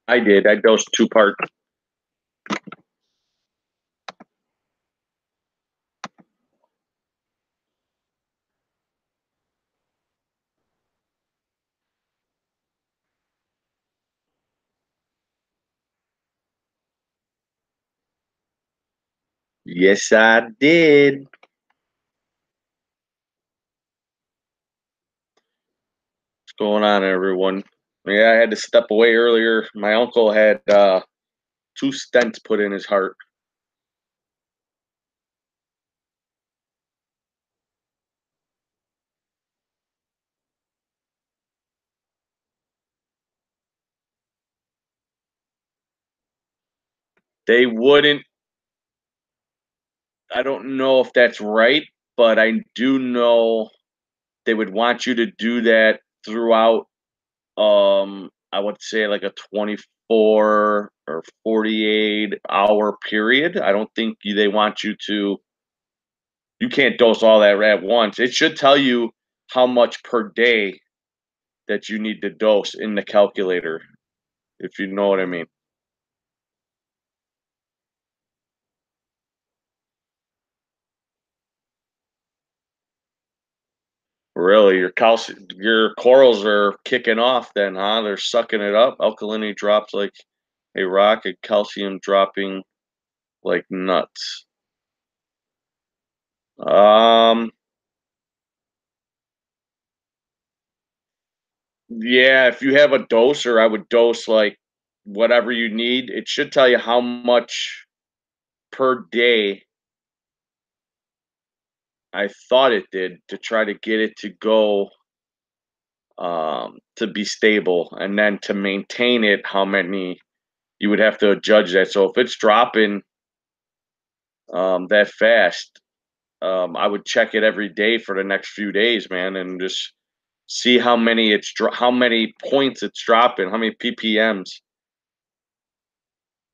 I did. I dosed 2 parts. Yes, I did. What's going on, everyone? Yeah, I had to step away earlier. My uncle had 2 stents put in his heart. They wouldn't. I don't know if that's right, but I do know they would want you to do that throughout. I would say like a 24 or 48-hour period. I don't think they want you to. You can't dose all that at once. It should tell you how much per day that you need to dose in the calculator, if you know what I mean. Really, your corals are kicking off then, huh? They're sucking it up. Alkalinity drops like a rock, and calcium dropping like nuts. Um, yeah, if you have a doser, I would dose like whatever you need. It should tell you how much per day. I thought it did to try to get it to go to be stable, and then to maintain it, how many you would have to judge that. So if it's dropping that fast, I would check it every day for the next few days, man, and just see how many points it's dropping, how many ppms,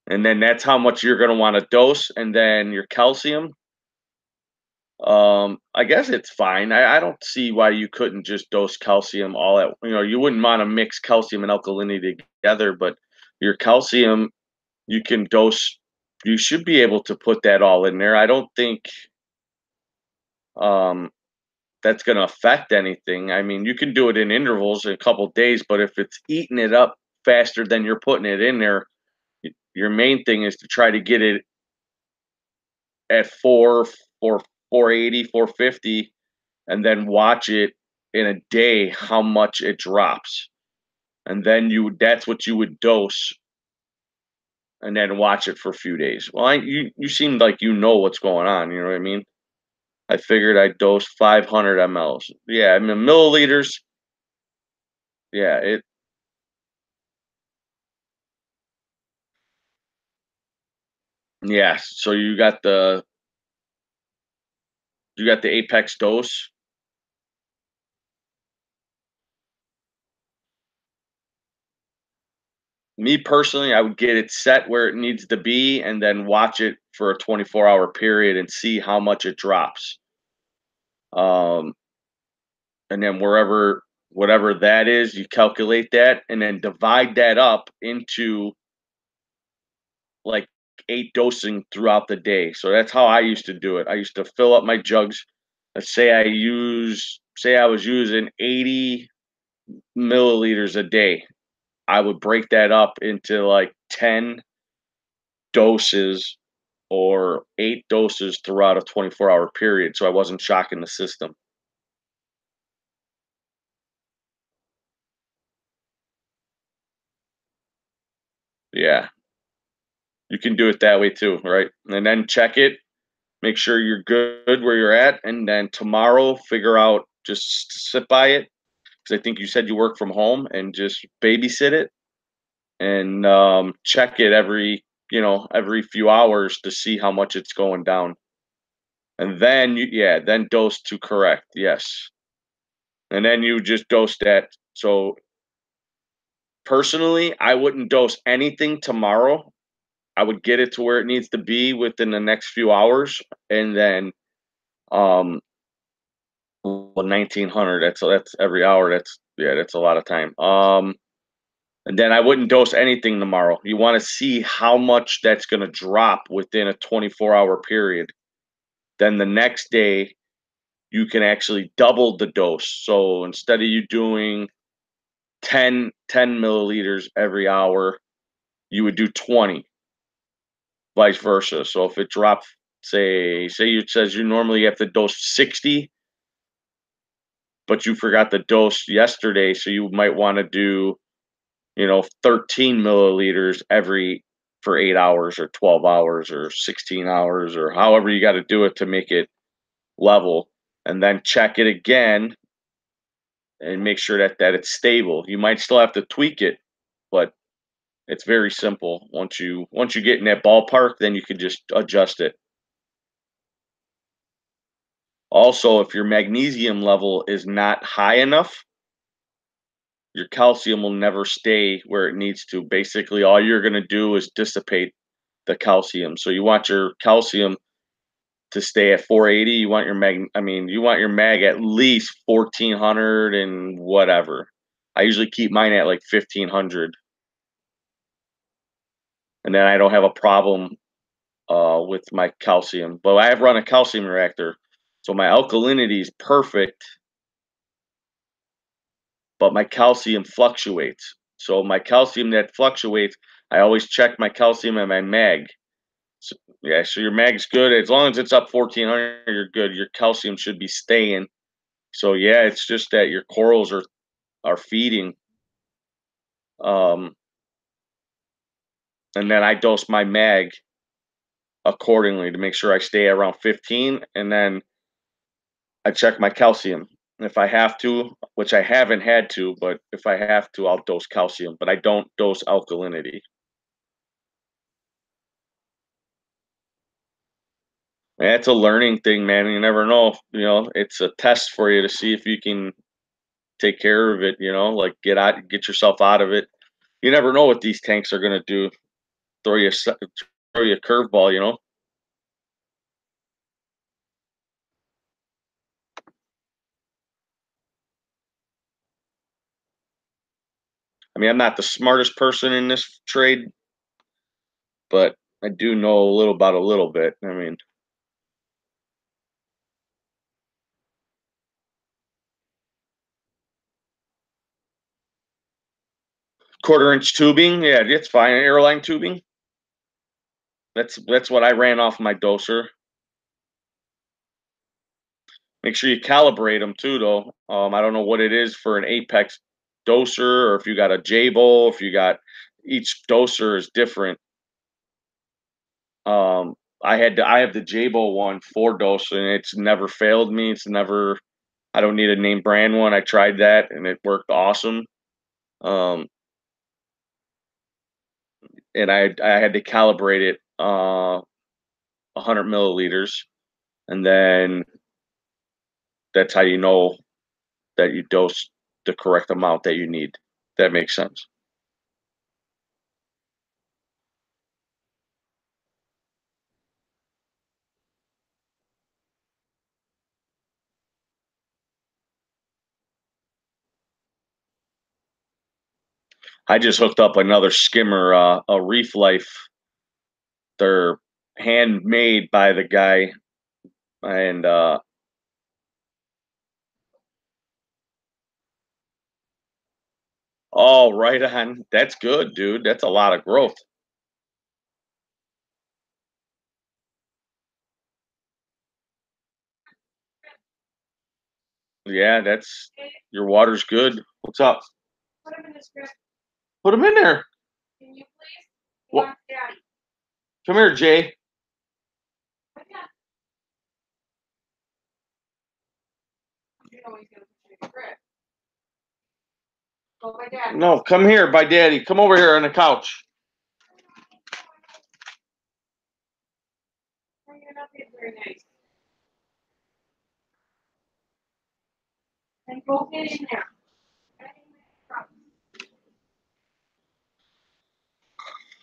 and then that's how much you're going to want to dose. And then your calcium, I guess it's fine. I don't see why you couldn't just dose calcium all at, you wouldn't want to mix calcium and alkalinity together, but your calcium, you can dose, you should be able to put that all in there. I don't think um that's going to affect anything. I mean, you can do it in intervals in a couple days, but if it's eating it up faster than you're putting it in there, your main thing is to try to get it at 480, 450, and then watch it in a day how much it drops. And then that's what you would dose, and then watch it for a few days. Well, you seem like you know what's going on, you know what I mean? I figured I'd dose 500 mLs. Yeah, I mean milliliters. Yeah, yeah. So you got the apex dose. Me personally, I would get it set where it needs to be and then watch it for a 24-hour period and see how much it drops. Um, and then whatever that is, you calculate that and then divide that up into like 8 dosing throughout the day. So that's how I used to do it. I used to fill up my jugs. Let's say I was using 80 milliliters a day. I would break that up into like 10 doses or 8 doses throughout a 24-hour period. So I wasn't shocking the system. Yeah. You can do it that way too, right? And then check it, make sure you're good where you're at. And then tomorrow, figure out, just sit by it. Because I think you said you work from home, and just babysit it and check it every few hours to see how much it's going down. And then then dose to correct. Yes. And then you just dose that. So personally, I wouldn't dose anything tomorrow. I would get it to where it needs to be within the next few hours, and then um, well, 1900. That's every hour. That's a lot of time. And then I wouldn't dose anything tomorrow. You want to see how much that's going to drop within a 24-hour period. Then the next day, you can actually double the dose. So instead of you doing 10 milliliters every hour, you would do 20, vice versa. So if it dropped, say it says you normally have to dose 60, but you forgot the dose yesterday, so you might want to do 13 milliliters every for 8 hours or 12 hours or 16 hours or however you got to do it to make it level, and then check it again and make sure that it's stable. You might still have to tweak it, but it's very simple. Once you get in that ballpark, then you can just adjust it. Also, if your magnesium level is not high enough, your calcium will never stay where it needs to. Basically, all you're going to do is dissipate the calcium. So you want your calcium to stay at 480. You want your you want your mag at least 1400 and whatever. I usually keep mine at like 1500, and then I don't have a problem with my calcium. But I have run a calcium reactor, so my alkalinity is perfect, but my calcium fluctuates. So my calcium that fluctuates, I always check my calcium and my mag. So, yeah, so your mag's good as long as it's up 1400. You're good. Your calcium should be staying. So yeah, it's just that your corals are feeding. Um, and then I dose my mag accordingly to make sure I stay around 15, and then I check my calcium. If I have to, which I haven't had to, but if I have to, I'll dose calcium, but I don't dose alkalinity. And it's a learning thing, man. You never know. It's a test for you to see if you can take care of it, like get yourself out of it. You never know what these tanks are gonna do. Throw you a curveball. I mean, I'm not the smartest person in this trade, but I do know a little about a little bit. I mean, quarter-inch tubing, yeah, it's fine. Airline tubing, that's what I ran off my doser. Make sure you calibrate them too, though. I don't know what it is for an Apex doser, or if you got a J-bowl, if you got each doser is different. I have the J-bowl one for doser, and it's never failed me. It's never. I don't need a name brand one. I tried that and it worked awesome. Um, and I had to calibrate it 100 milliliters, and then that's how you know that you dose the correct amount that you need. That makes sense. I just hooked up another skimmer, a Reef Life. They're handmade by the guy, and oh, right on. That's good, dude. That's a lot of growth. Yeah, that's your water's good. What's up? Put them in there. What? Come here, Jay. No, come here, by daddy. Come over here on the couch.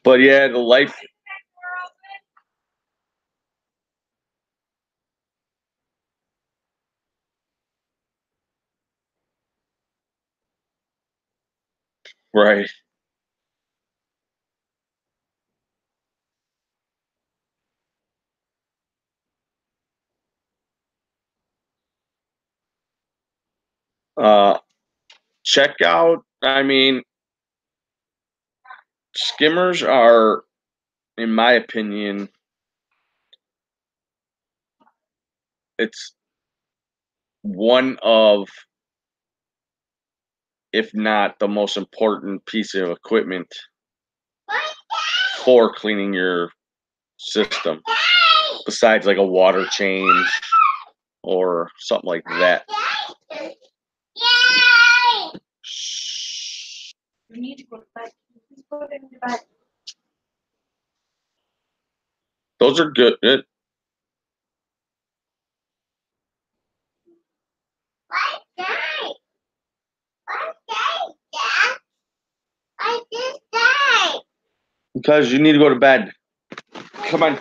But yeah, the life. Right. Uh, Checkout. I mean, skimmers are, in my opinion, it's one of, if not the most important piece of equipment for cleaning your system, besides like a water change or something like that. You need to go to bed. Please go to bed. Those are good. Because you need to go to bed. Come on.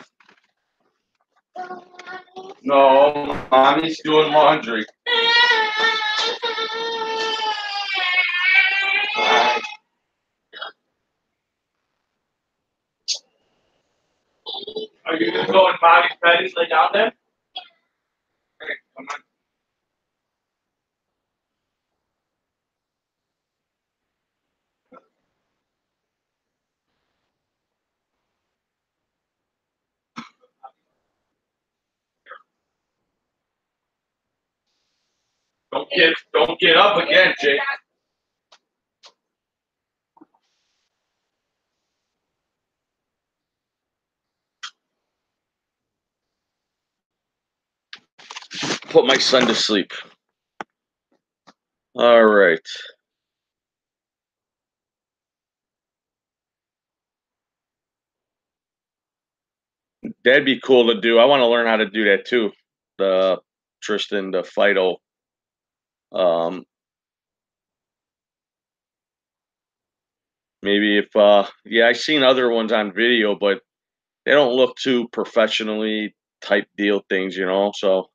No, mommy's doing laundry. Are you gonna go in mommy's bed and lay down there? Okay, come on. Don't get up again, Jake. Put my son to sleep. All right. That'd be cool to do. I want to learn how to do that too. The Tristan, the Fido. Um, Maybe if yeah, I've seen other ones on video, but they don't look too professionally type deal things, you know. So,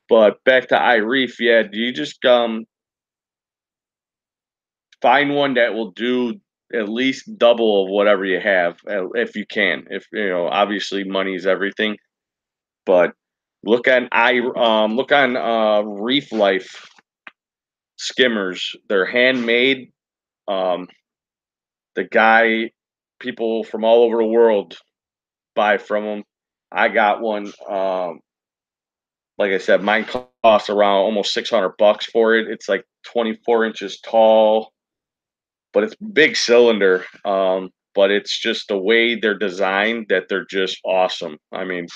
but back to iReef, yeah. Do you just find one that will do at least double of whatever you have, if you can. If you know, obviously, money is everything, but look on Reef Life skimmers. They're handmade. Um, the guy, people from all over the world buy from them. I got one. Like I said, mine costs around almost $600 for it. It's like 24 inches tall, but it's big cylinder. But it's just the way they're designed that they're just awesome. I mean,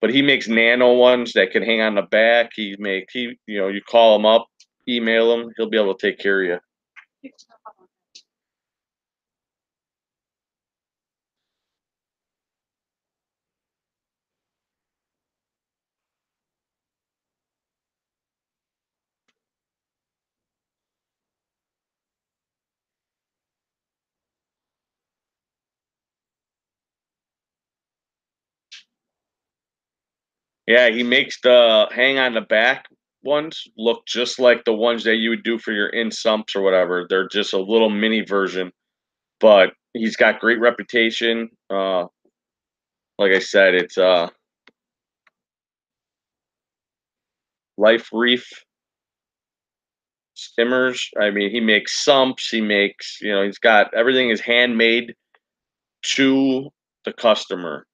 but he makes nano ones that can hang on the back. You call him up, email him, he'll be able to take care of you. Yeah, he makes the hang on the back ones look just like the ones that you would do for your in sumps or whatever. They're just a little mini version, but he's got great reputation. Like I said, it's Life Reef skimmers. I mean, he makes sumps. He makes, he's got everything is handmade to the customer,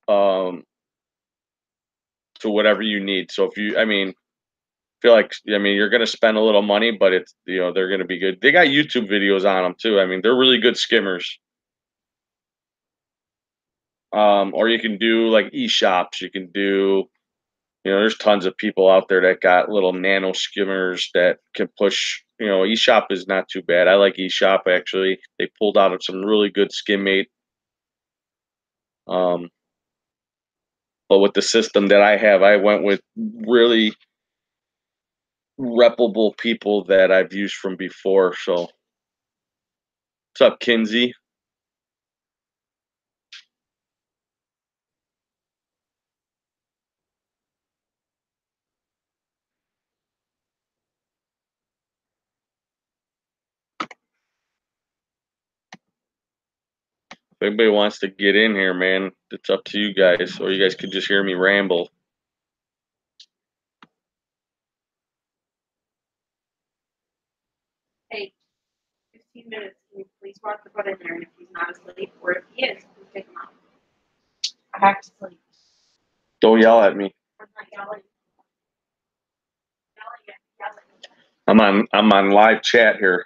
um, to whatever you need. So if you, I mean, feel like, I mean, you're gonna spend a little money, but it's, they're gonna be good. They got YouTube videos on them too. I mean, they're really good skimmers. Or you can do like e-shops. You can do, there's tons of people out there that got little nano skimmers that can push. eShop is not too bad. I like eShop actually. They pulled out of some really good skimmate. Um, but with the system that I have, I went with really reputable people that I've used from before. So, what's up, Kinsey? If anybody wants to get in here, man, it's up to you guys, or you guys could just hear me ramble. Hey, 15 minutes. Can you please walk the foot in there? And if he's not asleep, or if he is, please take him out. I have to sleep. Don't yell at me. I'm not yelling. I'm on live chat here,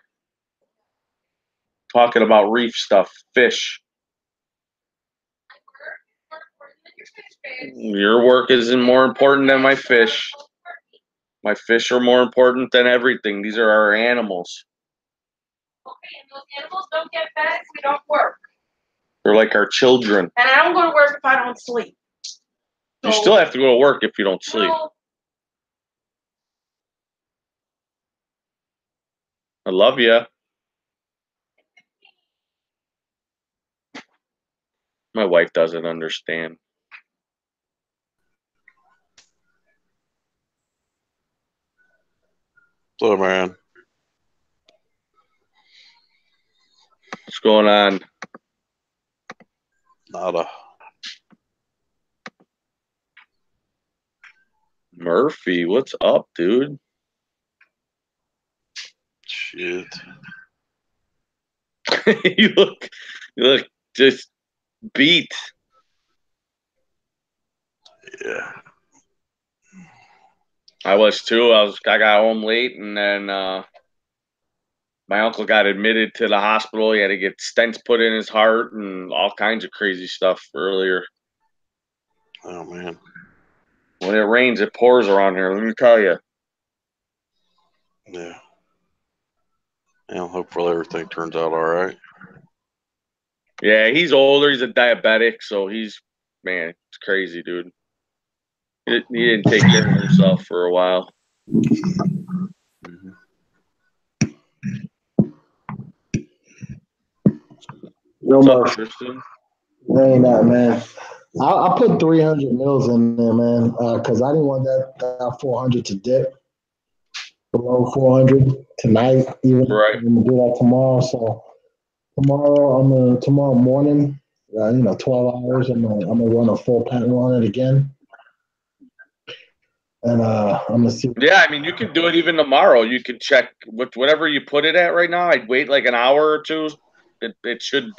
talking about reef stuff, fish. Your work isn't more important than my fish. My fish are more important than everything. These are our animals. Okay, and those animals don't get fed if we don't work. They're like our children. And I don't go to work if I don't sleep. You still have to go to work if you don't sleep. No. I love you. My wife doesn't understand. So, man, What's going on? nada. Murphy, what's up, dude? Shit. you look just beat. Yeah. I was too. I got home late, and then my uncle got admitted to the hospital. He had to get stents put in his heart and all kinds of crazy stuff earlier. Oh, man. When it rains, it pours around here. Let me tell you. Yeah. Yeah, hopefully everything turns out all right. Yeah, he's older. He's a diabetic, so man, it's crazy, dude. He didn't take care of himself for a while. Mm-hmm. Yo, What's up, Murph. Tristan? Ain't that, man. I put 300 mils in there, man, because I didn't want that 400 to dip below 400 tonight. Even Right. I'm gonna do that tomorrow. So tomorrow morning, 12 hours. I'm gonna run a full pattern on it again, and I'm gonna see. Yeah, I mean, you can do it even tomorrow. You can check with whatever you put it at right now. I'd wait like an hour or two. It should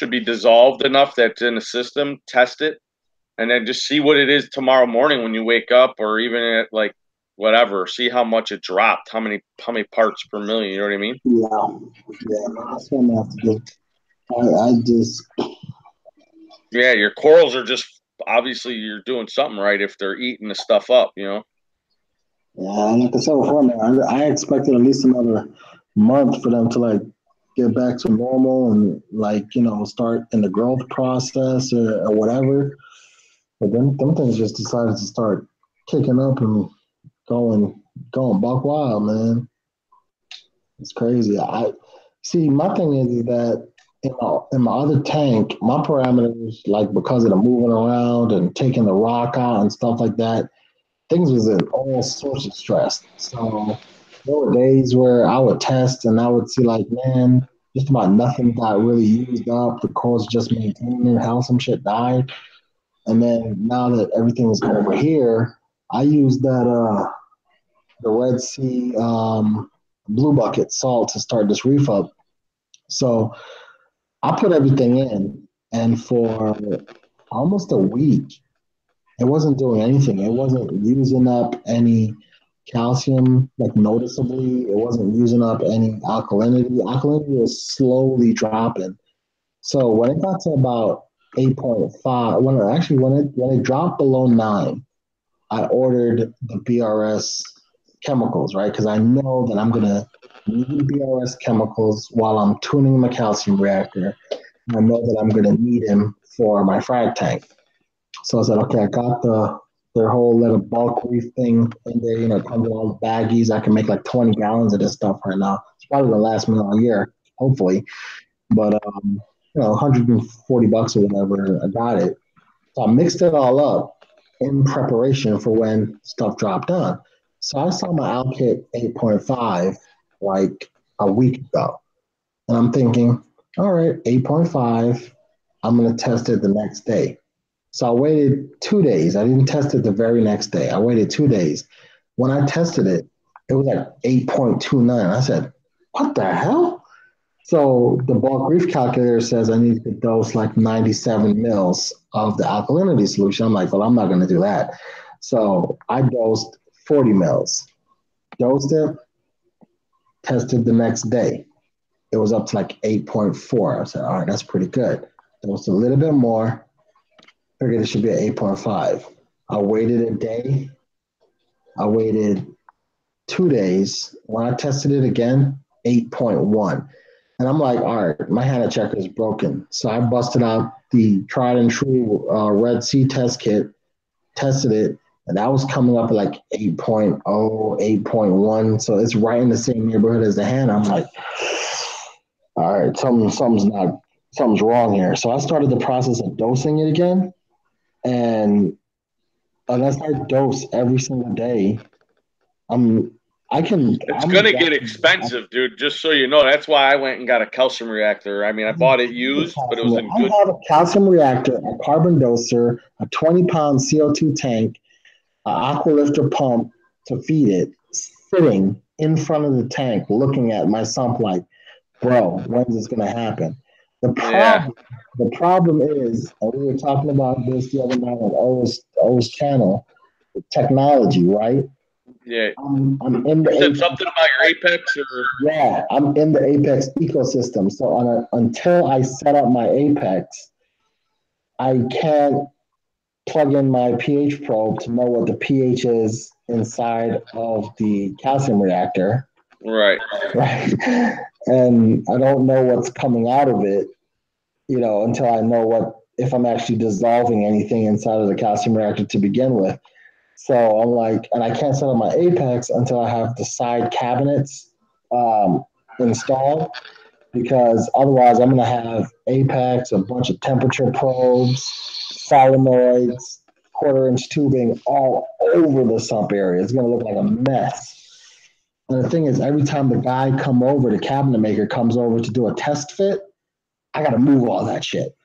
be dissolved enough that it's in the system. Test it, and then just see what it is tomorrow morning when you wake up, or even at like whatever. See how much it dropped. How many parts per million? You know what I mean? Yeah, that's what I'm gonna have to do. I just Yeah, your corals are just obviously you're doing something right if they're eating the stuff up. Yeah, like I said before, man, I expected at least another month for them to like get back to normal and like start in the growth process or whatever. But then them things just decided to start kicking up and going buck wild, man. It's crazy. I see. My thing is that in my other tank, my parameters, like because of the moving around and taking the rock out and stuff like that, things was in all sorts of stress. So there were days where I would test and I would see like, man, just about nothing got really used up. The core's just maintaining how some shit died. And then now that everything's over here, I use the Red Sea blue bucket salt to start this reef up. So I put everything in, and for almost a week, it wasn't doing anything. It wasn't using up any calcium, like noticeably. It wasn't using up any alkalinity. Alkalinity was slowly dropping. So when it got to about 8.5, when it dropped below 9, I ordered the BRS chemicals, right? Because I know that I'm gonna need BRS chemicals while I'm tuning my calcium reactor. And I know that I'm gonna need them for my frag tank. So I said, okay, I got their whole little bulk reef thing in there. It comes in all the baggies. I can make like 20 gallons of this stuff right now. It's probably gonna last me all year, hopefully. But 140 bucks or whatever, I got it. So I mixed it all up in preparation for when stuff dropped on. So I saw my output 8.5 like a week ago. And I'm thinking, All right, 8.5. I'm going to test it the next day. So I waited 2 days. I didn't test it the very next day. I waited 2 days. When I tested it, it was like 8.29. I said, what the hell? So the bulk reef calculator says I need to dose like 97 mils of the alkalinity solution. I'm like, well, I'm not going to do that. So I dosed 40 mils, dosed it, tested the next day. It was up to like 8.4. I said, all right, that's pretty good. Dosed a little bit more, figured it should be at 8.5. I waited a day. I waited 2 days. When I tested it again, 8.1. And I'm like, all right, my HANA checker is broken. So I busted out the tried and true Red Sea test kit, tested it, and that was coming up at like 8.0, 8.1. So it's right in the same neighborhood as the HANA. I'm like, all right, something's wrong here. So I started the process of dosing it again. And unless I dose every single day, I'm It's I'm gonna get expensive, dude. Just so you know, that's why I went and got a calcium reactor. I mean, I bought it used, but it was in I good. have a calcium reactor, a carbon doser, a 20-pound CO2 tank, an aqualifter pump to feed it, sitting in front of the tank, looking at my sump like, bro, when's this gonna happen? The Yeah, problem, the problem is, and we were talking about this the other night on O's channel, technology, right? yeah. I'm in the You said Apex. something about your Apex, or Yeah, I'm in the Apex ecosystem. So until I set up my Apex, I can't plug in my pH probe to know what the pH is inside of the calcium reactor, right? right? And I don't know what's coming out of it, until I know what if I'm actually dissolving anything inside of the calcium reactor to begin with. So I'm like, and I can't set up my Apex until I have the side cabinets um, installed because otherwise I'm going to have Apex, a bunch of temperature probes, solenoids, quarter-inch tubing all over the sump area. It's going to look like a mess. And the thing is, every time the guy come over, the cabinet maker comes over to do a test fit, I got to move all that shit.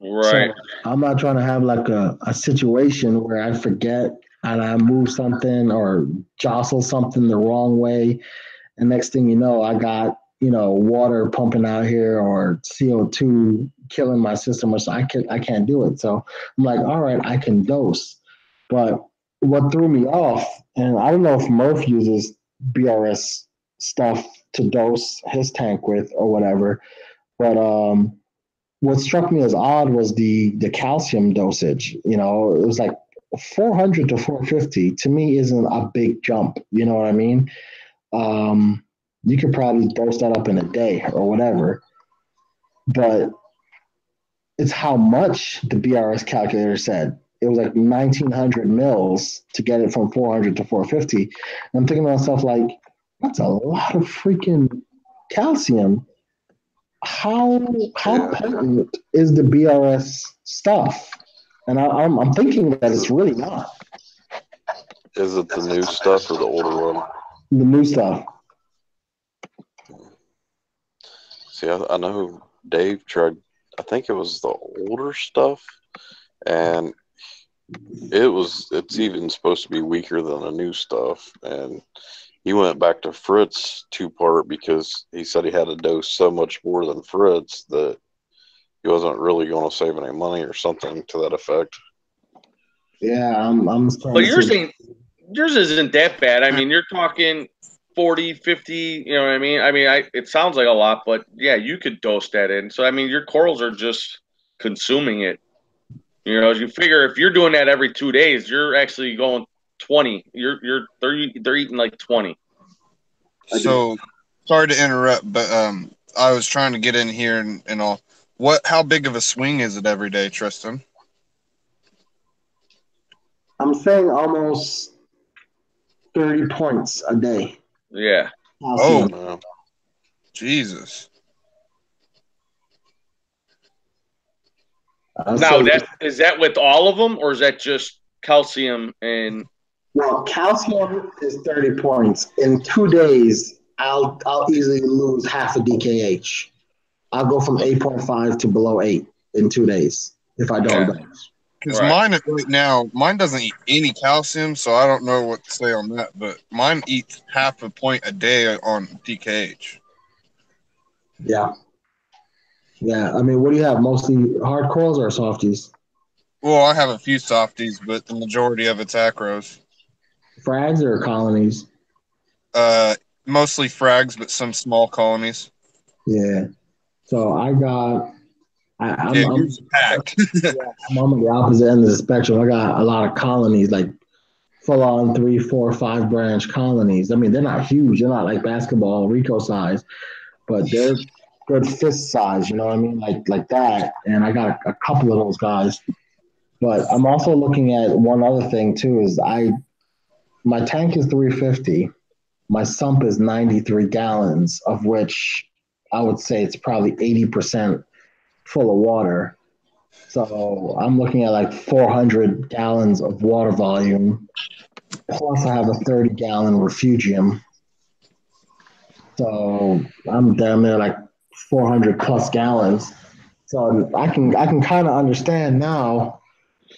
Right. So I'm not trying to have like a situation where I forget and I move something or jostle something the wrong way. And next thing you know, I got, water pumping out here or CO2 killing my system, or so I can't do it. So I'm like, all right, I can dose. But what threw me off, and I don't know if Murph uses BRS stuff to dose his tank with or whatever, but what struck me as odd was the calcium dosage. It was like 400 to 450 to me isn't a big jump. You know what I mean? You could probably dose that up in a day or whatever, but it's how much the BRS calculator said. It was like 1900 mils to get it from 400 to 450. And I'm thinking to myself, like, that's a lot of freaking calcium. How Yeah. potent is the BRS stuff? And I'm thinking that Is it's it really not is it the new stuff or the older one? the new stuff. See, I know Dave tried. I think it was the older stuff, and it's even supposed to be weaker than the new stuff. And he went back to Fritz 2-part because he said he had to dose so much more than Fritz that he wasn't really going to save any money or something to that effect. Yeah, I'm starting But to see. yours isn't that bad. I mean, you're talking 40, 50. You know what I mean? It sounds like a lot, but yeah, you could dose that in. So I mean, your corals are just consuming it. You figure if you're doing that every 2 days, you're actually going 20. They're eating like 20. So, sorry to interrupt, but I was trying to get in here and all. How big of a swing is it every day, Tristan? I'm saying almost 30 points a day. Yeah. Oh, Calcium. Jesus. I Now say, that is that with all of them, or is that just calcium and well, calcium is 30 points. In 2 days, I'll easily lose half a DKH. I'll go from 8.5 to below 8 in 2 days if I don't Yeah. dose. Because Right. mine right now, mine doesn't eat any calcium, so I don't know what to say on that. But mine eats half a point a day on DKH. Yeah. Yeah. I mean, what do you have? Mostly hard coils or softies? Well, I have a few softies, but the majority of it's acros. Frags or colonies? Mostly frags, but some small colonies. Yeah. So I got, Yeah, I'm yours are packed. yeah, I'm on the opposite end of the spectrum. I got a lot of colonies, like full on 3, 4, 5 branch colonies. I mean, they're not huge. They're not like basketball Rico size, but they're good fist size. You know what I mean? Like that. And I got a couple of those guys. But I'm also looking at one other thing too. Is my tank is 350. My sump is 93 gallons, of which I would say it's probably 80% full of water. So I'm looking at like 400 gallons of water volume. Plus, I have a 30-gallon refugium. So I'm damn near like 400 plus gallons. So I can kind of understand now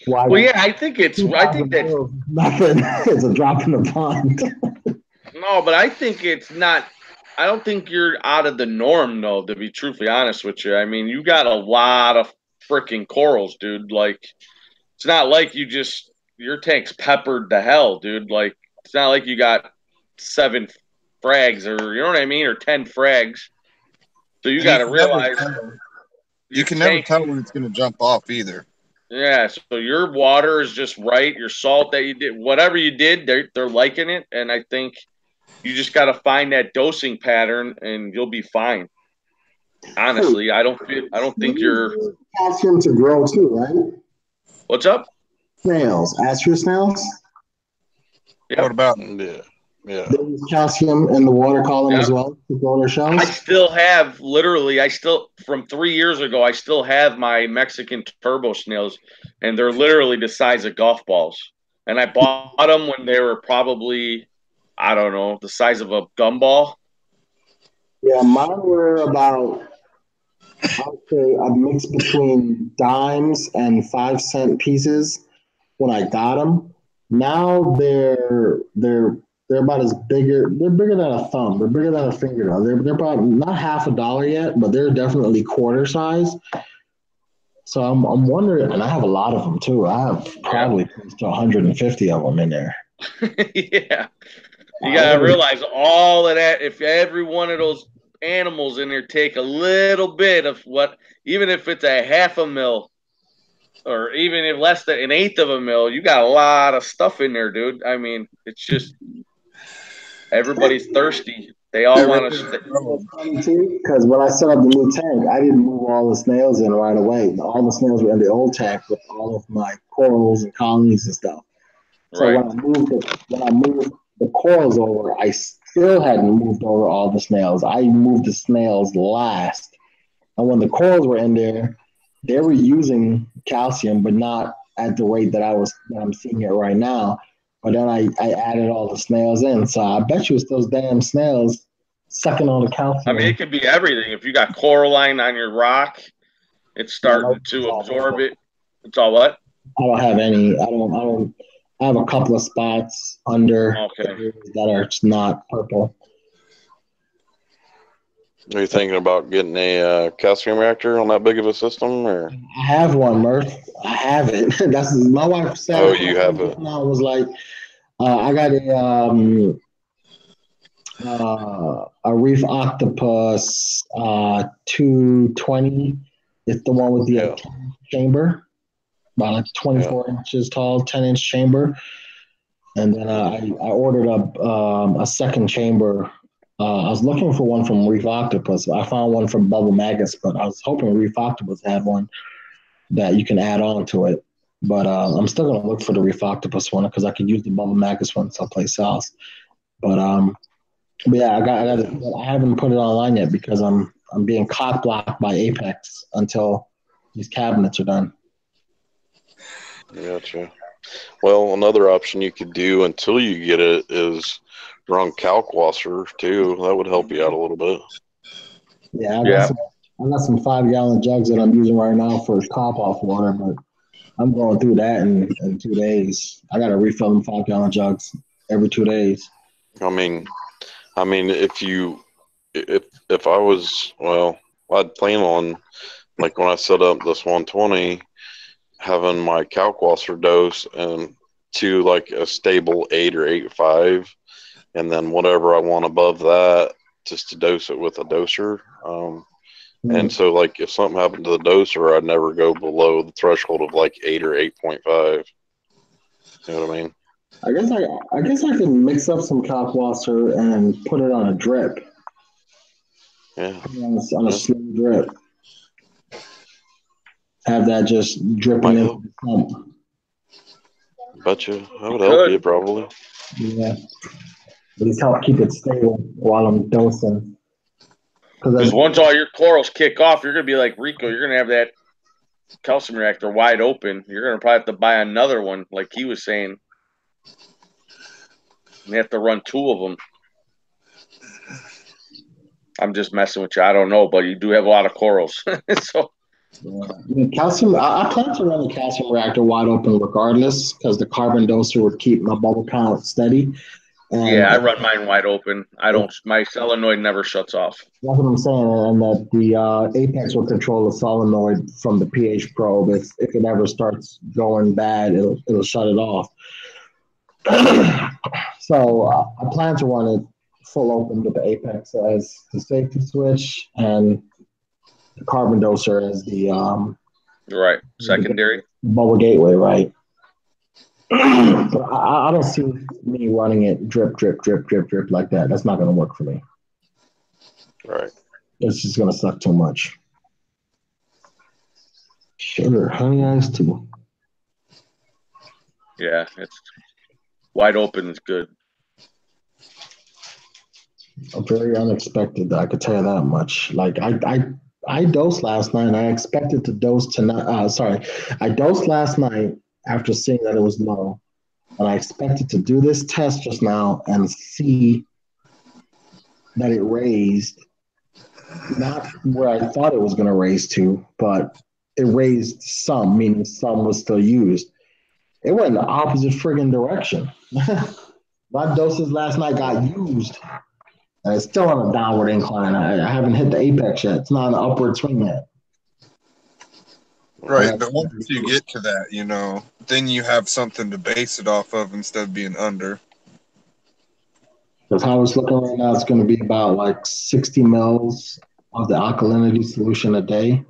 why Well, yeah, I think it's. I 2,000 think that barrels is nothing. It's a drop in the pond. no, but I think it's not. I don't think you're out of the norm, though. To be truthfully honest with you, I mean, you got a lot of freaking corals, dude. Like, it's not like you just your tank's peppered to hell, dude. Like, it's not like you got 7 frags or you know what I mean, or 10 frags. So you And you got to can never realize tell. You your can never tank. tell when it's going to jump off either. Yeah, so your water is just right. Your salt that you did, whatever you did, they're liking it, and I think you just got to find that dosing pattern, and you'll be fine. Honestly, I don't think you're. Calcium to grow too, right? What's up? Snails, astro snails. What Yep, about Yeah. Yeah. They use calcium in the water column as yep. well to grow their I shells. still have literally. I still from 3 years ago. I still have my Mexican turbo snails, and they're literally the size of golf balls. And I bought them when they were probably, I don't know, the size of a gumball. Yeah, mine were about, I would say, a mix between dimes and 5 cent pieces when I got them. Now they're about as bigger. They're bigger than a thumb. They're bigger than a fingernail. They're about not half a dollar yet, but they're definitely quarter size. So I'm wondering, and I have a lot of them too. I have Yeah, probably close to 150 of them in there. yeah. You I gotta ordered, realize all of that. If every one of those animals in there take a little bit of what, even if it's a half a mil, or even if less than an eighth of a mil, you got a lot of stuff in there, dude. I mean, it's just everybody's thirsty. They all want to. everything it's growing? funny too, because when I set up the new tank, I didn't move all the snails in right away. All the snails were in the old tank with all of my corals and colonies and stuff. So Right. when I moved the corals over, I still hadn't moved over all the snails. I moved the snails last. And when the corals were in there, they were using calcium, but not at the rate that I'm seeing it right now. But then I added all the snails in. So I bet you it's those damn snails sucking all the I mean, it calcium. could be everything. If you got coraline on your rock, it's Yeah, no, starting to absorb it. It's all what? I don't have any. I don't. I have a couple of spots under Okay. that are just not purple. Are you thinking about getting a calcium reactor on that big of a system, or? I have one, Murph. I have it. That's my wife said. Oh, you have a. I was like, I got a reef octopus 220. It's the one with the Yeah. chamber, about like Yeah. 24 inches tall, 10-inch chamber. And then I ordered a second chamber. I was looking for one from Reef Octopus. I found one from Bubble Magus, but I was hoping Reef Octopus had one that you can add on to it. But I'm still gonna look for the Reef Octopus one because I could use the Bubble Magus one someplace else. But yeah, I haven't put it online yet because I'm being cock blocked by Apex until these cabinets are done. Gotcha. Well, another option you could do until you get it is run Kalkwasser too. That would help you out a little bit. Yeah, Yeah. I got some 5 gallon jugs that I'm using right now for top off water, but I'm going through that in 2 days. I got to refill them 5 gallon jugs every 2 days. I mean, if I was, well, I'd plan on, like when I set up this 120, having my Kalkwasser dose and to like a stable 8 or 8.5, and then whatever I want above that, just to dose it with a doser. And so, like, if something happened to the doser, I'd never go below the threshold of like 8 or 8.5. You know what I mean? I guess I can mix up some Kalkwasser and put it on a drip. Yeah. On a slow drip. Have that just dripping into the pump. Betcha. That would help you probably. Yeah. At least help keep it stable while I'm dosing. Because once all your corals kick off, you're going to be like Rico. You're going to have that calcium reactor wide open. You're going to probably have to buy another one, like he was saying. You have to run 2 of them. I'm just messing with you. I don't know, but you do have a lot of corals. So calcium. I plan to run the calcium reactor wide open regardless, because the carbon doser would keep my bubble count steady. And yeah, I run mine wide open. I don't. My solenoid never shuts off. That's what I'm saying, and that the Apex will control the solenoid from the pH probe. If it ever starts going bad, it'll shut it off. So I plan to run it full open with the Apex as the safety switch and the carbon doser as the right secondary bubble gateway, right? But I don't see me running it drip, drip, drip, drip, drip like that. That's not going to work for me. Right. It's just going to suck too much. Sugar, honey iced tea. Yeah, it's wide open is good. Very unexpected. I could tell you that much. Like I dosed last night. And I expected to dose tonight. Sorry, I dosed last night after seeing that it was low, and I expected to do this test just now and see that it raised, not where I thought it was going to raise to, but it raised some, meaning some was still used. It went in the opposite friggin' direction. My doses last night got used. And it's still on a downward incline. I haven't hit the apex yet. It's not an upward swing yet. Right, but once you get to that, then you have something to base it off of instead of being under. Because how it's looking right now, it's going to be about like 60 mils of the alkalinity solution a day,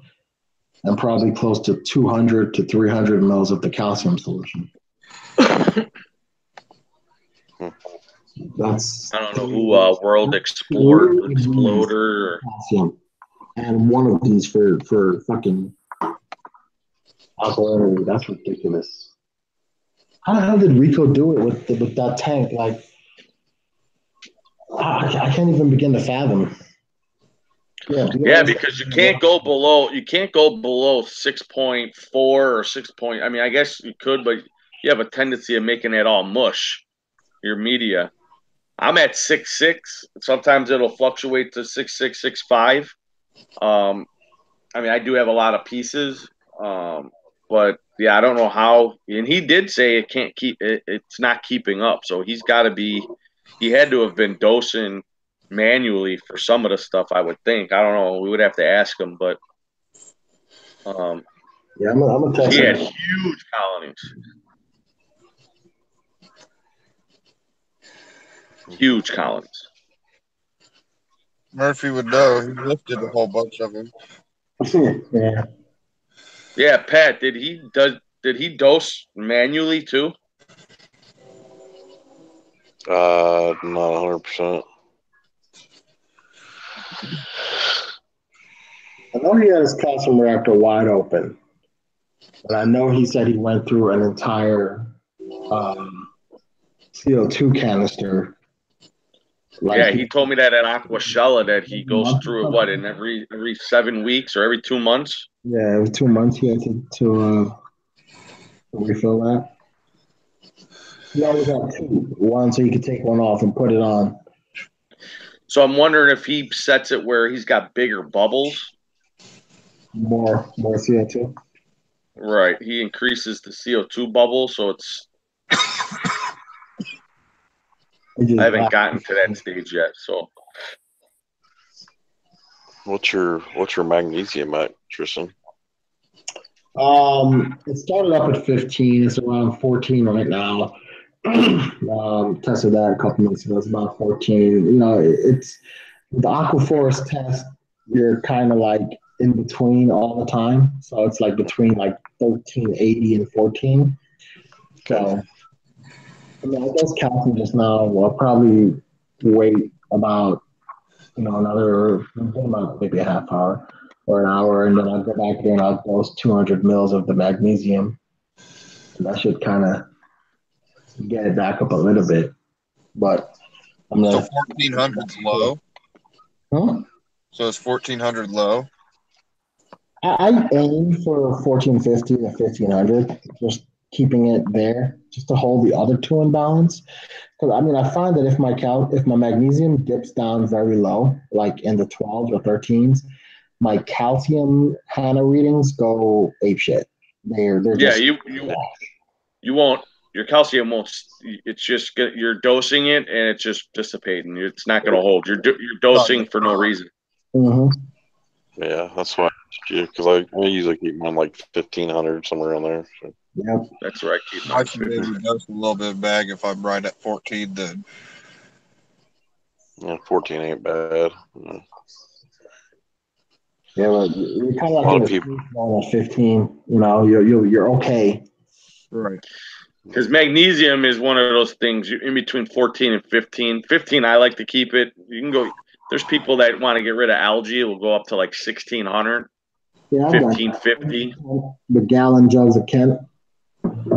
and probably close to 200 to 300 mils of the calcium solution. That's I don't know who World Exploder. Calcium, and one of these for fucking alkalinity. That's ridiculous. How the hell did Rico do it with that tank? Like, I can't even begin to fathom. Yeah, because you can't go below 6.4 or 6 point. I mean, I guess you could, but you have a tendency of making it all mush. Your media. I'm at 6.6. Sometimes it'll fluctuate to 6.6, 6.5. I mean, I do have a lot of pieces, but yeah, I don't know how. And he did say it can't keep it. It's not keeping up. So he's got to be. He had to have been dosing manually for some of the stuff. I would think. I don't know. We would have to ask him, but yeah, I'm gonna test he it. had huge colonies. Huge colonies. Murphy would know. He lifted a whole bunch of them. Yeah. Yeah, Pat, did he dose manually too? Not 100%. I know he had his calcium reactor wide open, but I know he said he went through an entire CO2 canister. Yeah, he told me that at Aquashella that he goes through it, in every 7 weeks or every 2 months? Yeah, every 2 months he had to refill that. You always have two. One so you can take one off and put it on. So I'm wondering if he sets it where he's got bigger bubbles. More CO2. Right. He increases the CO2 bubble, so it's. I haven't gotten to that stage yet. So. What's your magnesium at, Tristan? It started up at 15. It's around 14 right now. Tested that a couple months ago. It's about 14. You know, it's the Aquaforce test. You're kind of like in between all the time, so it's like between like 1380 and 14. So, I mean, I guess calcium just now. I'll probably wait about another about maybe a half hour or an hour, and then I'll go back there and I'll dose 200 mils of the magnesium, and that should kind of get it back up a little bit. But I'm So gonna. 1400's low. Huh? So it's 1400 low. I aim for 1450 to 1500, just keeping it there, just to hold the other two in balance. Because I mean, I find that if my magnesium dips down very low, like in the 12s or 13s, my calcium HANA readings go ape shit. They're Yeah, just you won't. Your calcium won't. It's just you're dosing it and it's just dissipating. It's not going to hold. You're dosing for no reason. Mm-hmm. Yeah, that's why. Because I usually keep mine like 1500 somewhere in there. So. Yep. That's right. Keep I should maybe dose a little bit bag if I'm right at 14. Then. Yeah, 14 ain't bad. Yeah, but you're kind of A lot like of in people. at 15. You're okay. Right. Because magnesium is one of those things. You're in between 14 and 15. 15, I like to keep it. You can go. There's people that want to get rid of algae. It will go up to like 1600, Yeah, I've done 1550. the gallon jugs of Kent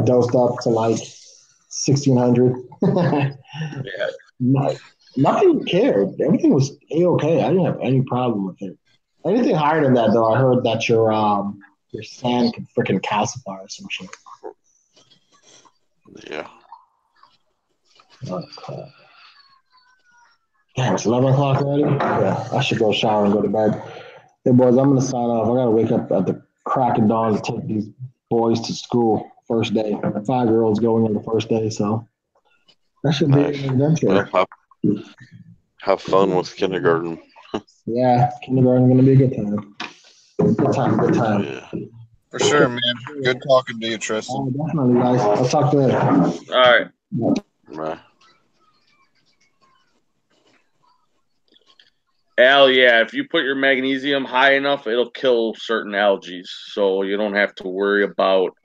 dosed up to like 1600. Yeah. Nothing cared. Everything was okay. I didn't have any problem with it. Anything higher than that, though, I heard that your sand can freaking calcify or some shit. Yeah. Oh, crap. Damn, it's 11 o'clock already? Yeah, I should go shower and go to bed. Hey, boys, I'm going to sign off. I got to wake up at the crack of dawn to take these boys to school first day. 5-year-olds going on the first day, so that should be Nice. an adventure. Well, have fun with kindergarten. Yeah, kindergarten going to be a good time. Good time, good time. Yeah. For sure, man. Good talking to you, Tristan. Oh, definitely, guys. I'll talk to you later. All right. Right. Al, yeah, if you put your magnesium high enough, it'll kill certain algae. So you don't have to worry about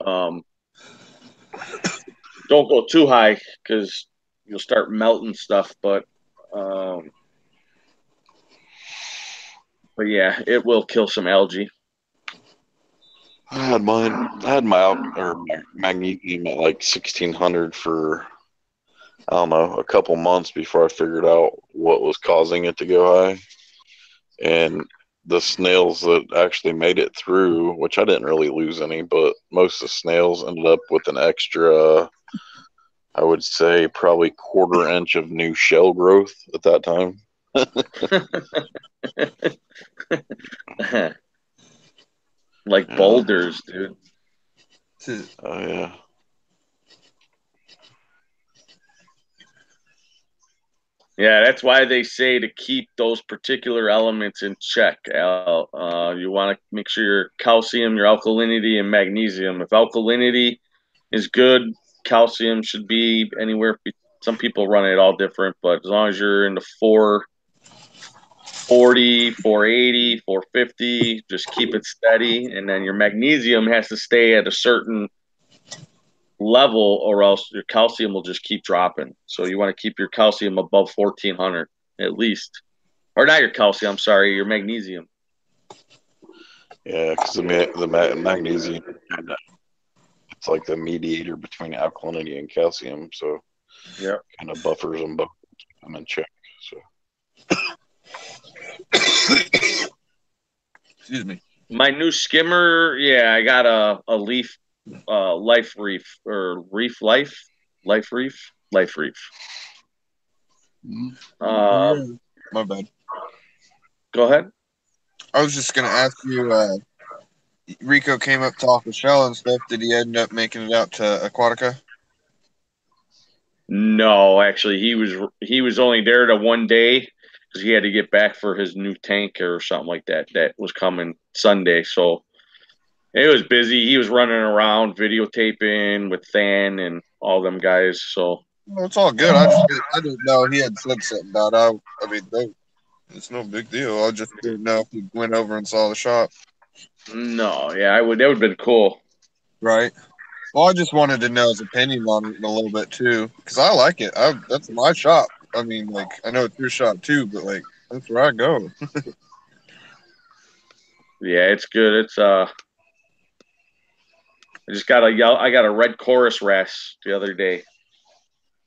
don't go too high because you'll start melting stuff, but yeah, it will kill some algae. I had my magnesium at like 1600 for I don't know a couple months before I figured out what was causing it to go high, and the snails that actually made it through, which I didn't really lose any, but most of the snails ended up with an extra, I would say probably 1/4 inch of new shell growth at that time. Like boulders, dude. Oh yeah. Yeah, that's why they say to keep those particular elements in check, Al. You want to make sure your calcium, your alkalinity, and magnesium. If alkalinity is good, calcium should be anywhere. Some people run it all different, but as long as you're in the 440, 480, 450, just keep it steady. And then your magnesium has to stay at a certain level or else your calcium will just keep dropping. So you want to keep your calcium above 1400 at least. Or not your calcium, I'm sorry, your magnesium. Yeah, because the magnesium, it's like the mediator between alkalinity and calcium, so yeah, kind of buffers them both, keep them in check. So. Excuse me. My new skimmer, yeah, I got a leaf, life reef or reef life Life Reef. Life Reef. Yeah. My bad. Go ahead. I was just gonna ask you. Rico came up to talk with Shell and stuff. Did he end up making it out to Aquatica? No, actually, he was only there to one day because he had to get back for his new tank or something like that. That was coming Sunday, so it was busy. He was running around videotaping with Than and all them guys. So Well, it's all good. I didn't know he had said something about it. I mean, it's no big deal. I just didn't know if he went over and saw the shop. no, yeah, I would. That would have been cool. Right. Well, I just wanted to know his opinion on it a little bit too, because I like it. That's my shop. I mean, like, I know it's your shop too, but like, that's where I go. Yeah, it's good. It's I just got a yellow. I got a red chorus wrasse the other day.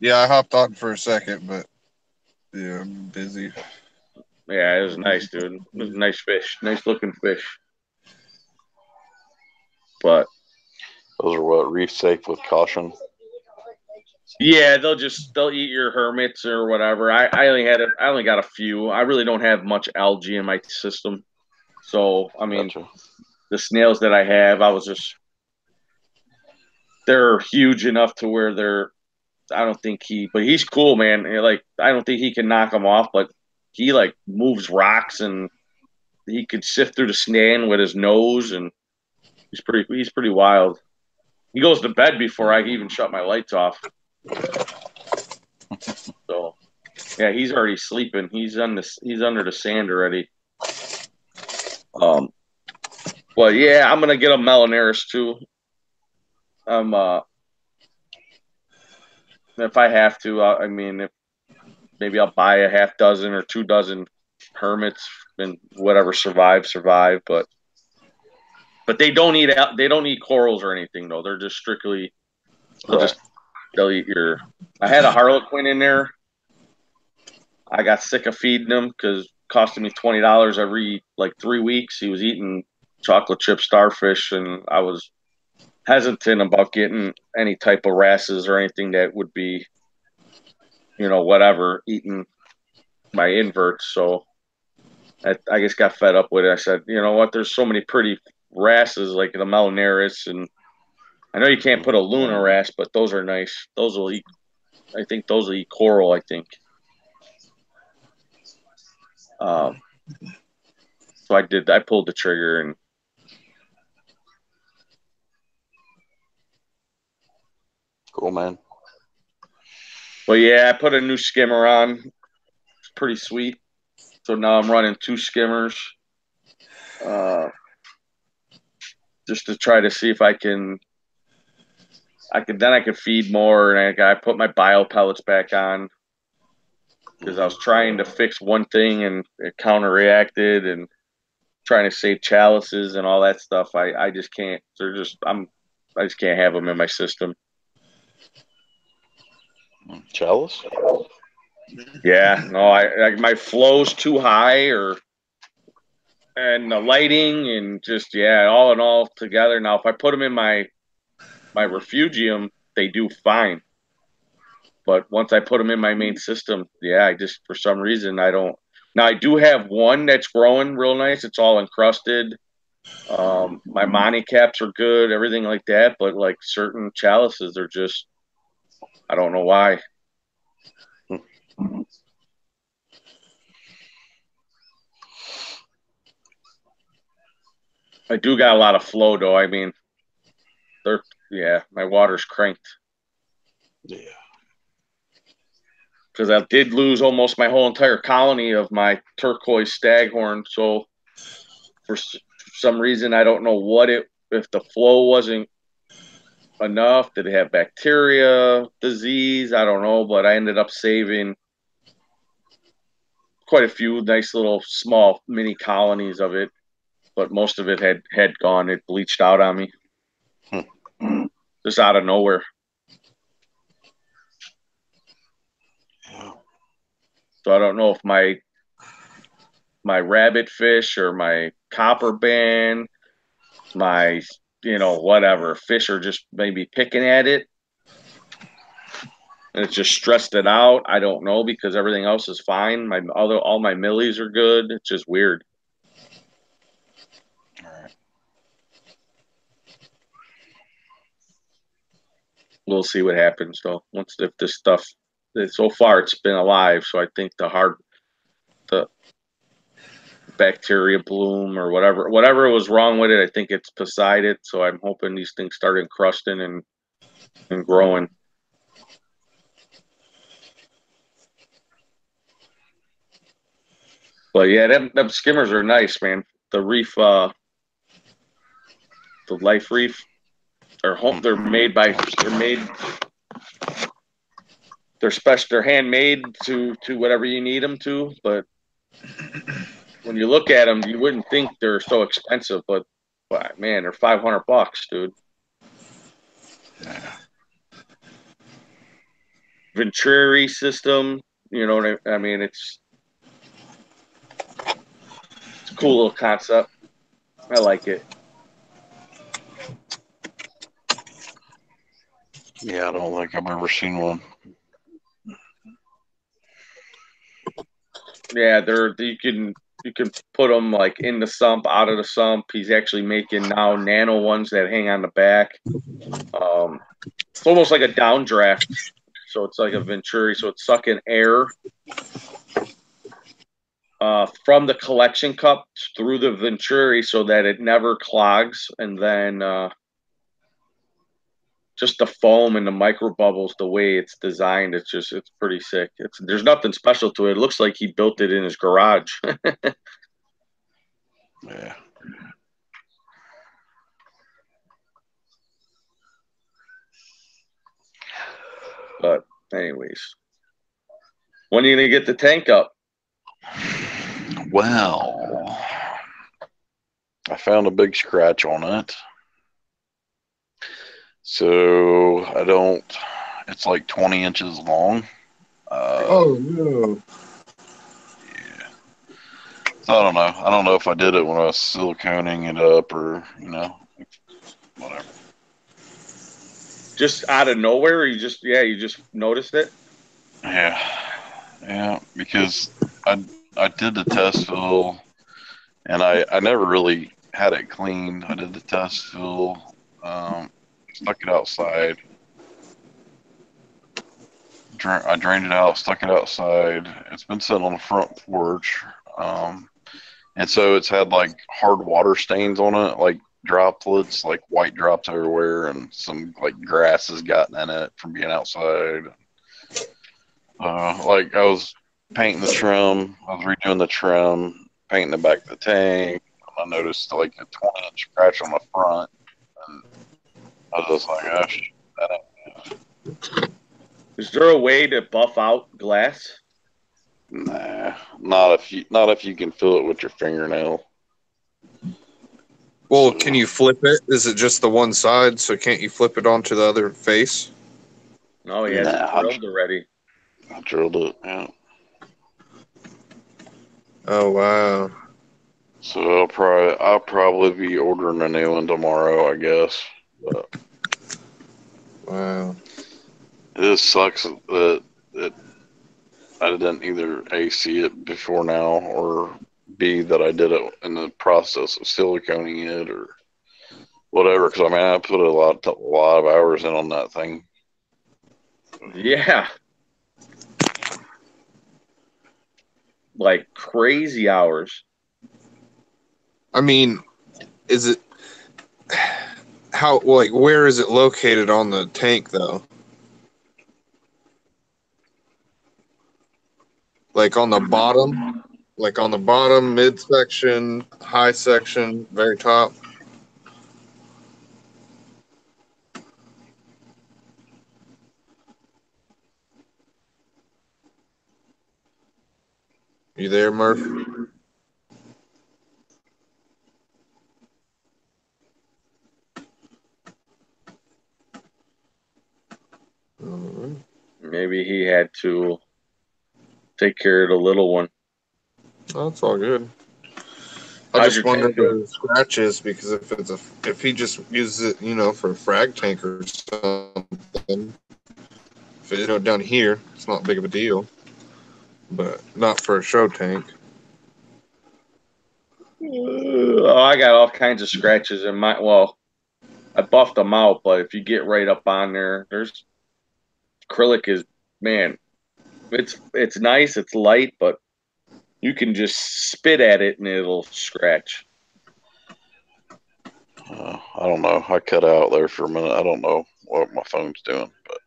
Yeah, I hopped on for a second, but yeah, I'm busy. Yeah, it was nice, dude. It was a nice fish, nice looking fish. But Those are what, reef safe with caution. yeah, they'll eat your hermits or whatever. I only got a few. I really don't have much algae in my system. So I mean, Gotcha. the snails that I have, they're huge enough to where I don't think but he's cool, man. Like, I don't think he can knock them off, but he like moves rocks and he could sift through the sand with his nose, and he's pretty wild. He goes to bed before I even shut my lights off. So yeah, he's already sleeping. He's under the sand already. But yeah, I'm gonna get a Melanaris too. Um, uh, if I have to, I mean, if maybe I'll buy a half dozen or 2 dozen hermits and whatever survive. But they don't eat corals or anything though. They're just strictly Right. they'll eat your. I had a Harlequin in there. I got sick of feeding him because it costing me $20 every like 3 weeks. He was eating chocolate chip starfish, and I was hesitant about getting any type of wrasses or anything that would be, whatever, eating my inverts. So I just got fed up with it. I said, you know what? There's so many pretty wrasses like the Melanaris, and I know you can't put a Luna wrasse, but those are nice. Those will eat. I think those will eat coral. I think. Um, so I did. I pulled the trigger, and Cool, man. but yeah, I put a new skimmer on. It's pretty sweet. So now I'm running 2 skimmers, uh, just to try to see if I can. I could feed more, and I put my bio pellets back on because I was trying to fix one thing and it counter-reacted, and trying to save chalices and all that stuff. I just can't. I just can't have them in my system. Chalice? Yeah, no, my flow's too high, and the lighting, and just, yeah, all in all together. Now, if I put them in my refugium, they do fine. But once I put them in my main system, yeah, I just, for some reason, I don't. Now, I do have one that's growing real nice. It's all encrusted. My Monty caps are good, everything like that. But like certain chalices are just, I don't know why. I do got a lot of flow though. I mean, yeah, my water's cranked Yeah. because I did lose almost my whole entire colony of my turquoise staghorn. So for some reason, I don't know if the flow wasn't enough. Did it have bacteria, disease? I don't know, but I ended up saving quite a few nice little small mini colonies of it, but most of it had gone. It bleached out on me, just out of nowhere. Yeah. So I don't know if my rabbit fish or my copper band, my whatever fish are just maybe picking at it. and it's just stressed it out. I don't know because everything else is fine. All my millies are good. It's just weird. All right. We'll see what happens though. If this stuff, so far it's been alive, so I think the bacteria bloom or whatever was wrong with it, I think it's beside it. So I'm hoping these things start encrusting and growing. But yeah, them skimmers are nice, man. The reef, the life reef, they're made they're handmade to whatever you need them to. But when you look at them, you wouldn't think they're so expensive, but man, they're $500, dude. Yeah. Venturi system, you know what I mean? It's a cool little concept. I like it. Yeah, I don't think I've ever seen one. Yeah, you can put them like in the sump, out of the sump. He's actually making now nano ones that hang on the back. It's almost like a downdraft, so it's like a Venturi. So it's sucking air from the collection cup through the Venturi so that it never clogs, and then just the foam and the micro bubbles, the way it's designed, it's pretty sick. There's nothing special to it. It looks like he built it in his garage. Yeah. But anyways, when are you gonna get the tank up? Well, I found a big scratch on it. So it's like 20 inches long. Oh no. Yeah. So I don't know. I don't know if I did it when I was siliconing it up or, whatever. Just out of nowhere, you just noticed it? Yeah. Yeah, because I did the test fill and I never really had it cleaned. I did the test fill, stuck it outside. I drained it out, stuck it outside. It's been sitting on the front porch. And so it's had like hard water stains on it, like droplets, like white drops everywhere, and some like grass has gotten in it from being outside. Like I was painting the trim, I was redoing the trim, painting the back of the tank. I noticed like a 20-inch scratch on the front, and I was just like, gosh, that ain't. Is there a way to buff out glass? Nah, not if you can feel it with your fingernail. Well, So, can you flip it? Is it just the one side? So can't you flip it onto the other face? No, he has it nah, drilled already. I drilled it. Yeah. Oh wow. So I'll probably be ordering a new one tomorrow, I guess. But Wow. it just sucks that I didn't either A, see it before now, or B, that I did it in the process of siliconing it or whatever. Because I mean, I put a lot of hours in on that thing. Yeah. Like crazy hours. I mean, is it where is it located on the tank though? Like on the bottom? Like on the bottom, midsection, high section, very top? You there, Murph? Maybe he had to take care of the little one. Oh, that's all good. I How's just your wondered tank doing? where the scratch is because if he just uses it, for a frag tank or something, if if it down here, it's not big of a deal, but not for a show tank. Oh, I got all kinds of scratches in my. Well, I buffed them out, but if you get right up on there, there's acrylic is man. It's nice, it's light, but you can just spit at it and it'll scratch. I don't know. I cut out there for a minute. I don't know what my phone's doing, but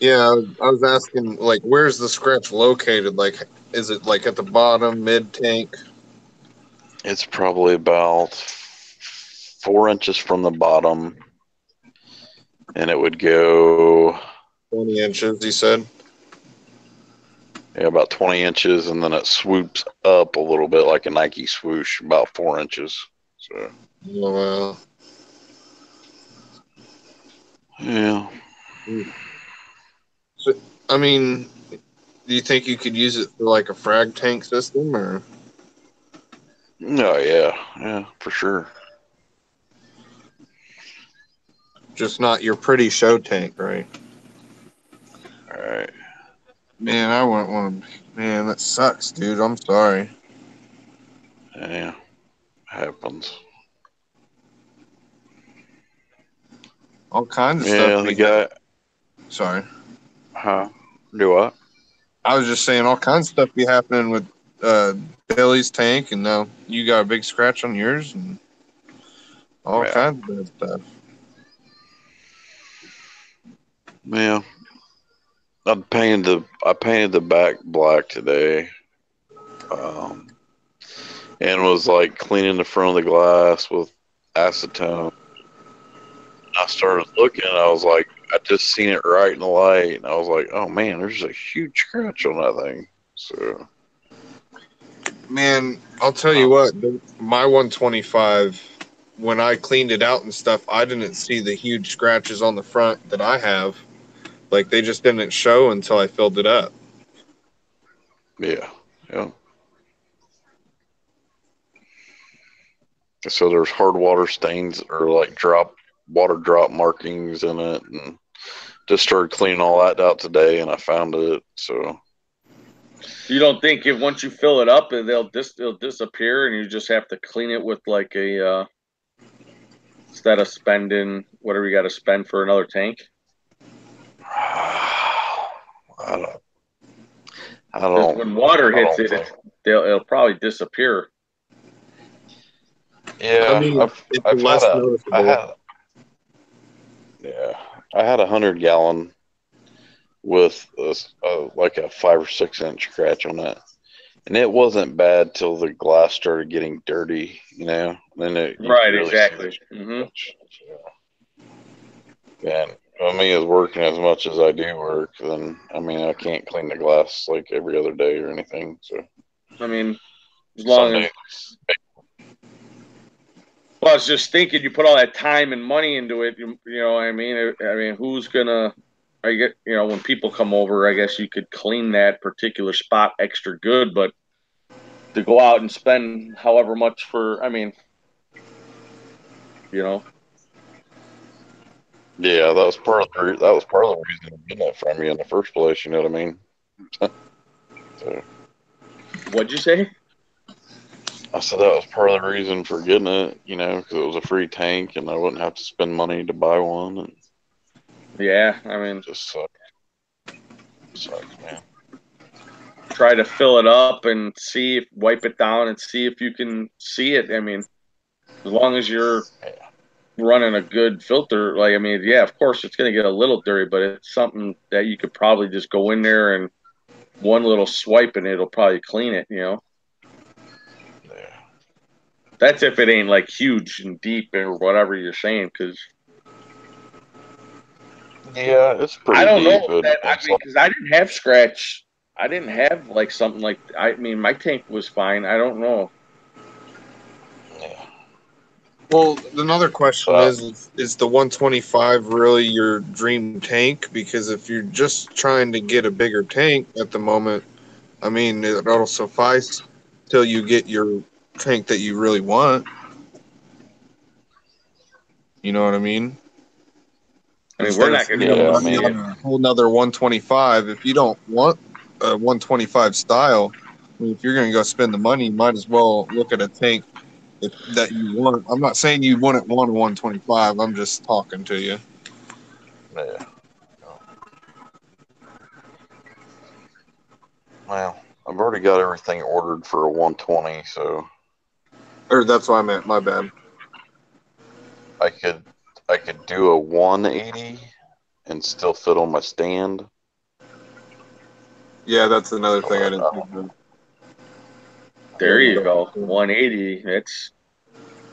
Yeah, I was asking, like, where's the scratch located? Like, is it like at the bottom, mid tank? it's probably about 4 inches from the bottom, and it would go 20 inches, he said. about 20 inches, and then it swoops up a little bit like a Nike swoosh, about 4 inches. So, Oh, wow. yeah. So, I mean, do you think you could use it for like a frag tank system, or Oh, yeah, for sure. just not your pretty show tank, right? All right. Man, I wouldn't want to. Man, that sucks, dude. I'm sorry. Yeah, happens. All kinds of stuff. Yeah, the guy. Sorry. Huh? Do what? I was just saying all kinds of stuff be happening with Billy's tank, and now you got a big scratch on yours, and all Yeah. kinds of bad stuff. Yeah. I painted the back black today. And was like cleaning the front of the glass with acetone. I started looking, and I was like, I just seen it right in the light, and I was like, oh man, there's a huge scratch on that thing. So, Man, I'll tell you what, my 125, when I cleaned it out and stuff, I didn't see the huge scratches on the front that I have. Like, they just didn't show until I filled it up. yeah. So there's hard water stains or like water drop markings in it, and just started cleaning all that out today, and I found it. So You don't think if once you fill it up, it'll disappear, and you just have to clean it with like a instead of spending whatever you got to spend for another tank? I don't. I Because don't. when water I hits don't it, think. it'll probably disappear. I Yeah, mean, it's I've had less a I noticeable. had yeah I had 100 gallon with like a 5 or 6 inch scratch on it, and it wasn't bad till the glass started getting dirty, and then you could Right, really see the exactly. scratch. And I mean, it's working as much as I do work, then I mean I can't clean the glass like every other day or anything. So I mean, as some long as days, well, I was just thinking, you put all that time and money into it. You know what I mean? I mean, who's gonna? I get when people come over, I guess you could clean that particular spot extra good, but to go out and spend however much for, I mean, you know, yeah, that was part of the reason I'm getting it from you in the first place. You know what I mean? So what'd you say? I said that was part of the reason for getting it, because it was a free tank and I wouldn't have to spend money to buy one. And Yeah, I mean, just sucks, man. try to fill it up and wipe it down and see if you can see it. I mean, as long as you're running a good filter, like, I mean, yeah, of course it's going to get a little dirty, but it's something that you could probably just go in there and one little swipe and it'll probably clean it. Yeah, That's if it ain't like huge and deep or whatever you're saying, because yeah, it's I pretty don't know deep. if that. I It's mean, like, because I didn't have scratch. I didn't have like something like. I mean, my tank was fine. I don't know. yeah. Well, another question So is the 125 really your dream tank? Because if you're just trying to get a bigger tank at the moment, I mean, it'll suffice till you get your tank that you really want. You know what I mean? I mean, we're instead of not going to be spending able to money see on it. a whole nother 125. If you don't want a 125 style, I mean, if you're going to go spend the money, you might as well look at a tank that you want. I'm not saying you wouldn't want a 125. I'm just talking to you. Yeah. Well, I've already got everything ordered for a 120, so Or that's what I meant. My bad. I could do a 180 and still fit on my stand. Yeah, that's another thing I But, didn't think of. There you go. 180.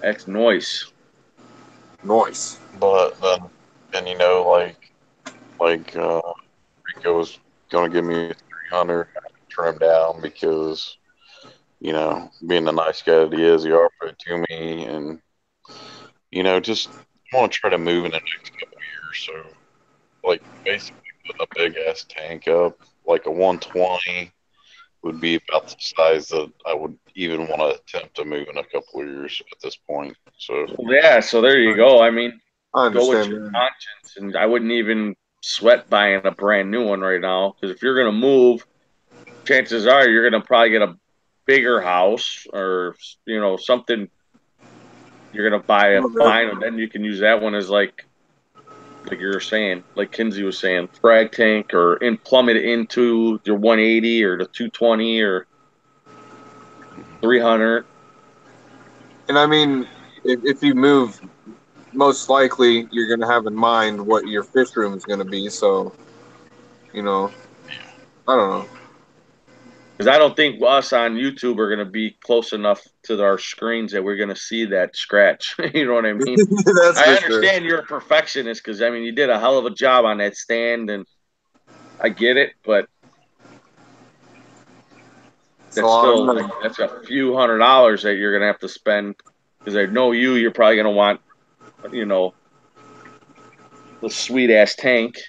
That's noise. Noise. but then, and you know, Rico was gonna give me a 300, trim down because being the nice guy that he is, he offered it to me, and just want to try to move in the next couple of years. So, like, basically putting a big ass tank up, like a 120, would be about the size that I would even want to attempt to move in a couple of years at this point. So, Yeah, so there you go. I mean, I go with understand, your man. conscience, and I wouldn't even sweat buying a brand new one right now because if you're gonna move, chances are you're gonna probably get a bigger house or something. You're gonna buy a fine, and then you can use that one as like you were saying, like Kinsey was saying, frag tank or plumb it into your 180 or the 220 or 300. And I mean, if you move, most likely you're going to have in mind what your fish room is going to be. So, I don't know. Because I don't think us on YouTube are going to be close enough to our screens that we're going to see that scratch. You know what I mean? That's I for sure. understand you're a perfectionist because, I mean, you did a hell of a job on that stand, and I get it, but It's a that's lot of still money. that's a few $100s that you're going to have to spend because I know you're probably going to want, you know, the sweet ass tank.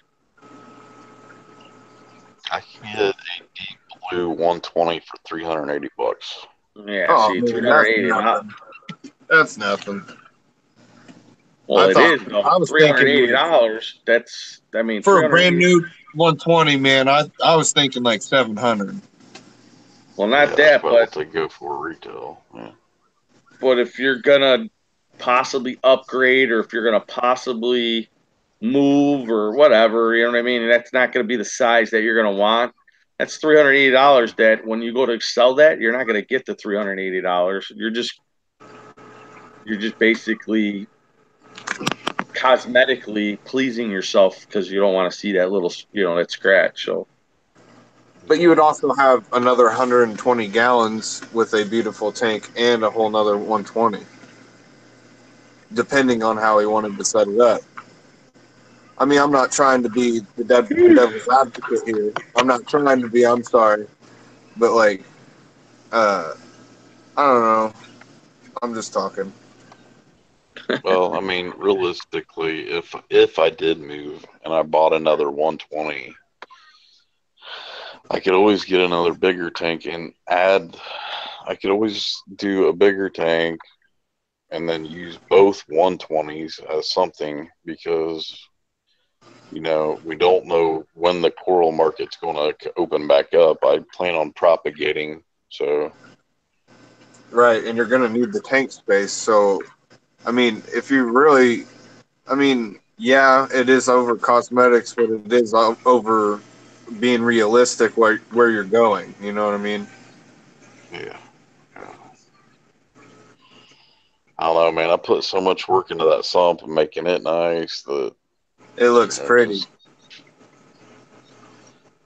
I can get a deep blue 120 for $380. Yeah, Oh, see, man, that's 380 not. nothing. That's nothing. Well, it is though. I was thinking $380. That's, I mean, for a brand 380. new 120, man. I was thinking like 700. Well, Yeah, not that's that, about but what they go for retail. Yeah. if you're gonna possibly upgrade or if you're gonna possibly move or whatever, you know what I mean? And that's not gonna be the size that you're gonna want. That's $380 that when you go to sell that, you're not gonna get the $380. You're just basically cosmetically pleasing yourself because you don't want to see that little, that scratch. So But you would also have another 120 gallons with a beautiful tank and a whole nother 120, depending on how he wanted to set it up. I mean, I'm not trying to be the devil's advocate here. I'm not trying to be. I'm sorry, but like, I don't know. I'm just talking. Well, I mean, realistically, if I did move and I bought another 120, I could always get another bigger tank and add. I could always do a bigger tank and then use both 120s as something because we don't know when the coral market's going to open back up. I plan on propagating, so Right, and you're gonna need the tank space. So, I mean, if you really, I mean, yeah, it is over cosmetics, but it is over being realistic where you're going. You know what I mean? yeah. I don't know, man. I put so much work into that sump and making it nice that It looks pretty.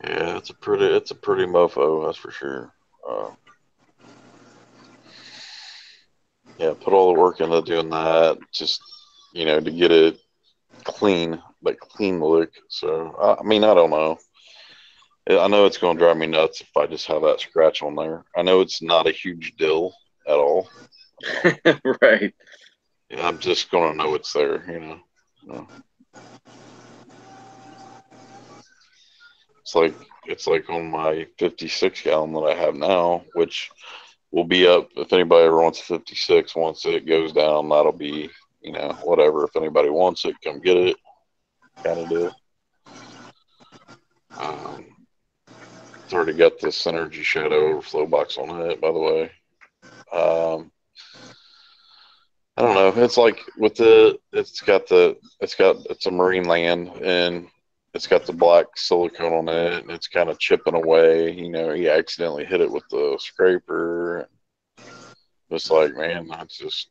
yeah, it's a pretty mofo, that's for sure. Yeah, put all the work into doing that, just to get it clean, but clean look. So I mean, I don't know. I know it's going to drive me nuts if I just have that scratch on there. I know it's not a huge deal at all. right. Yeah, I'm just going to know it's there. It's like on my 56 gallon that I have now, which will be up if anybody ever wants a 56. Once it goes down, that'll be whatever. If anybody wants it, come get it. kind of deal. It's already got the Synergy Shadow Overflow box on it, by the way. I don't know. It's like with it's a marine land, and it's got the black silicone on it, and it's kind of chipping away. He accidentally hit it with the scraper. It's like, man, that's just,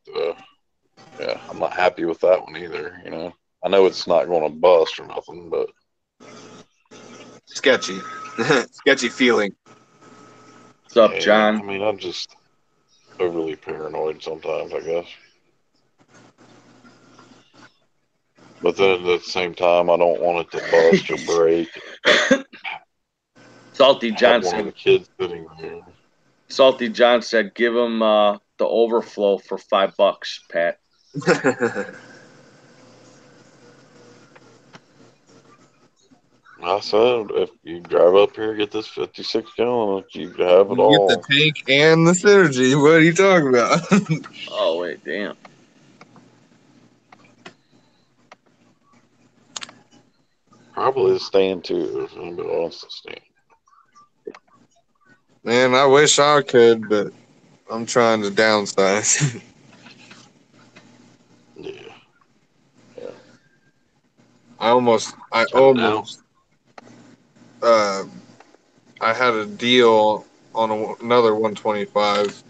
yeah, I'm not happy with that one either. I know it's not going to bust or nothing, but Sketchy. Sketchy feeling. What's up, yeah, John? I mean, I'm just overly paranoid sometimes, I guess. But then at the same time, I don't want it to bust or break. Salty I have John one of said. the kids sitting there. Salty John said, "Give him the overflow for $5, Pat." I said, if you drive up here, get this 56 gallon, you have it You get the all. tank and the Synergy. What are you talking about? Oh wait, damn. Probably the stand too, if anybody wants to stand. Man, I wish I could, but I'm trying to downsize. Yeah. I almost, Now, uh, I had a deal on another 125,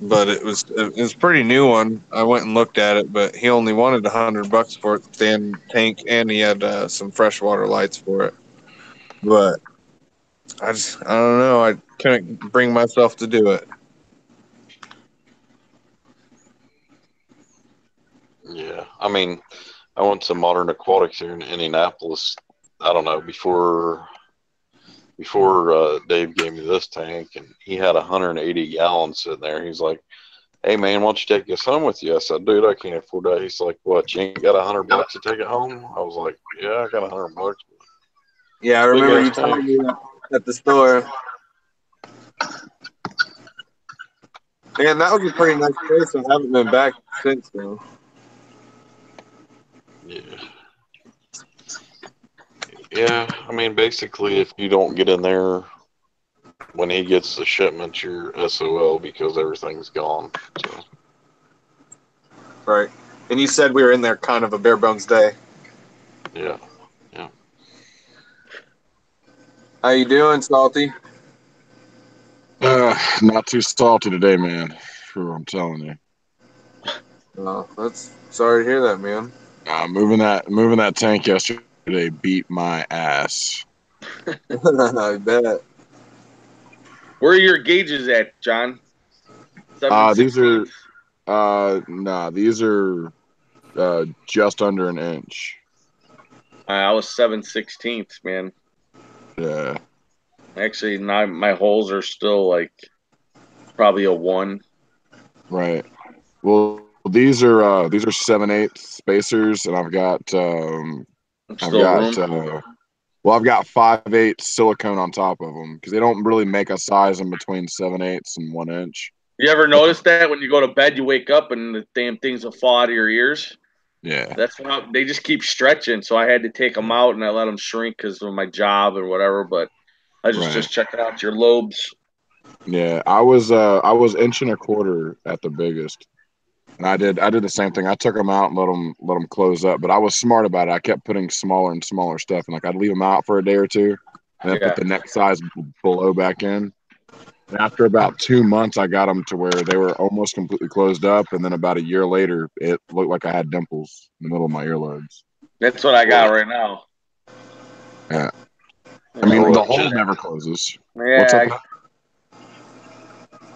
but it was a pretty new one. I went and looked at it, but he only wanted $100 for it, stand tank, and he had some freshwater lights for it. But I don't know. I couldn't bring myself to do it. yeah. I mean, I went to Modern Aquatics here in Indianapolis. I don't know, before Dave gave me this tank, and he had 180 gallons sitting there. He's like, "Hey man, why don't you take this home with you?" I said, "Dude, I can't afford that." He's like, "What? You ain't got $100 to take it home?" I was like, "Yeah, I got $100." Yeah, I Big remember ass you tank. telling me that at the store. Man, that was a pretty nice place. I haven't been back since though. Yeah. Yeah, I mean, basically, if you don't get in there when he gets the shipment, you're SOL because everything's gone. So, Right. And you said we were in there kind of a bare bones day. yeah, yeah. How you doing, Salty? Not too salty today, man. Sure, I'm telling you. Oh, that's sorry to hear that, man. Moving that tank yesterday beat my ass. I bet. Where are your gauges at, John? These are 7/16. these are just under an inch. I was 7/16, man. Yeah, Actually, now my holes are still like probably a 1. right. Well, these are 7/8 spacers, and I've got Still room. I've got 5/8 silicone on top of them because they don't really make a size in between 7/8 and 1 inch. You ever notice that when you go to bed, you wake up and the damn things will fall out of your ears? Yeah, That's how they just keep stretching. So I had to take them out and I let them shrink because of my job or whatever. But I was right. just checking out your lobes. Yeah, I was inch and a quarter at the biggest, and I did the same thing. I took them out and let them close up, but I was smart about it. I kept putting smaller and smaller stuff, and like I'd leave them out for a day or two, and then put Yeah, the next size below back in. And after about 2 months, I got them to where they were almost completely closed up, and then about a year later, it looked like I had dimples in the middle of my earlobes. that's what I got What? right now. Yeah, I Yeah, mean So the what? hole Jen, never closes. What's up? yeah.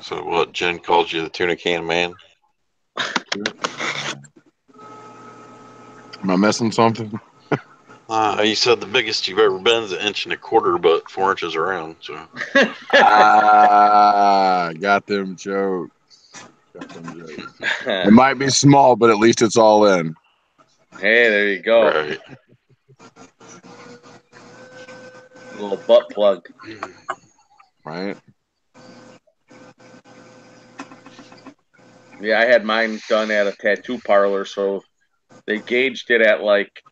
so what? Jen called you the tuna can man. Am I missing something? You said the biggest you've ever been is an inch and a quarter, but 4 inches around. So Got them jokes. It might be small, but at least it's all in. Hey, there you go. right. A little butt plug. Right? Yeah, I had mine done at a tattoo parlor, so they gauged it at like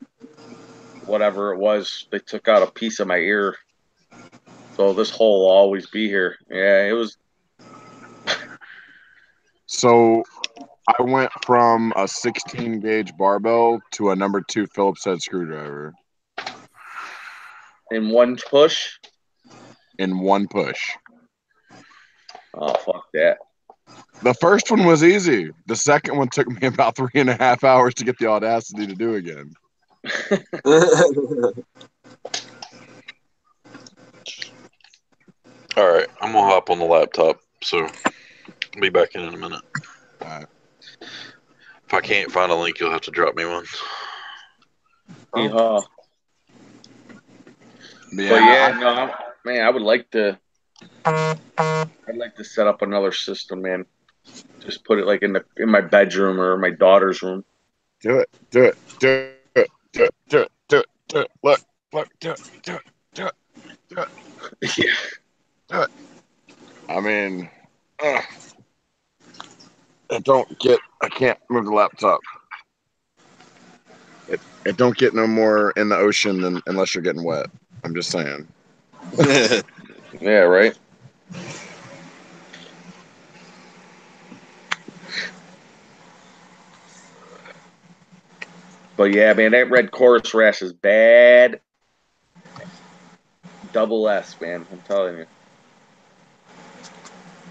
whatever it was. They took out a piece of my ear. So this hole will always be here. Yeah, it was. So I went from a 16 gauge barbell to a number 2 Phillips head screwdriver In one push. in one push. Oh, fuck that. The first one was easy. The second one took me about 3.5 hours to get the audacity to do again. All right, I'm gonna hop on the laptop, so I'll be back in a minute. All right. If I can't find a link, you'll have to drop me one. Yeehaw. Yeah, But yeah, no, man, I would like to. I'd like to set up another system, man. Just put it like in my bedroom or my daughter's room. do it, do it, do it, do it, do it, do it, do it. Look, do it, do it, do it, do it, Yeah. do it. I mean, I can't move the laptop. It don't get no more in the ocean than unless you're getting wet. I'm just saying. Yeah, right. But yeah, man, that red chorus rash is bad. Double S, man. I'm telling you.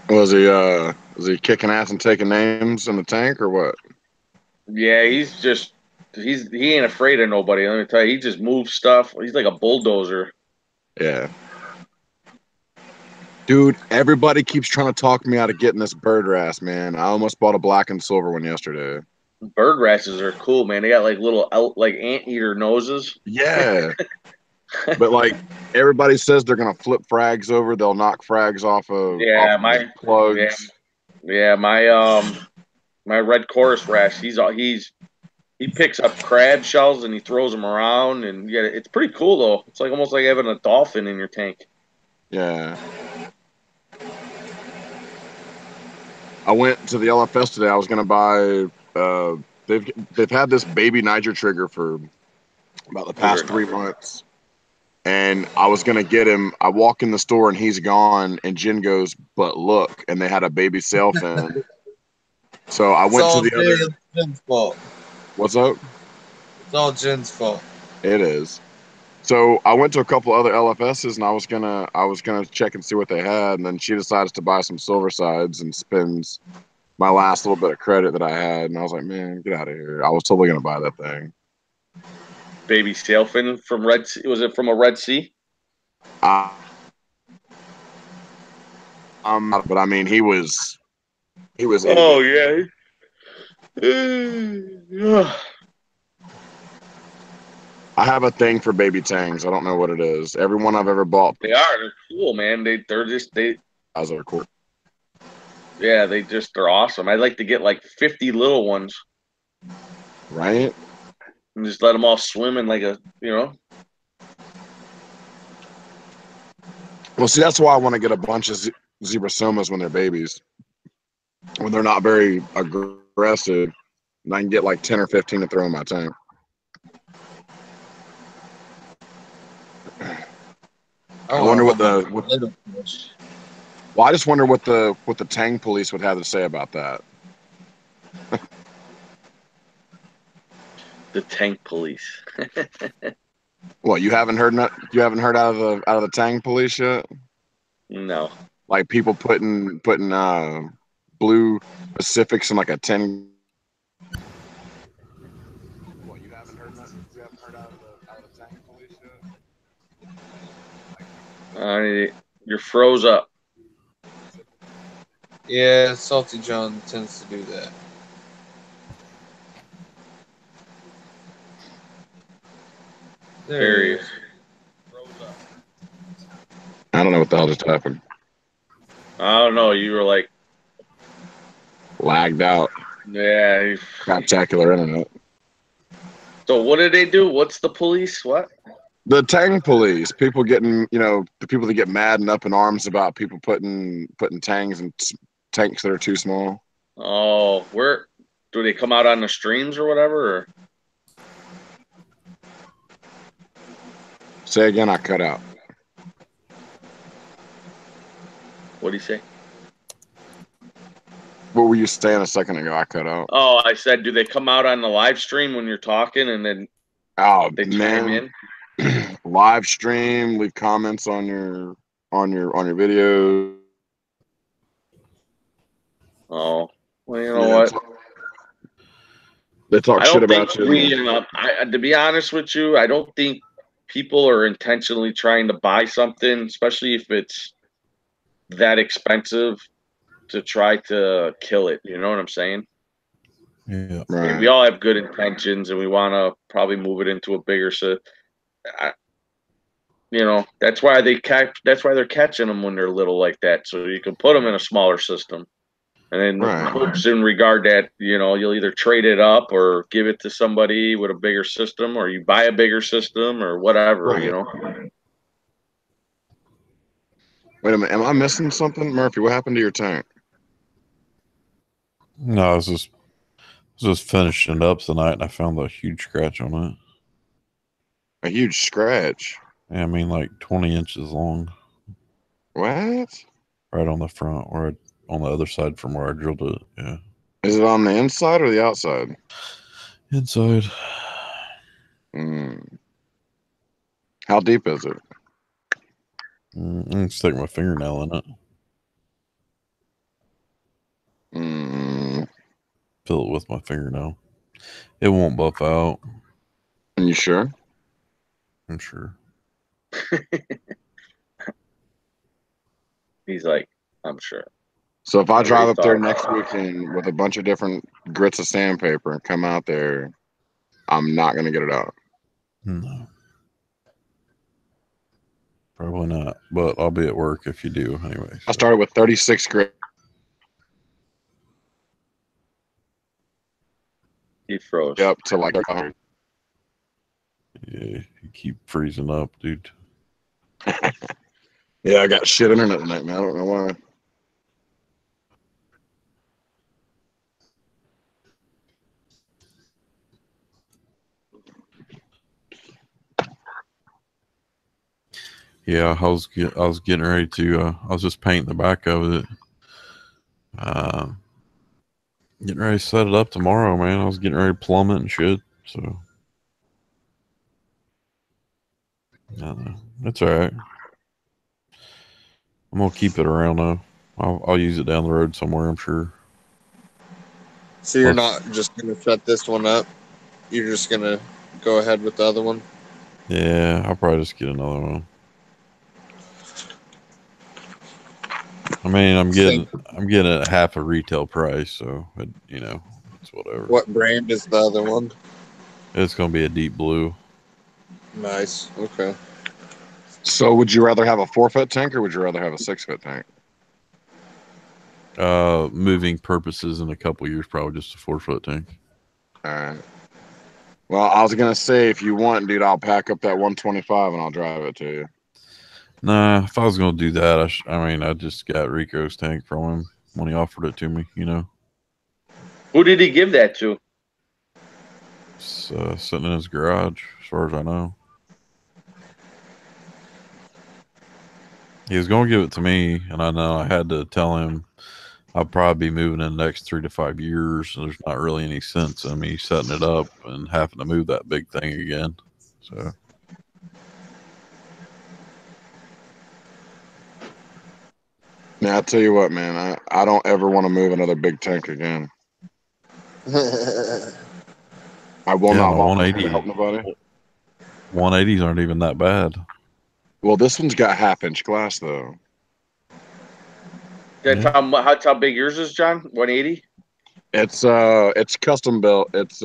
Was he kicking ass and taking names in the tank or what? Yeah, he ain't afraid of nobody. Let me tell you, he just moves stuff. He's like a bulldozer. Yeah. Dude, everybody keeps trying to talk me out of getting this bird wrasse, man. I almost bought a black and silver one yesterday. Bird rashes are cool, man. They got like little like anteater noses. Yeah. But like everybody says they're gonna flip frags over, they'll knock frags off of plugs. My red chorus rash. He picks up crab shells and he throws them around, and yeah, it's pretty cool though. It's like almost like having a dolphin in your tank. Yeah. I went to the LFS today. I was gonna buy they've had this baby Niger trigger for about the past 3 months. And I was gonna get him. I walk in the store and he's gone. And Jen goes, "But look!" And they had a baby sailfin. So I went to the other. Jen's fault. What's up? It's all Jen's fault. It is. So I went to a couple other LFSs and I was gonna check and see what they had. And then she decides to buy some silver sides and spends my last little bit of credit that I had. And I was like, man, get out of here! I was totally gonna buy that thing. Baby sailfin from Red Sea. Was it from a Red Sea? But I mean, he was. Oh yeah. Yeah. I have a thing for baby tangs. I don't know what it is. Every one I've ever bought. They're cool, man. They're cool. Yeah, they're awesome. I'd like to get like 50 little ones. Right? And just let them all swim in like Well, see, that's why I want to get a bunch of zebra-somas when they're babies. When they're not very aggressive, and I can get like 10 or 15 to throw in my tank. I wonder what Well, I just wonder what the Tang police would have to say about that. The tank police. What, you haven't heard out of the Tang police yet? No. Like people putting blue Pacifics in like a 10. What, you haven't heard out of the Tang police yet? You're froze up. Yeah, Salty John tends to do that. There he is. I don't know what the hell just happened. I don't know. You were like lagged out. Yeah. Spectacular internet. So what did they do? What's the police? What? The Tang police. People getting, the people that get mad and up in arms about people putting tangs in tanks that are too small. Oh, where do they come out on the streams or whatever? Or? Say again, I cut out. What do you say? What were you saying a second ago? I cut out. Oh, I said, do they come out on the live stream when you're talking and then Oh they chime man, in? live stream, leave comments on your video. Oh, well, you know Yeah, what? they talk I shit don't think about you. we, to be honest with you, I don't think people are intentionally trying to buy something, especially if it's that expensive, to try to kill it. You know what I'm saying? Yeah. I mean, we Right. all have good intentions and we want to probably move it into a bigger that's why they're catching them when they're little like that, so you can put them in a smaller system. And then Right. hopes in regard that, you'll either trade it up or give it to somebody with a bigger system, or you buy a bigger system or whatever, Right. Wait a minute, am I missing something, Murphy? What happened to your tank? No, I was just finishing it up tonight, and I found a huge scratch on it. A huge scratch. Yeah, I mean, like 20 inches long, What? right on the front, on the other side from where I drilled it. Yeah, Is it on the inside or the outside? inside. How deep is it? I can stick my fingernail in it. Fill it with my fingernail. It won't buff out. Are you sure? I'm sure. He's like, I'm sure. So if I That's what drive he up there thought. next weekend with a bunch of different grits of sandpaper and come out there, I'm not gonna get it out. No. Probably not, but I'll be at work if you do anyway. So. I started with 36 grit. He froze. Up to like 500. Yeah, you keep freezing up, dude. Yeah, I got shit internet tonight, man. I don't know why. Yeah, I was getting ready to. I was just painting the back of it. Getting ready to set it up tomorrow, man. I was getting ready to plumb it and shit. So, that's all right. I'm gonna keep it around though. I'll use it down the road somewhere, I'm sure. So you're Plus, not just gonna shut this one up? You're just gonna go ahead with the other one? yeah, I'll probably just get another one. I mean, I'm getting it at half a retail price, so it's whatever. What brand is the other one? It's gonna be a deep blue. Nice. Okay. So would you rather have a 4-foot tank or would you rather have a 6-foot tank? Moving purposes in a couple years, probably just a 4-foot tank. All right. Well, I was gonna say if you want, dude, I'll pack up that 125 and I'll drive it to you. Nah, if I was gonna do that, I just got Rico's tank from him when he offered it to me. Who did he give that to? It's sitting in his garage, as far as I know. He was gonna give it to me, and I know I had to tell him I'll probably be moving in the next 3 to 5 years. So there's not really any sense in me setting it up and having to move that big thing again. So. Yeah, I'll tell you what, man. I don't ever want to move another big tank again. I will not volunteer to help nobody. 180s aren't even that bad. Well, this one's got 1/2-inch glass though. That's how big yours is, John? 180? It's custom built. It's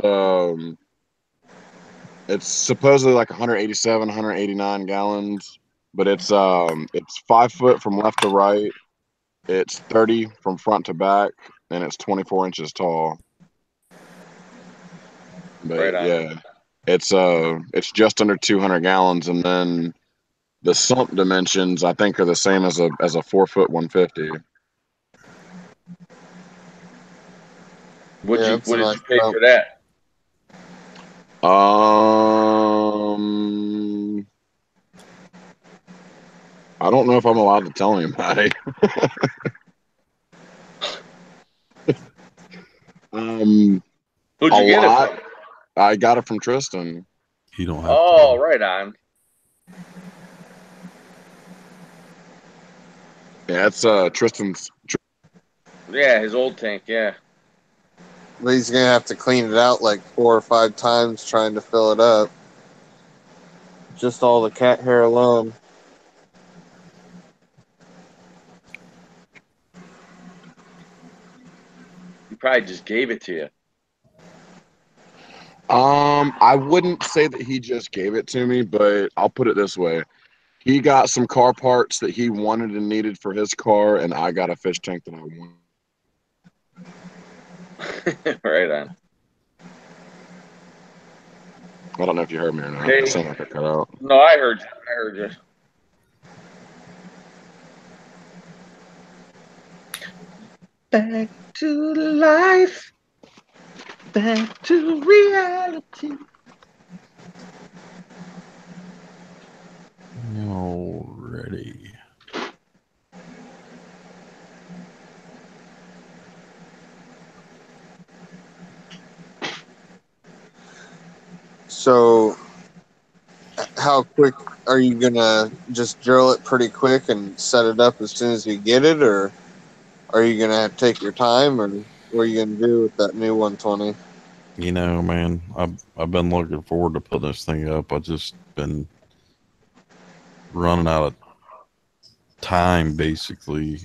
supposedly like 187, 189 gallons, but it's 5 foot from left to right. It's 30 from front to back, and it's 24 inches tall. But Right on. yeah, it's just under 200 gallons, and then the sump dimensions I think are the same as a 4-foot 150. What did nice you pay for that? I don't know if I'm allowed to tell anybody. Who'd A you get lot. it from? I got it from Tristan. You don't have Oh, to. right on. Yeah, it's Tristan's. Yeah, his old tank. Yeah. But he's gonna have to clean it out like 4 or 5 times trying to fill it up. Just all the cat hair alone. He probably just gave it to you. I wouldn't say that he just gave it to me, but I'll put it this way. He got some car parts that he wanted and needed for his car, and I got a fish tank that I wanted. Right on. I don't know if you heard me or not. Hey. It sounded like I cut out. No, I heard you. I heard you. Back to life. Back to reality. Already. So, how quick are you gonna just drill it pretty quick and set it up as soon as you get it, or are you gonna have to take your time, or what are you gonna do with that new 120? You know, man, I've been looking forward to putting this thing up. I just been running out of time, basically.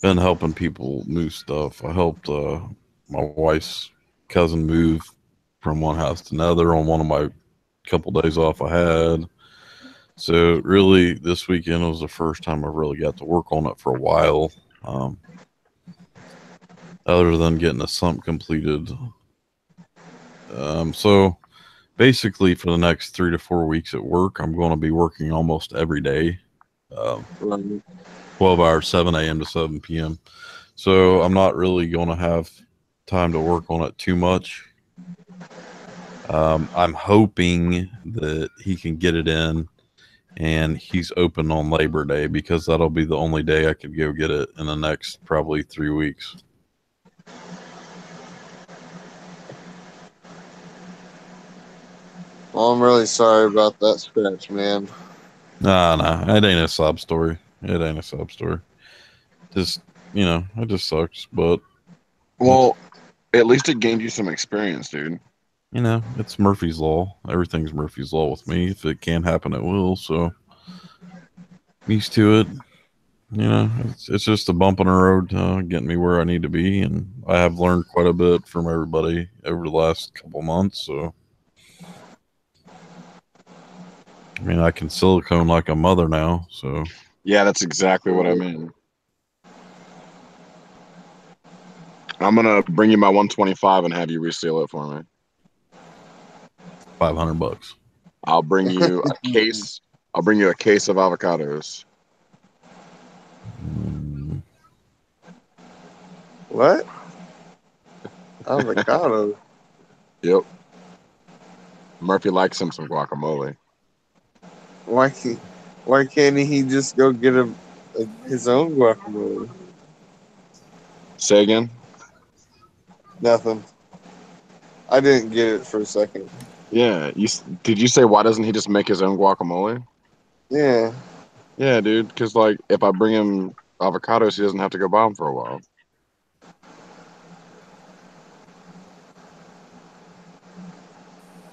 Been helping people move stuff. I helped my wife's cousin move from one house to another on one of my couple days off I had. So really, this weekend was the first time I really got to work on it for a while. Other than getting a sump completed. So basically, for the next 3 to 4 weeks at work, I'm going to be working almost every day, 12 hours, 7 a.m. to 7 p.m. So I'm not really going to have time to work on it too much. I'm hoping that he can get it in and he's open on Labor Day, because that'll be the only day I could go get it in the next probably 3 weeks. Well, I'm really sorry about that scratch, man. Nah, it ain't a sob story. It ain't a sob story. Just, it just sucks. But, Well, at least it gained you some experience, dude. It's Murphy's Law. Everything's Murphy's Law with me. If it can happen, it will. So, I'm used to it. It's just a bump in the road, getting me where I need to be. And I have learned quite a bit from everybody over the last couple months. So, I mean, I can silicone like a mother now. So, Yeah, that's exactly what I mean. I'm gonna bring you my 125 and have you reseal it for me. $500. I'll bring you a case. I'll bring you a case of avocados. What? Avocado. Yep. Murphy likes him some guacamole. Why can't he just go get his own guacamole? Say again? Nothing. I didn't get it for a second. Yeah. Did you say why doesn't he just make his own guacamole? Yeah. Yeah, dude. Because like if I bring him avocados, he doesn't have to go buy them for a while.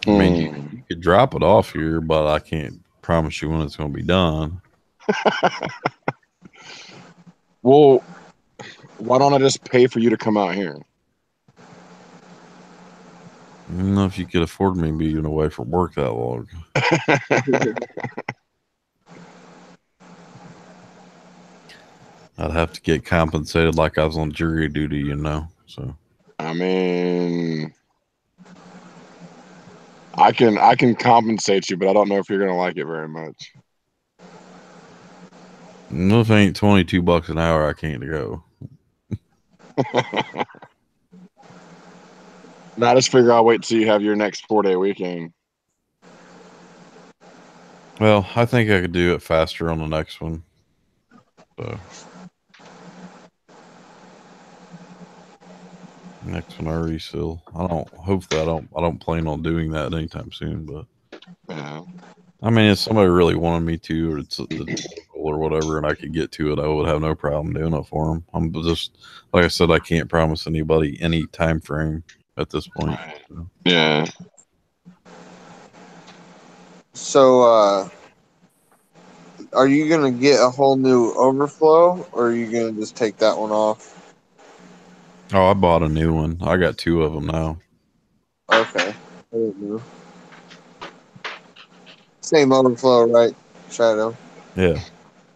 I mean, you could drop it off here, but I can't promise you when it's going to be done. Well, why don't I just pay for you to come out here? I don't know if you could afford me being away from work that long. I'd have to get compensated like I was on jury duty, So I mean, I can compensate you, but I don't know if you're gonna like it very much. if it ain't $22 an hour, I can't go. Now I just figure I'll wait till you have your next 4-day weekend. Well, I think I could do it faster on the next one. So next one I reseal. Hopefully I don't plan on doing that anytime soon, but Yeah. I mean if somebody really wanted me to or it's the or whatever and I could get to it, I would have no problem doing it for them. I'm just like I said, I can't promise anybody any time frame at this point. Right. So. Yeah. So, are you gonna get a whole new overflow, or are you gonna just take that one off? Oh, I bought a new one. I got 2 of them now. Okay. I didn't know. Same overflow, right, Shadow? Yeah.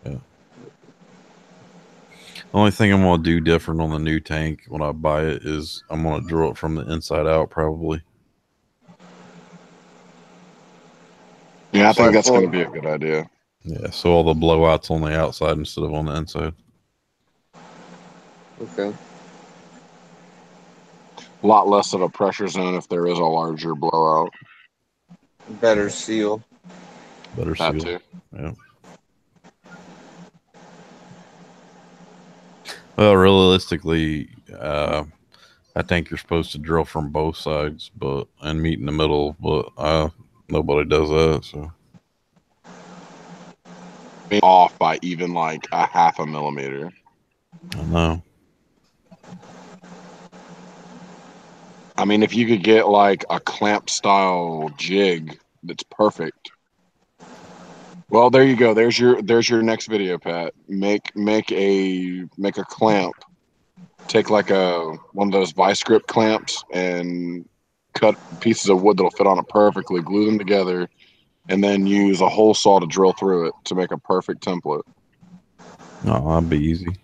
Yeah. The only thing I'm gonna do different on the new tank when I buy it is I'm gonna drill it from the inside out probably. Yeah, I think Slide that's going to forward. be a good idea. Yeah, so all the blowouts on the outside instead of on the inside. Okay. A lot less of a pressure zone if there is a larger blowout. Better seal. Better That seal. too. Yeah. Well, realistically, I think you're supposed to drill from both sides, but and meet in the middle. But nobody does that. So Being off by even like a half a millimeter. I know. I mean, if you could get like a clamp style jig that's perfect. Well, there you go. There's your next video, Pat. Make a clamp. Take like one of those vice grip clamps and cut pieces of wood that'll fit on it perfectly. Glue them together, and then use a hole saw to drill through it to make a perfect template. No, that'd be easy.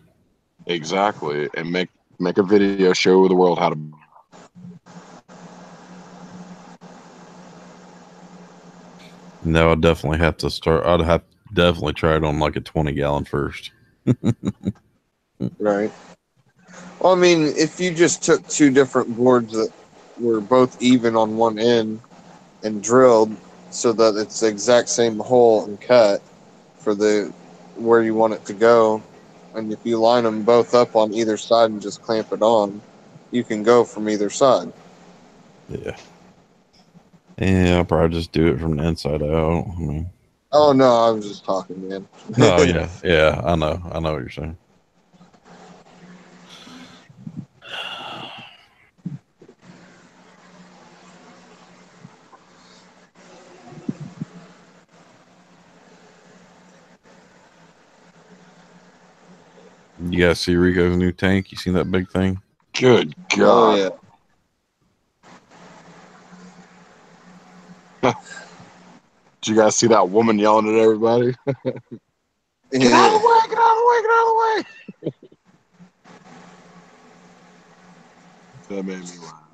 Exactly, and make a video, show the world how to. No, I'd definitely have to start. I'd have definitely try it on like a 20-gallon first. Right. Well, I mean, if you just took 2 different boards that were both even on one end and drilled so that it's the exact same hole and cut for the where you want it to go, and if you line them both up on either side and just clamp it on, you can go from either side. Yeah. Yeah, I'll probably just do it from the inside out. I mean, Oh no, I was just talking, man. oh yeah, I know what you're saying. You guys see Rico's new tank? You seen that big thing? Good Oh God! yeah. Did you guys see that woman yelling at everybody? Get out of the way! Get out of the way! Get out of the way! That made me laugh.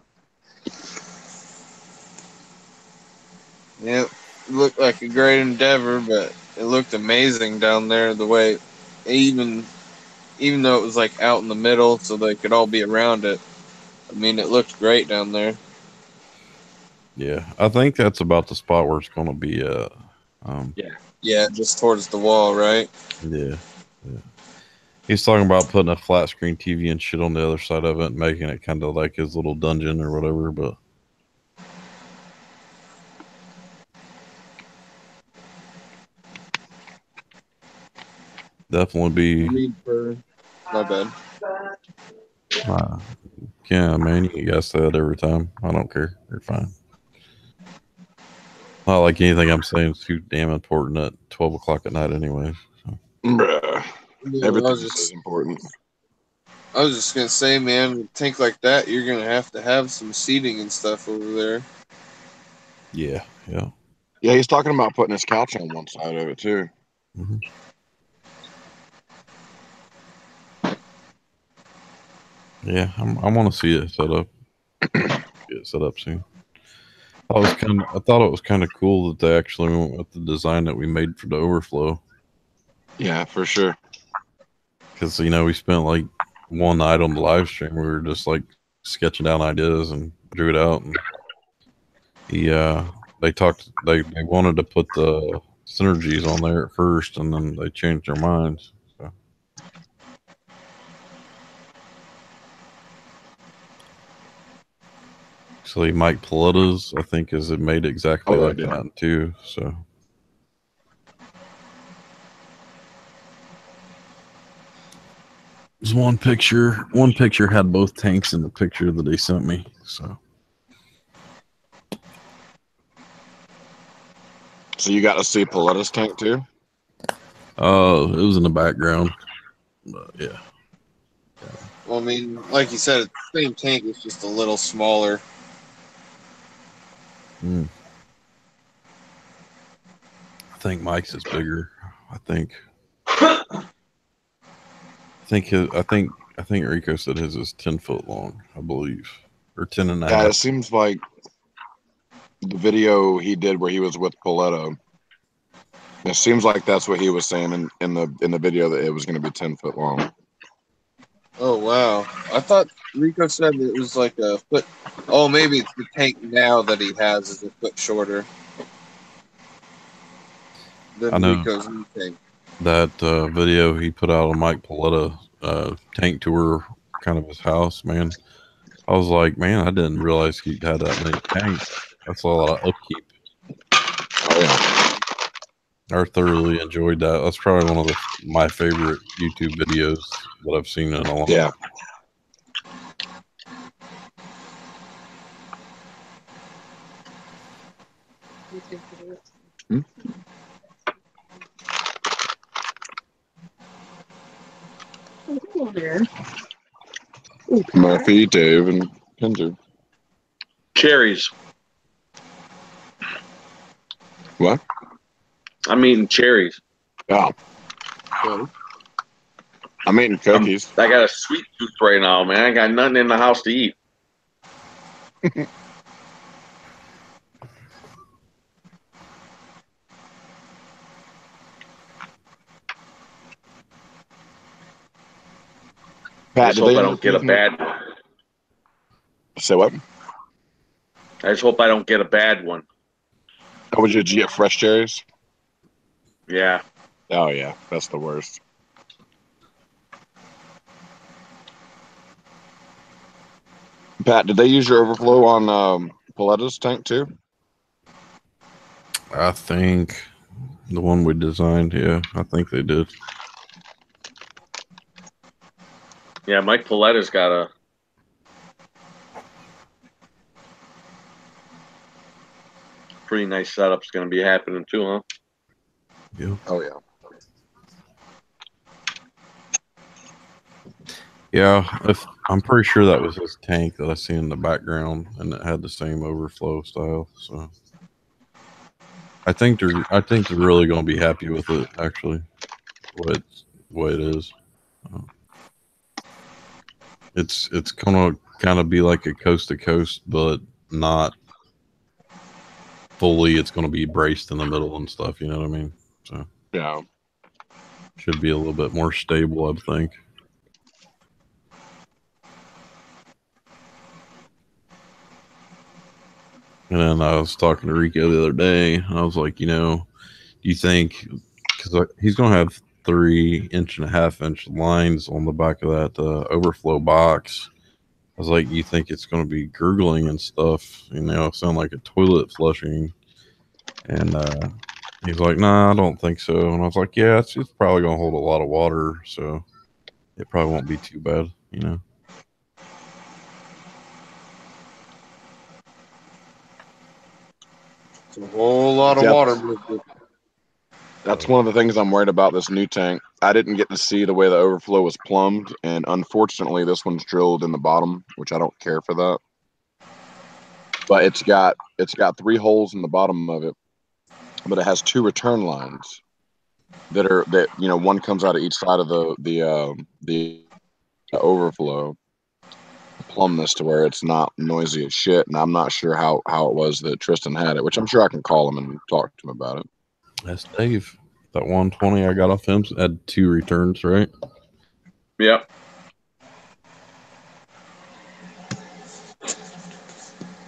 Yep. It looked like a great endeavor, but it looked amazing down there. The way, even though it was like out in the middle, so they could all be around it. I mean, it looked great down there. Yeah, I think that's about the spot where it's going to be at. Yeah, just towards the wall, right? Yeah. He's talking about putting a flat screen TV and shit on the other side of it and making it kind of like his little dungeon or whatever, but definitely be. Read for my bad. Yeah, man, you can guess that every time. I don't care. You're fine. Not like anything I'm saying is too damn important at 12 o'clock at night anyway. So. Bruh. Yeah, Everything is important. I was just gonna say, man, a tank like that, you're gonna have to have some seating and stuff over there. Yeah. Yeah, he's talking about putting his couch on one side of it too. Mm-hmm. Yeah, I want to see it set up. Get it set up soon. I thought it was kind of cool that they actually went with the design that we made for the overflow. Yeah, for sure. Because we spent like one night on the live stream. We were just like sketching down ideas and drew it out. And they wanted to put the Synergy's on there at first, and then they changed their minds. Actually, Mike Paletto's, I think, is it made exactly like that too. So there's one picture. One picture had both tanks in the picture that they sent me. So you got to see Paletto's tank too? oh, it was in the background. But yeah. Well, I mean, like you said, it's the same tank. It's just a little smaller. I think Mike's is bigger. I think Rico said his is 10 foot long, I believe, or 10 and a half. Yeah, it seems like the video he did where he was with Paletto. It seems like that's what he was saying in the video, that it was going to be 10 foot long. Oh wow! I thought Rico said that it was like a foot. Oh, maybe it's the tank now that he has is a foot shorter I than know Rico's new tank. that video he put out on Mike Paletta tank tour, kind of his house, man. I was like, man, I didn't realize he had that many tanks. That's a lot of upkeep. Oh yeah. I thoroughly enjoyed that. That's probably one of my favorite YouTube videos that I've seen in a long time. Hmm? Hello there. Murphy, Dave, and Kenzer. Cherries. What? I'm eating cherries. Oh. I'm eating cookies. I got a sweet tooth right now, man. I got nothing in the house to eat. I just hope I don't get a bad one. Say what? I just hope I don't get a bad one. Oh, did you get fresh cherries? Yeah. Oh yeah, that's the worst. Pat, did they use your overflow on Paletto's tank too? I think the one we designed, yeah, I think they did. Yeah, Mike Paletta's got a pretty nice setup's going to be happening too, huh? Yeah. Oh yeah. Yeah, I'm pretty sure that was his tank that I see in the background, and it had the same overflow style. So I think they're really going to be happy with it. Actually, the way it is. It's going to kind of be like a coast to coast, but not fully. It's going to be braced in the middle and stuff. You know what I mean? So yeah, should be a little bit more stable, I think. And then I was talking to Rico the other day, and I was like, do you think, because he's going to have 3.5 inch lines on the back of that overflow box. I was like, you think it's going to be gurgling and stuff, sound like a toilet flushing? And he's like, nah, I don't think so. And I was like, yeah, it's probably going to hold a lot of water, so it probably won't be too bad, It's a whole lot of water. That's one of the things I'm worried about this new tank. I didn't get to see the way the overflow was plumbed, and unfortunately, this one's drilled in the bottom, which I don't care for that. But it's got 3 holes in the bottom of it, but it has 2 return lines that one comes out of each side of the overflow. Plumb this to where it's not noisy as shit, and I'm not sure how it was that Tristan had it, which I'm sure I can call him and talk to him about it. That's Dave. That 120 I got off him had 2 returns, right? Yep. It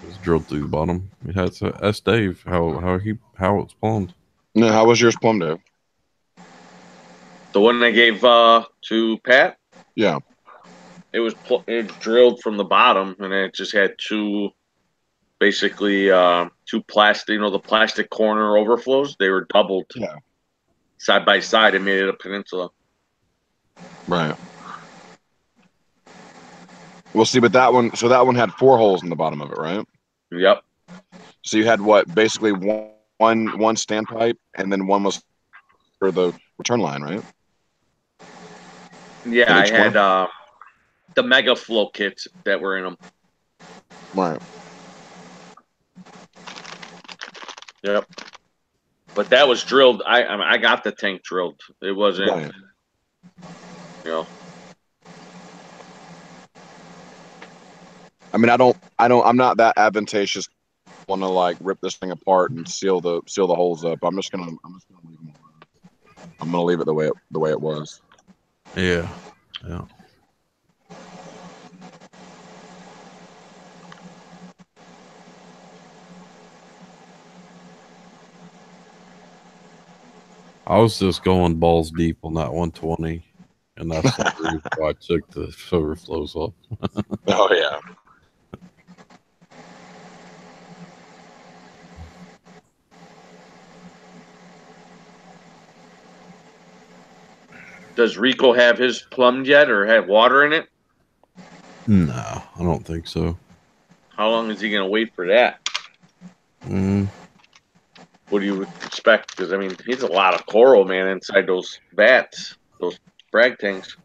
was drilled through the bottom. That's Dave. How it's plumbed. No, how was yours plumbed, Dave? The one I gave to Pat, Yeah. it drilled from the bottom, and it just had two, basically two plastic, the plastic corner overflows. They were doubled Yeah. side by side and made it a peninsula. Right. Well, see, but that one had 4 holes in the bottom of it, right? Yep. So you had what? Basically one standpipe, and then one was for the return line, right? Yeah, In I each had corner? the mega flow kits that were in them. Right. Yep. But that was drilled. I got the tank drilled. It wasn't, Right. you know. I mean, I'm not that advantageous. Want to like rip this thing apart and seal the holes up. I'm just gonna leave them. I'm gonna leave it the way it was. Yeah. Yeah. I was just going balls deep on that 120, and that's the reason why I took the overflows off. Oh yeah. Does Rico have his plumbed yet or have water in it? No, I don't think so. How long is he going to wait for that? What do you expect? Because, I mean, he's a lot of coral, man, inside those vats, those frag tanks.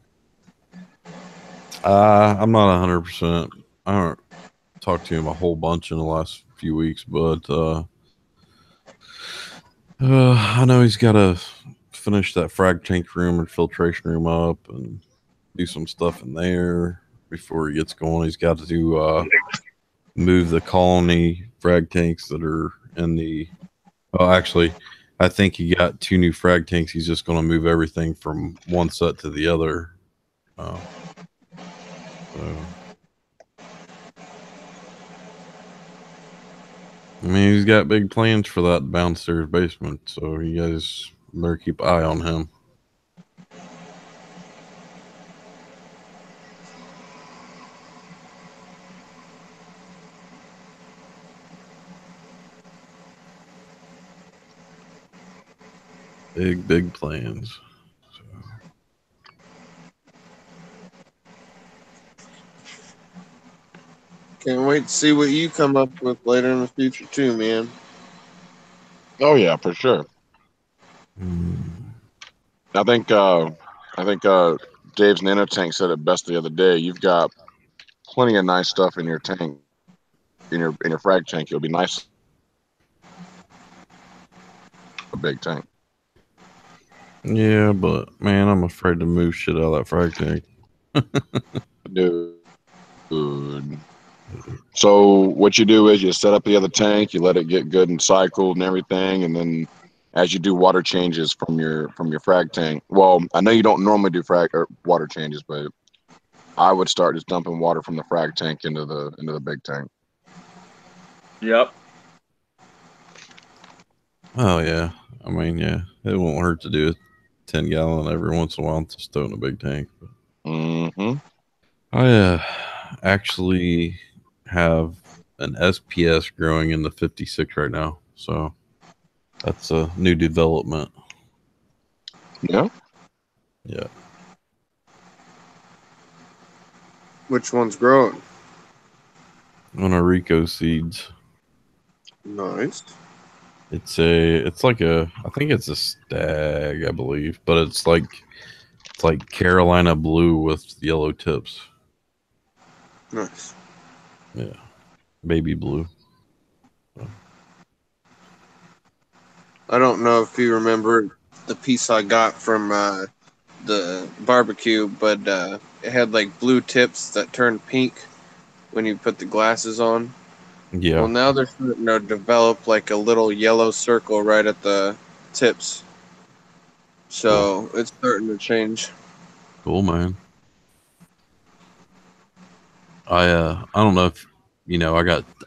I'm not 100%. I haven't talked to him a whole bunch in the last few weeks, but I know he's got to finish that frag tank room and filtration room up and do some stuff in there before he gets going. He's got to do move the colony frag tanks that are in the. Oh, actually, I think he got 2 new frag tanks. He's just going to move everything from one set to the other. So, I mean, he's got big plans for that downstairs basement, so you guys better keep an eye on him. Big plans. Can't wait to see what you come up with later in the future too, man. Oh yeah, for sure. I think Dave's nano tank said it best the other day. You've got plenty of nice stuff in your tank, in your frag tank. It'll be nice, a big tank. Yeah, but man, I'm afraid to move shit out of that frag tank. Dude. So what you do is you set up the other tank, you let it get good and cycled and everything, and then as you do water changes from your frag tank. Well, I know you don't normally do frag or water changes, but I would start just dumping water from the frag tank into the big tank. Yep. Oh yeah, I mean yeah, it won't hurt to do a 10-gallon every once in a while to stow in a big tank. But I actually have an SPS growing in the 56 right now, so that's a new development. Yeah. Yeah. Which one's growing? On a Rico seeds. Nice. It's like I think it's a stag, I believe, but it's like Carolina blue with yellow tips. Nice. Yeah. Baby blue. I don't know if you remember the piece I got from the barbecue, but it had like blue tips that turned pink when you put the glasses on. Yeah. Well, now they're starting to develop like a little yellow circle right at the tips. So it's starting to change. Cool, man. I don't know if I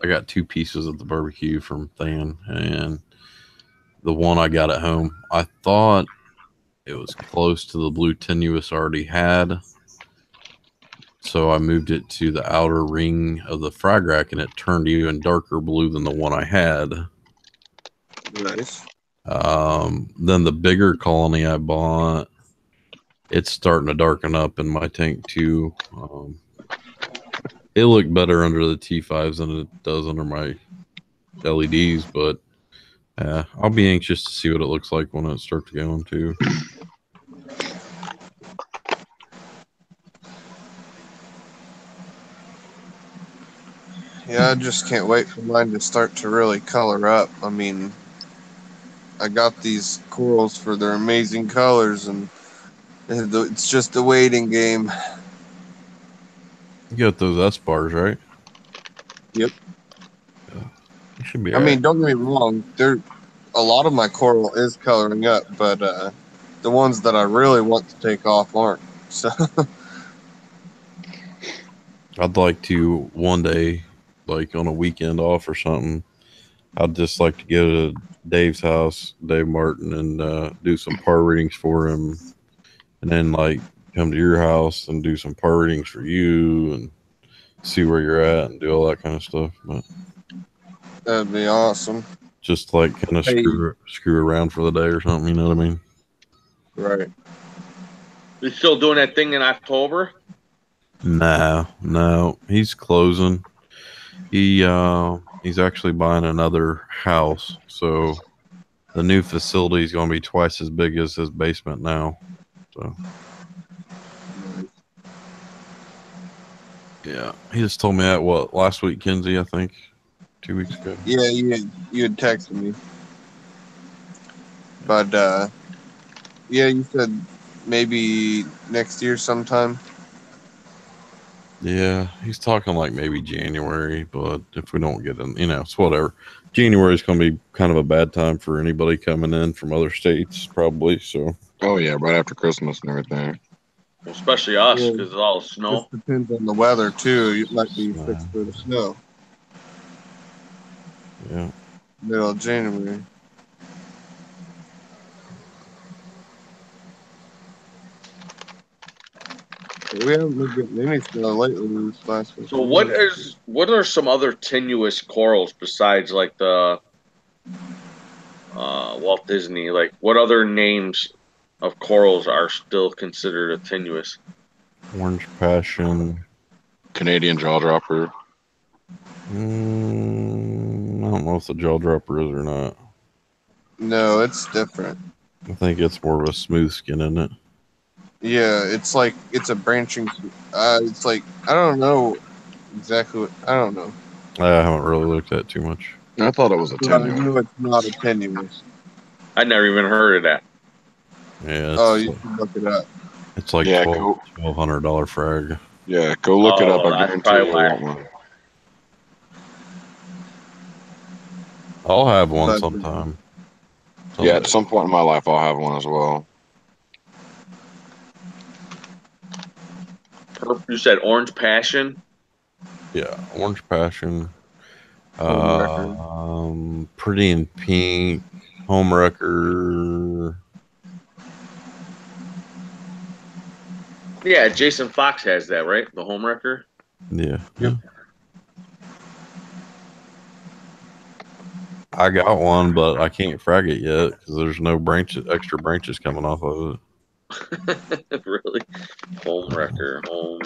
got 2 pieces of the barbecue from Than, and the one I got at home. I thought it was close to the blue tenuous I already had. So I moved it to the outer ring of the frag rack, and it turned even darker blue than the one I had. Nice. Then the bigger colony I bought, it's starting to darken up in my tank too. It looked better under the T5s than it does under my LEDs, but I'll be anxious to see what it looks like when it starts going too. Yeah, I just can't wait for mine to start to really color up. I mean, I got these corals for their amazing colors, and it's just a waiting game. You got those S bars, right? Yep. You should be I all right. mean, don't get me wrong. A lot of my coral is coloring up, but the ones that I really want to take off aren't. So I'd like to one day, like on a weekend off or something, I'd just like to go to Dave's house, Dave Martin, and do some par readings for him, and then like come to your house and do some par readings for you and see where you're at and do all that kind of stuff. But that'd be awesome. just like kind of Hey, screw around for the day or something. You know what I mean? right. You still doing that thing in October? No, he's closing. He's actually buying another house, so the new facility is going to be twice as big as his basement now. So yeah, he just told me that last week, Kenzie, I think 2 weeks ago. Yeah, you had texted me, but yeah, you said maybe next year sometime. Yeah, he's talking like maybe January, but if we don't get in, it's whatever. January is going to be kind of a bad time for anybody coming in from other states, probably. So Oh yeah, right after Christmas and everything. Especially us, Well, because it's all snow. just depends on the weather too. It might be 6 foot of snow yeah, middle of January. But we haven't been getting any snow lately these last few So days. what are some other tenuous corals besides like the Walt Disney? Like what other names of corals are still considered a tenuous? orange passion. Canadian jaw dropper. I don't know if the jaw dropper is or not. No, it's different. I think it's more of a smooth skin, isn't it? Yeah, it's like it's a branching. It's like I don't know exactly what I don't know. I haven't really looked at it too much. I thought it was a But I tenuous. know it's not a tenuous. I never even heard of that. Yeah, Oh, you should look it up. it's like Yeah, $1,200 frag. Yeah, go look it Oh, up. I that's guarantee probably you'll why. want one. I'll have one But sometime. Yeah, at some point in my life, I'll have one as well. You said orange passion. Yeah, orange passion. home record. Pretty in pink. Home wrecker. Yeah, Jason Fox has that, right? The home wrecker. Yeah. Yep. I got one, but I can't frag it yet because there's no extra branches coming off of it. Really? Home wrecker. Home.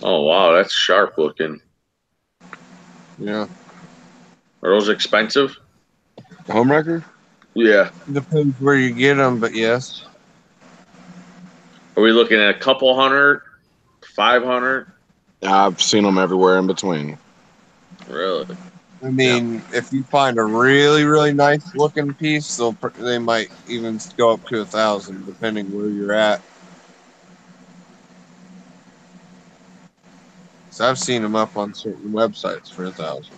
Oh wow, that's sharp looking. Yeah, Are those expensive? Home wrecker? Yeah. depends where you get them, but yes. Are we looking at a couple hundred, 500? I've seen them everywhere in between. Really? I mean, if you find a really, really nice looking piece, they might even go up to 1,000, depending where you're at. So I've seen them up on certain websites for 1,000.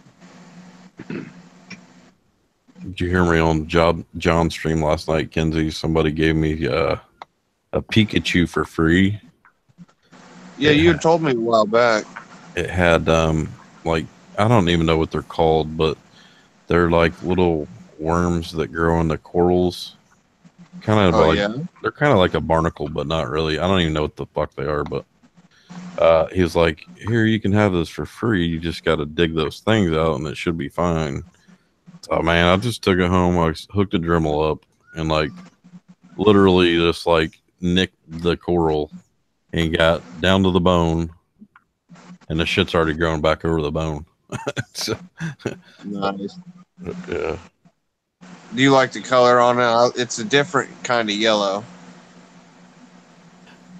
Did you hear me on John's stream last night, Kenzie? Somebody gave me a Pikachu for free. Yeah, you had told me a while back. It had like, I don't even know what they're called, but they're like little worms that grow in the corals. Kind of Oh like, yeah. they're kind of like a barnacle, but not really. I don't even know what the fuck they are, but he was like, here, you can have this for free. You just got to dig those things out and it should be fine. So man, I just took it home. I hooked a Dremel up and like literally just like nicked the coral and got down to the bone, and the shit's already grown back over the bone. So, Nice. yeah. Do you like the color on it? It's a different kind of yellow.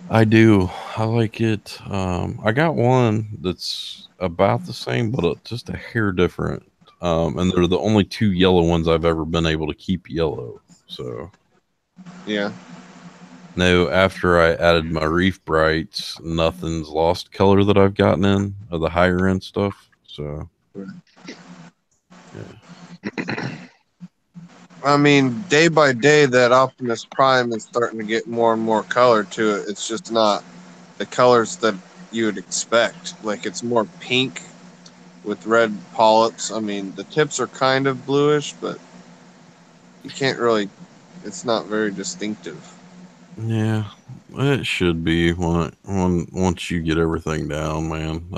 I do. I like it. I got one that's about the same, but just a hair different. And they're the only two yellow ones I've ever been able to keep yellow. So Yeah. no, after I added my Reef Brights, nothing's lost color that I've gotten in of the higher end stuff. So yeah. I mean, day by day, that Optimus Prime is starting to get more and more color to it. It's just not the colors that you would expect. Like, it's more pink with red polyps. I mean, the tips are kind of bluish, but you can't really, it's not very distinctive. Yeah, it should be once you get everything down, man.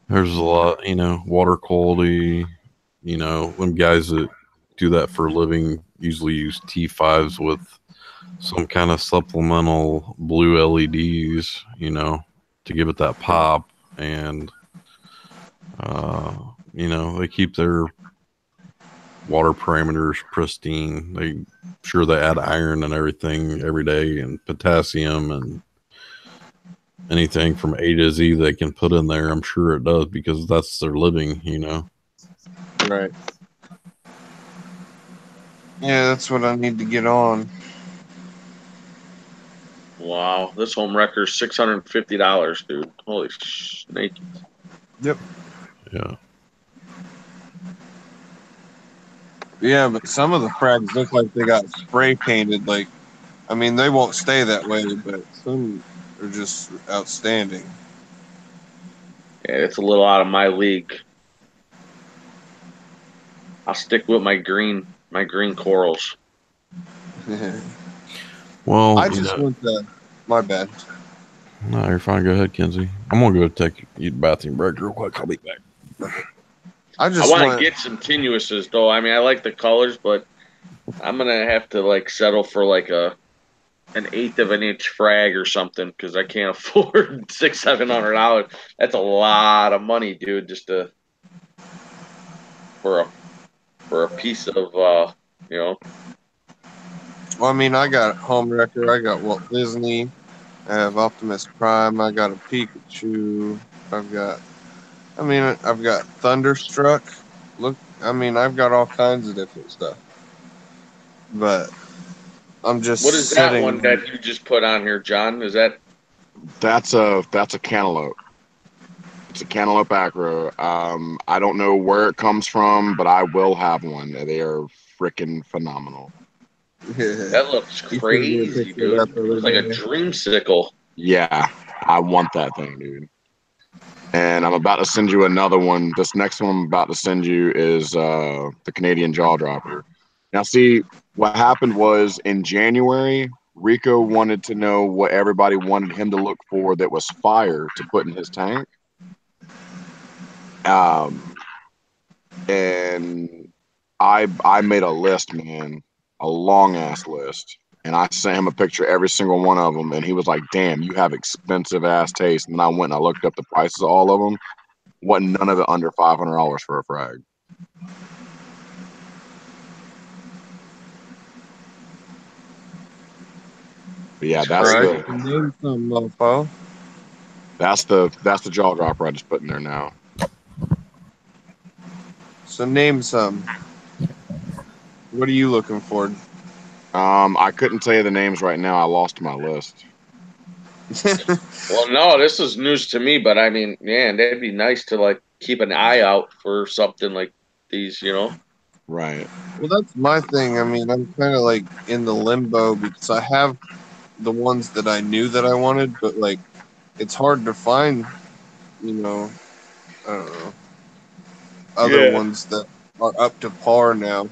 There's a lot, water quality. When guys that do that for a living usually use T5s with some kind of supplemental blue LEDs, to give it that pop, and they keep their water parameters pristine. They add iron and everything every day, and potassium, and anything from A to Z they can put in there. I'm sure it does, because that's their living. Right. Yeah, that's what I need to get on. Wow, this home wrecker's $650, dude. Holy snake! Yep. Yeah. Yeah, but some of the frags look like they got spray painted. Like, I mean, they won't stay that way, but some are just outstanding. Yeah, it's a little out of my league. I'll stick with my green corals. Well, I just went to my bad. No, you're fine. Go ahead, Kenzie. I'm gonna go take you bathroom break real quick. I'll be back. I want to get some tenuouses though. I mean, I like the colors, but I'm gonna have to like settle for like an 1/8 of an inch frag or something, because I can't afford $600-700. That's a lot of money, dude. Just for a piece of Well, I mean, I got Home Wrecker. I got Walt Disney. I have Optimus Prime. I got a Pikachu. I've got Thunderstruck. Look, I mean, I've got all kinds of different stuff. But I'm just What is that one that you just put on here, John? Is that? That's a cantaloupe. It's a cantaloupe acro. I don't know where it comes from, but I will have one. They are freaking phenomenal. That looks crazy, dude. It looks like a dreamsicle. Yeah, I want that thing, dude. And I'm about to send you another one. This next one I'm about to send you is the Canadian jaw dropper. Now, see, what happened was in January, Rico wanted to know what everybody wanted him to look for that was fire to put in his tank. And I made a list, man, a long ass list. And I sent him a picture of every single one of them. And he was like, damn, you have expensive ass taste. And I went and I looked up the prices of all of them. Wasn't none of it under $500 for a frag. But yeah, that's name some mofo. That's the jaw dropper I just put in there now. So name some. What are you looking for? I couldn't tell you the names right now. I lost my list. Well, no, this is news to me, but I mean, man, that'd be nice to like keep an eye out for something like these, you know? Right. Well, that's my thing. I mean, I'm kind of like in the limbo because I have the ones that I knew that I wanted, but like it's hard to find, you know, I don't know, other Yeah. ones that are up to par now.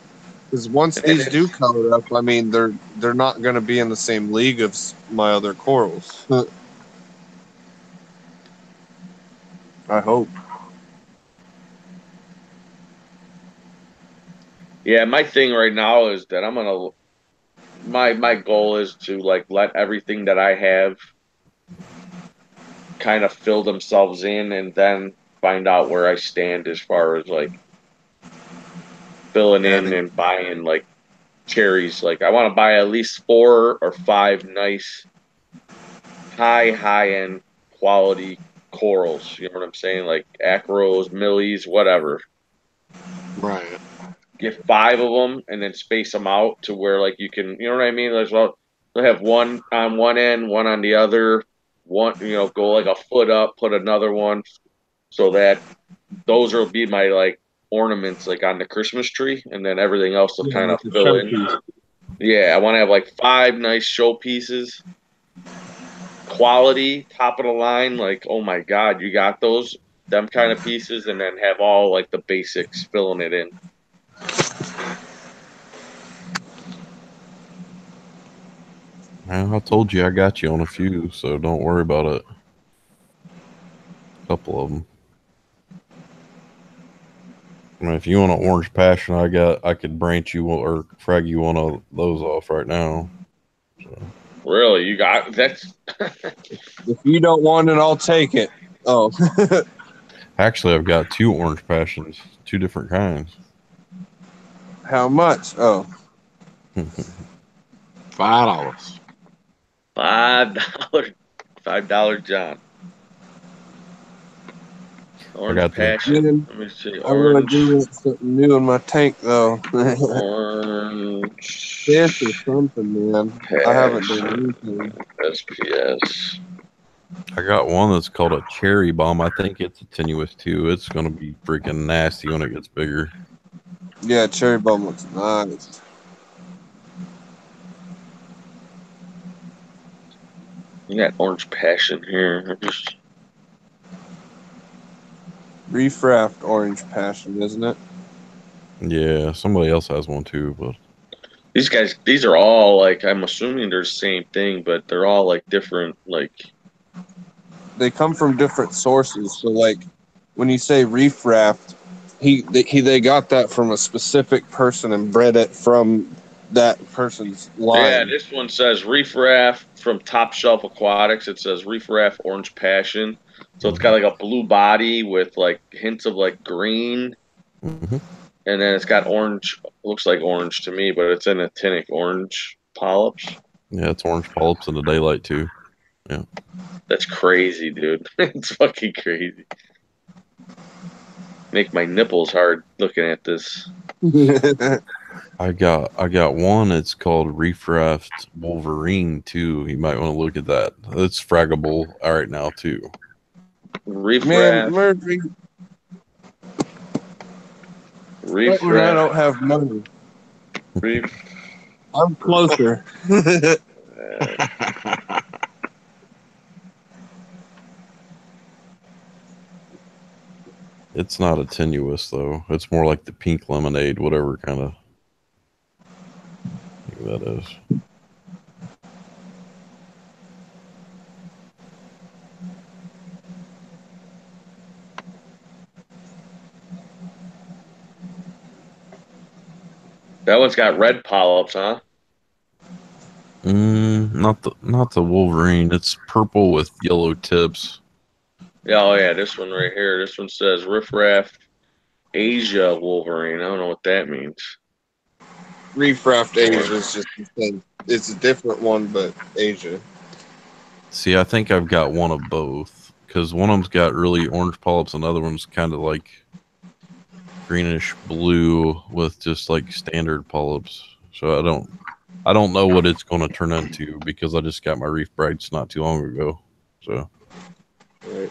Because once And these do it's, color up, I mean, they're not going to be in the same league of my other corals. I hope. yeah, my thing right now is that I'm gonna my goal is to like let everything that I have kind of fill themselves in and then find out where I stand as far as like filling in Adding. and buying like cherries. Like I want to buy at least 4 or 5 nice high end quality corals. You know what I'm saying? Like acros, millies, whatever. Right. Get 5 of them and then space them out to where like you can, you know what I mean? There's well, they'll have one on one end, one on the other. One, go like a foot up, put another one, so that those will be my like ornaments like on the Christmas tree, and then everything else will Yeah, kind of like a fill in. showpiece. Yeah, I want to have like 5 nice showpieces, quality, top of the line. Like, oh my God, you got those, them kind of pieces, and then have all like the basics filling it in. Man, I told you I got you on a few, so don't worry about it. A couple of them. I mean, if you want an orange passion, I could branch you or frag you one of those off right now. So. Really, you got that's If you don't want it, I'll take it. Oh, Actually, I've got 2 orange passions, 2 different kinds. how much? Oh, $5. $5, $5 John. I Orange got the passion. man, Let me see. I really do Orange, want something new in my tank, though. Fish or orange something, man. I haven't done anything. SPS. I got one that's called a cherry bomb. I think it's a tenuous too. It's gonna be freaking nasty when it gets bigger. Yeah, cherry bomb looks nice. You got orange passion here. I just Reef Raft Orange Passion, isn't it? Yeah, somebody else has one too, but these guys. These are all like I'm assuming they're the same thing, but they're all like different. Like They come from different sources. So, like, when you say Reef Raft, they got that from a specific person and bred it from that person's yeah, line. this one says Reef Raft from Top Shelf Aquatics. It says Reef Raft Orange Passion. So it's got like a blue body with like hints of like green, mm-hmm. and then it's got orange. Looks like orange to me, but it's in a tinic orange polyps. Yeah, it's orange polyps in the daylight too. Yeah, That's crazy, dude. It's fucking crazy. Make my nipples hard looking at this. I got one. It's called Reef Raft Wolverine too. You might want to look at that. It's fraggable right now too. Reef Man, Raft. Murphy, right Reef when I Raft. don't have money, Reef. I'm closer. It's not a tenuous though. It's more like the pink lemonade, whatever kind of thing that is. That one's got red polyps, huh? Not the Wolverine. It's purple with yellow tips. Yeah, oh yeah, this one right here. This one says Riff Raff Asia Wolverine. I don't know what that means. Reef Raft Asia is just the same. It's a different one, but Asia. See, I think I've got one of both because one of them's got really orange polyps, and the other one's kind of like greenish blue with just like standard polyps. So I don't know what it's going to turn into because I just got my reef brights not too long ago. So Right.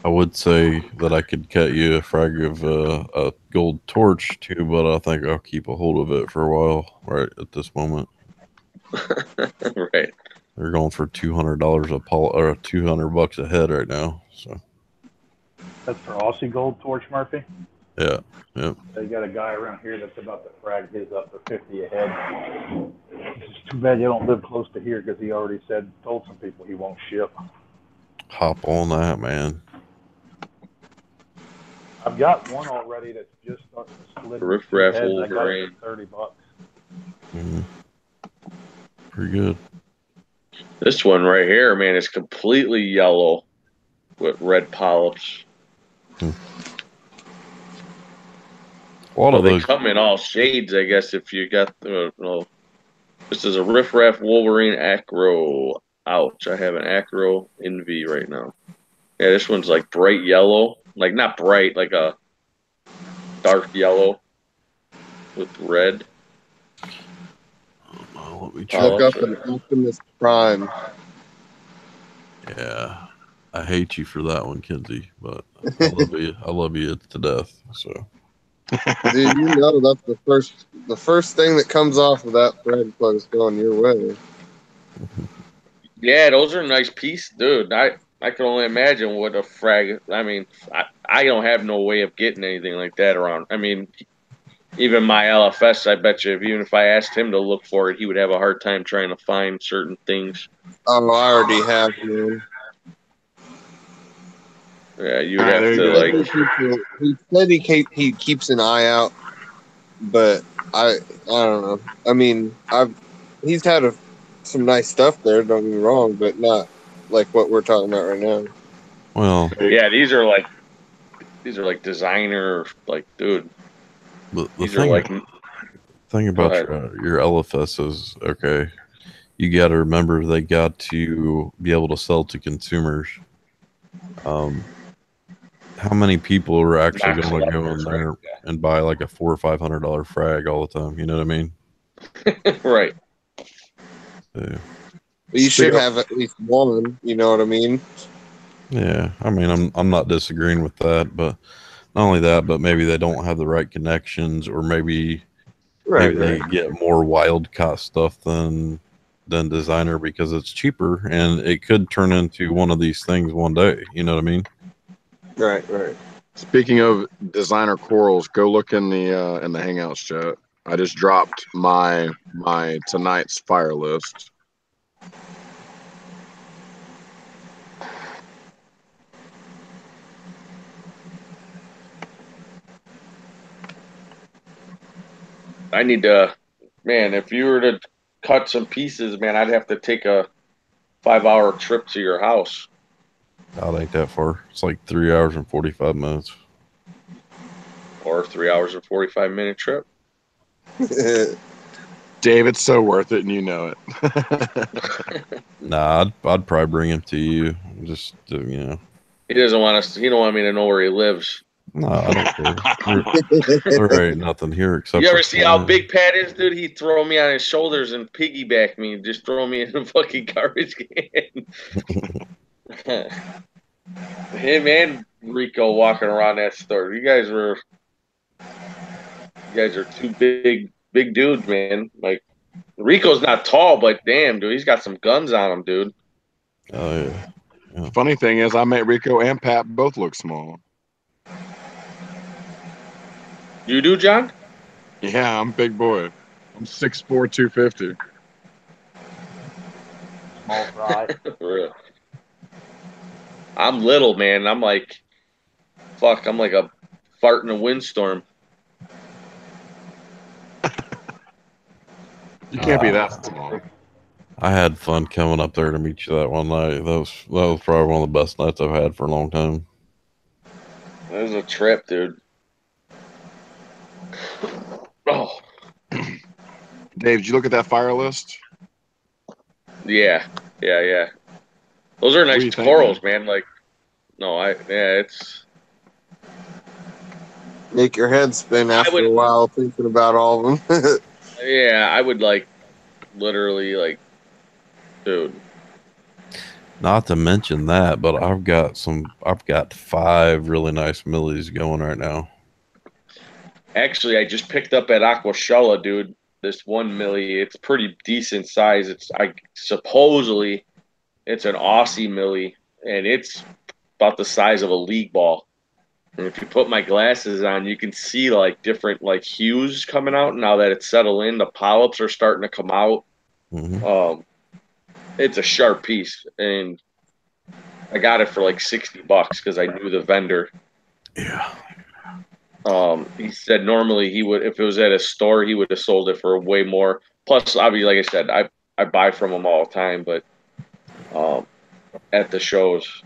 I would say that I could cut you a frag of a gold torch too, but I think I'll keep a hold of it for a while. Right at this moment, Right. they're going for $200 a pole or $200 a head right now. So That's for Aussie Gold Torch, Murphy. yeah, yeah. They got a guy around here that's about to frag his up for 50 a head. It's too bad you don't live close to here because he already told some people he won't ship. Hop on that, man. I've got one already that's just starting to split into Riff two Raff heads. I got it Wolverine. for $30. Mm, pretty good. This one right here, man, is completely yellow with red polyps. A lot Well, of they those. come in all shades, I guess, if you got the. No. This is a Riff Raff Wolverine Acro. Ouch, I have an Acro Envy right now. Yeah, this one's like bright yellow. Like, not bright, like a dark yellow with red. Let me I've try. got an Optimus Prime. Yeah, I hate you for that one, Kinsey, but I love you. I love you to death. So Dude, you know that's the first thing that comes off of that frag plug is going your way. Yeah, those are nice pieces, dude. I can only imagine what a frag. I mean, I don't have no way of getting anything like that around. I mean, even my LFS, I bet you, even if I asked him to look for it, he would have a hard time trying to find certain things. Oh, I already have, man. Yeah, you would All right, have there to you go. He said he keeps an eye out, but I don't know. I mean, he's had some nice stuff there. Don't get me wrong, but not like what we're talking about right now. well, Yeah, these are like designer, like, dude. the These are like. thing Go about ahead. your LFS is okay. You got to remember they got to be able to sell to consumers. How many people are actually Not going to go in collectors, there and buy like a $400 or $500 frag all the time? You know what I mean? right? Right. Yeah. But you should Speak- have at least one. You know what I mean? Yeah, I mean, I'm not disagreeing with that, but not only that, but maybe they don't have the right connections, or maybe they get more wild caught stuff than designer because it's cheaper, and it could turn into one of these things one day. You know what I mean? Right. Speaking of designer corals, go look in the Hangouts chat. I just dropped my tonight's fire list. I need to, man. If you were to cut some pieces, man, I'd have to take a 5-hour trip to your house. God, ain't that far. It's like 3 hours and 45 minutes. Or 3 hours and 45-minute trip. Dave, it's so worth it, and you know it. Nah, I'd probably bring him to you. Just you know. He doesn't want us. He don't want me to know where he lives. No, I don't care. There ain't nothing here except. You ever for see how fun. big Pat is, dude? He'd throw me on his shoulders and piggyback me, and just throw me in a fucking garbage can. Him and Rico walking around that store. You guys are two big dudes, man. Like, Rico's not tall, but damn, dude, he's got some guns on him, dude. Oh yeah. Funny thing is, I met Rico and Pat both look small. You do, John? Yeah, I'm a big boy. I'm 6'4", 250. Small fry. For real. I'm little, man. I'm like, fuck, I'm like a fart in a windstorm. You can't be that small. I had fun coming up there to meet you that one night. That was probably one of the best nights I've had for a long time. It was a trip, dude. Oh, Dave, did you look at that fire list? yeah. Those are What do nice you think, corals, man. Like, no, it's. Make your head spin after a while thinking about all of them. Yeah, I would like literally like, dude. Not to mention that, but I've got 5 really nice millies going right now. Actually, I just picked up at Aquashella, dude. This 1 milli, it's pretty decent size. I supposedly it's an Aussie millie, and it's about the size of a league ball. And if you put my glasses on, you can see like different like hues coming out now that it's settled in. The polyps are starting to come out. Hmm. It's a sharp piece, and I got it for like $60 because I knew the vendor. Yeah. He said normally he would, if it was at a store, he would have sold it for way more. Plus, obviously, like I said, I buy from him all the time, but at the shows,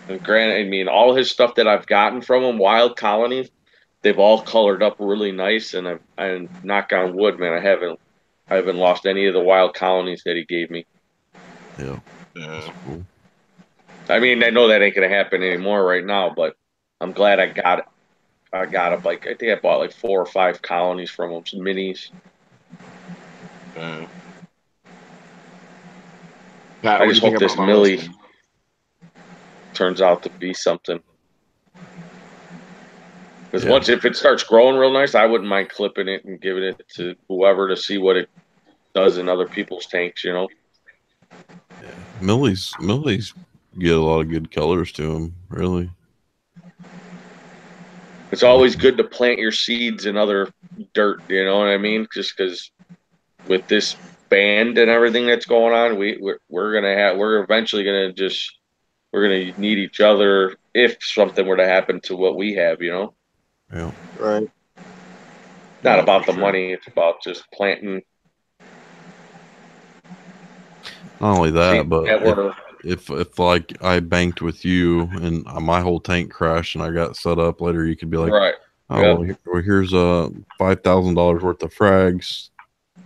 and granted, I mean, all his stuff that I've gotten from him, wild colonies, they've all colored up really nice, and I knock on wood, man, I haven't lost any of the wild colonies that he gave me. Yeah. That's cool. I mean, I know that ain't gonna happen anymore right now, but I'm glad I got it. I got it. Like I think I bought like 4 or 5 colonies from him, some minis. Pat, I what do just you think hope about this my Millie listing? turns out to be something. Because Yeah. once if it starts growing real nice, I wouldn't mind clipping it and giving it to whoever to see what it does in other people's tanks. You know, Yeah. Millies get a lot of good colors to them, really. it's Like, always good to plant your seeds in other dirt. You know what I mean? Just because with this band and everything that's going on, we're eventually gonna just we're gonna need each other if something were to happen to what we have. You know, yeah. Right. not Yeah, for about the sure. money. It's about just planting. Not only See that, but that we're if like I banked with you and my whole tank crashed and I got set up later, you could be like, right. oh Yep. well, here's $5,000 worth of frags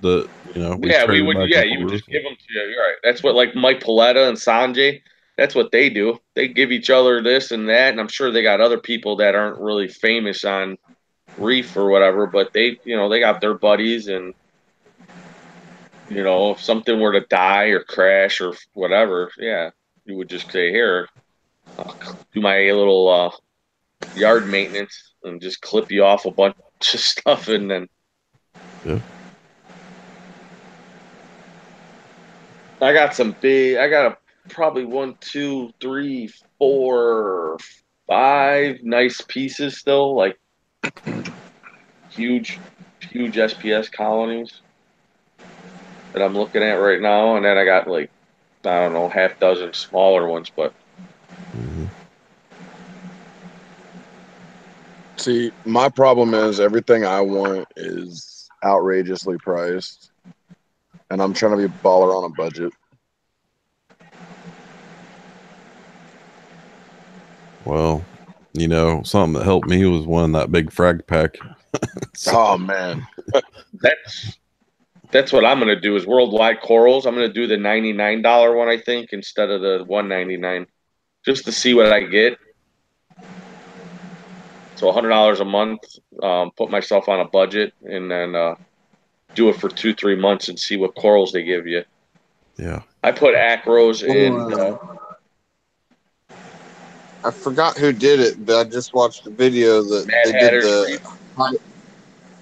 that we Yeah, we traded would. back Yeah, and you would forth. just give them to you. You're right. That's what like Mike Paletta and Sanjay. That's what they do. They give each other this and that, and I'm sure they got other people that aren't really famous on Reef or whatever, but they got their buddies, and if something were to die or crash or whatever, yeah, you would just say, "Here, I'll do my little yard maintenance and just clip you off a bunch of stuff," and then Yeah. I got probably one, two, three, four, 5 nice pieces still, like huge, huge SPS colonies that I'm looking at right now. And then I got like, I don't know, half dozen smaller ones, but Hmm. See, my problem is everything I want is outrageously priced, and I'm trying to be a baller on a budget. Well, something that helped me was one that big frag pack. Oh man, that's that's what I'm gonna do is worldwide corals. I'm gonna do the $99 one, I think, instead of the 199, just to see what I get. So $100 a month, put myself on a budget, and then do it for 2, 3 months and see what corals they give you. Yeah. I put acros in. I forgot who did it, but I just watched a video that Mad they did Hatter's the. Reef.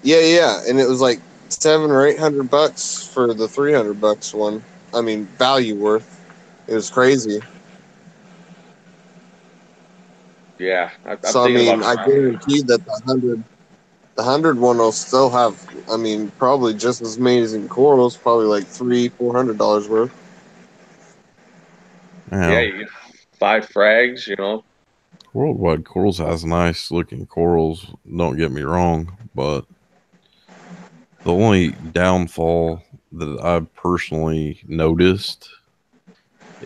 Yeah, and it was like $700 or $800 for the $300 one. I mean, value worth. It was crazy. Yeah, I'm So I thinking about mean, I trying. guarantee that the hundred one will still have. I mean, probably just as amazing corals. Probably like $300-400 worth. Yeah, Now, you get 5 frags. Worldwide Corals has nice looking corals, don't get me wrong, but the only downfall that I've personally noticed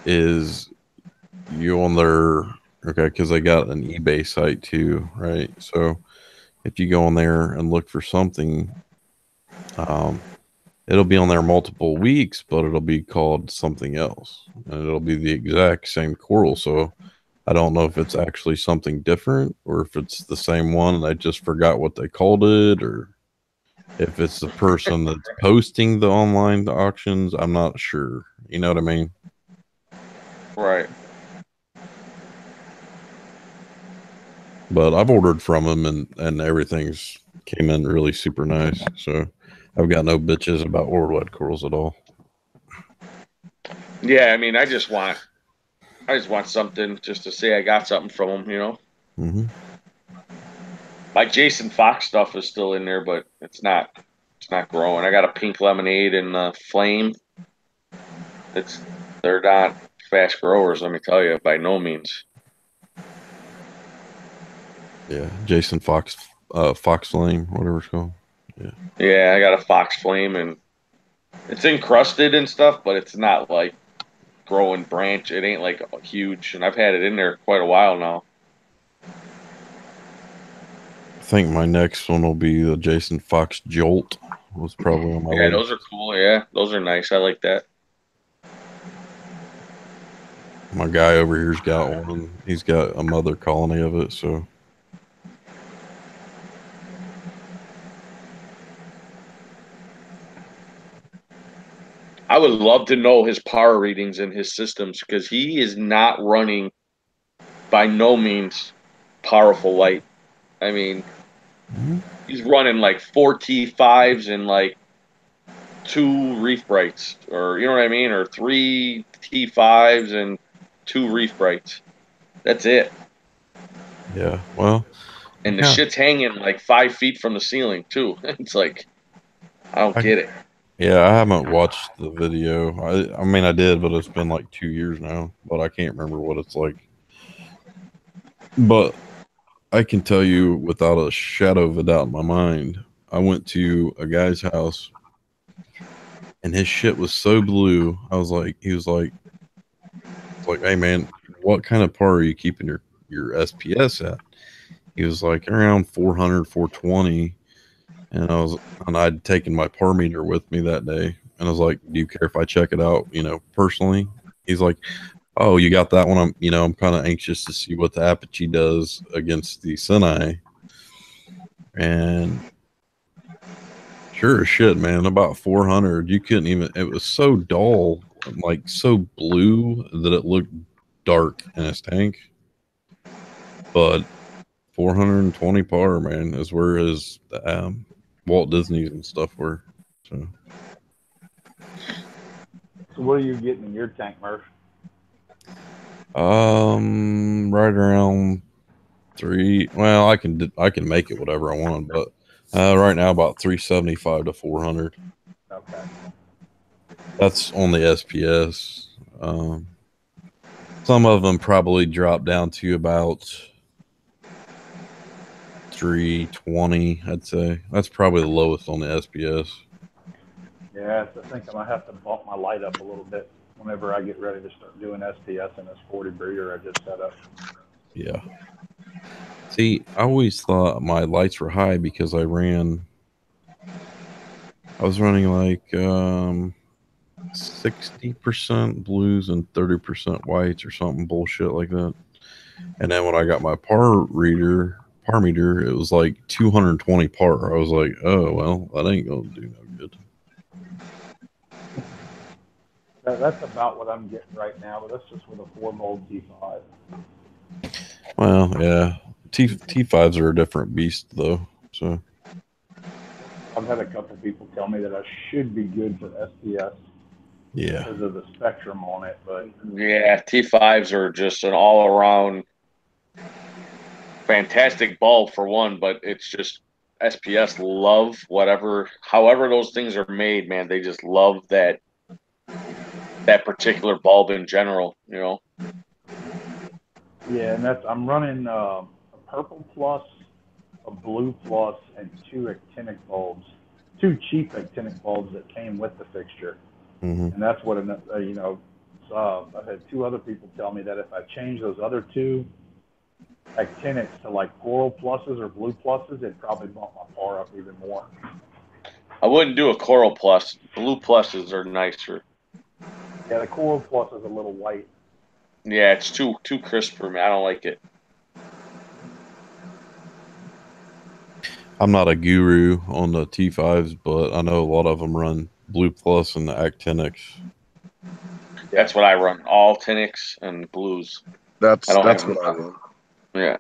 is you on their, okay, because they got an eBay site too, right? So if you go on there and look for something, um, it'll be on there multiple weeks, but it'll be called something else, and it'll be the exact same coral. So I don't know if it's actually something different or if it's the same one and I just forgot what they called it, or If it's the person that's posting the online auctions, I'm not sure. You know what I mean? Right. But I've ordered from them and everything's came in really super nice. So I've got no bitches about Orled corals at all. Yeah, I mean, I just want something just to say I got something from them, you know. Mm-hmm. My Jason Fox stuff is still in there, but it's not growing. I got a pink lemonade and flame. They're not fast growers, let me tell you, by no means. Yeah, Jason Fox, Fox Flame, whatever it's called. Yeah. Yeah, I got a Fox flame and it's encrusted and stuff, but it's not like growing branch. It ain't like huge, and I've had it in there quite a while now. I think my next one will be the Jason Fox Jolt. Was probably on my Yeah, list. those are cool. Yeah, those are nice. I like that. My guy over here's got one. He's got a mother colony of it. So I would love to know his power readings in his systems because he is not running by no means powerful light. I mean, he's running like 4T5s and like 2 reef brights, or you know what I mean, or 3T5s and 2 reef brights. That's it. yeah, well, And the yeah, shit's hanging like 5 feet from the ceiling too. It's like I don't I, get it. yeah. I haven't watched the video. I mean, I did, but it's been like 2 years now. But I can't remember what it's like. But I can tell you without a shadow of a doubt in my mind, I went to a guy's house and his shit was so blue. He was like, hey man, what kind of par are you keeping your SPS at? He was like around 400, 420. And I'd taken my par meter with me that day. And I was like, do you care if I check it out, personally? He's like, oh, you got that one. I'm kind of anxious to see what the Apache does against the Sinai. And sure as shit, man, about 400, you couldn't even, it was so dull, like so blue that it looked dark in his tank. But 420 par, man, is where his Walt Disney's and stuff were. So what are you getting in your tank, Murph? right around three. Well, I can make it whatever I want, but right now about 375 to 400. Okay. That's on the SPS. Some of them probably drop down to about 320. I'd say that's probably the lowest on the SPS. Yeah, I think I might have to bump my light up a little bit whenever I get ready to start doing SPS in this 40 breeder I just set up. Yeah. See, I always thought my lights were high because I was running like 60% blues and 30% whites or something bullshit like that. And then when I got my par meter, it was like 220 par. I was like, oh well, that ain't gonna do no good. That's about what I'm getting right now, but that's just with a 4-mold T5. Well, yeah, T5s are a different beast though. So I've had a couple people tell me that I should be good for SPS yeah, because of the spectrum on it, but Yeah, T5s are just an all around fantastic bulb for one, but it's just SPS love however those things are made, man. They just love that particular bulb in general, you know. yeah, and I'm running a purple plus, a blue plus, and 2 actinic bulbs, 2 cheap actinic bulbs that came with the fixture, mm-hmm. and that's what I've had 2 other people tell me that if I change those other 2 actinics to like coral pluses or blue pluses, it'd probably bump my par up even more. I wouldn't do a coral plus. Blue pluses are nicer. Yeah, the coral plus is a little white. Yeah, it's too crisp for me. I don't like it. I'm not a guru on the T5s, but I know a lot of them run Blue Plus and the Actinics. That's what I run. All Tinix and blues. I That's don't have. what I run. Yeah.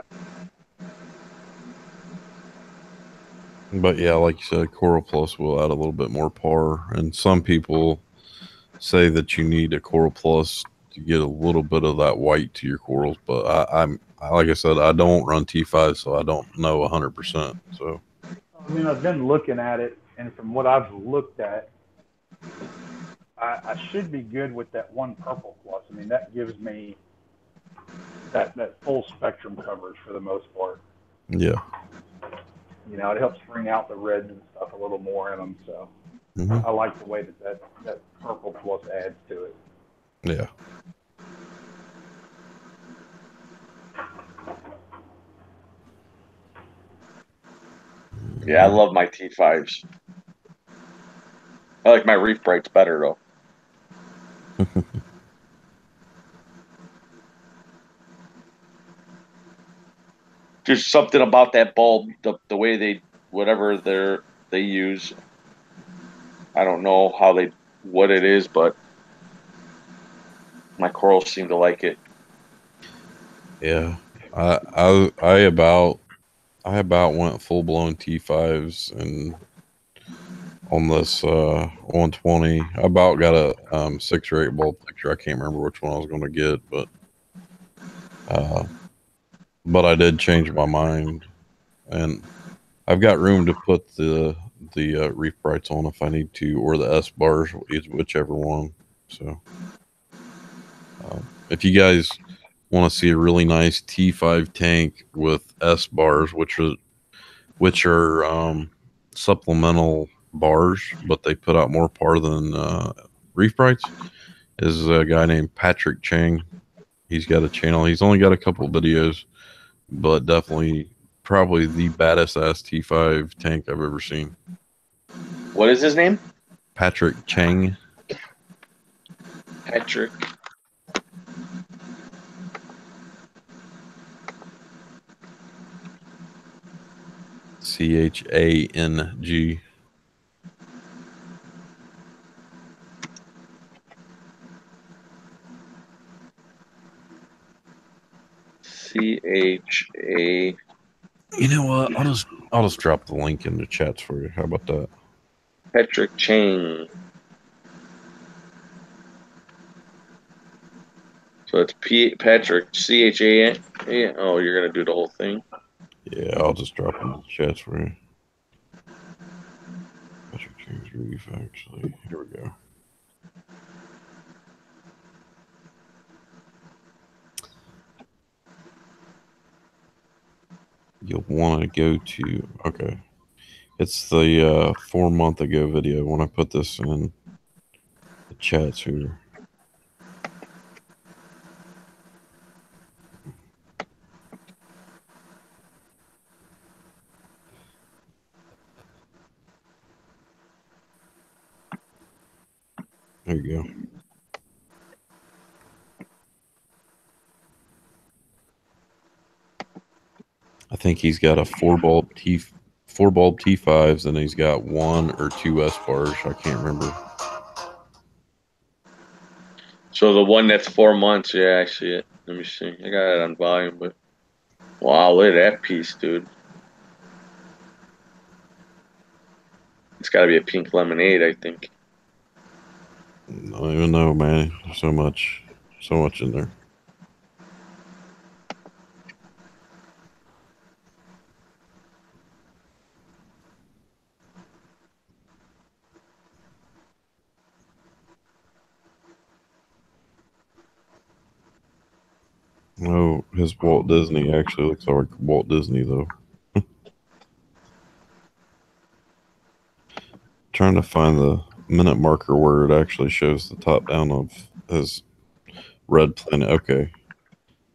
But yeah, like you said, Coral Plus will add a little bit more par. And some people say that you need a Coral Plus to get a little bit of that white to your corals. But I'm like I said, I don't run T5, so I don't know 100%. So I mean, I've been looking at it, and from what I've looked at, I should be good with that one purple plus. I mean, that gives me that full spectrum coverage for the most part. yeah. You know, it helps bring out the reds and stuff a little more in them. So Mm-hmm. I like the way that purple plus adds to it. Yeah. Yeah, I love my T5s. I like my Reef Brights better though. Just something about that bulb, the way whatever they use. I don't know what it is, but my corals seem to like it. Yeah. I about went full blown T5s and on this 120. I about got a 6 or 8 bulb picture. I can't remember which one I was going to get, but I did change my mind, and I've got room to put the reef brights on if I need to, or the S bars, whichever one. So if you guys want to see a really nice T5 tank with S bars, which are supplemental bars, but they put out more par than reef brights, is a guy named Patrick Chang. He's got a channel. He's only got a couple of videos, but definitely probably the baddest ass T5 tank I've ever seen. What is his name? Patrick Chang. Patrick. Chang. CHA. You know what? I'll just drop the link in the chats for you. How about that? Patrick Chang. So it's Patrick CHA. Oh, you're gonna do the whole thing. Yeah, I'll just drop in the chats for you. Patrick Chang's reef, actually. Here we go. You'll want to go to, okay. It's the 4 month ago video when I put this in the chats here. There you go. I think he's got a four bulb T5s, and he's got 1 or 2 S bars. I can't remember. So the one that's 4 months, yeah, I see it. Let me see. I got it on volume, but wow, look at that piece, dude. It's got to be a pink lemonade, I think. I don't even know, man. There's so much in there. No, his Walt Disney actually looks like Walt Disney though. Trying to find the minute marker where it actually shows the top down of his red planet. Okay.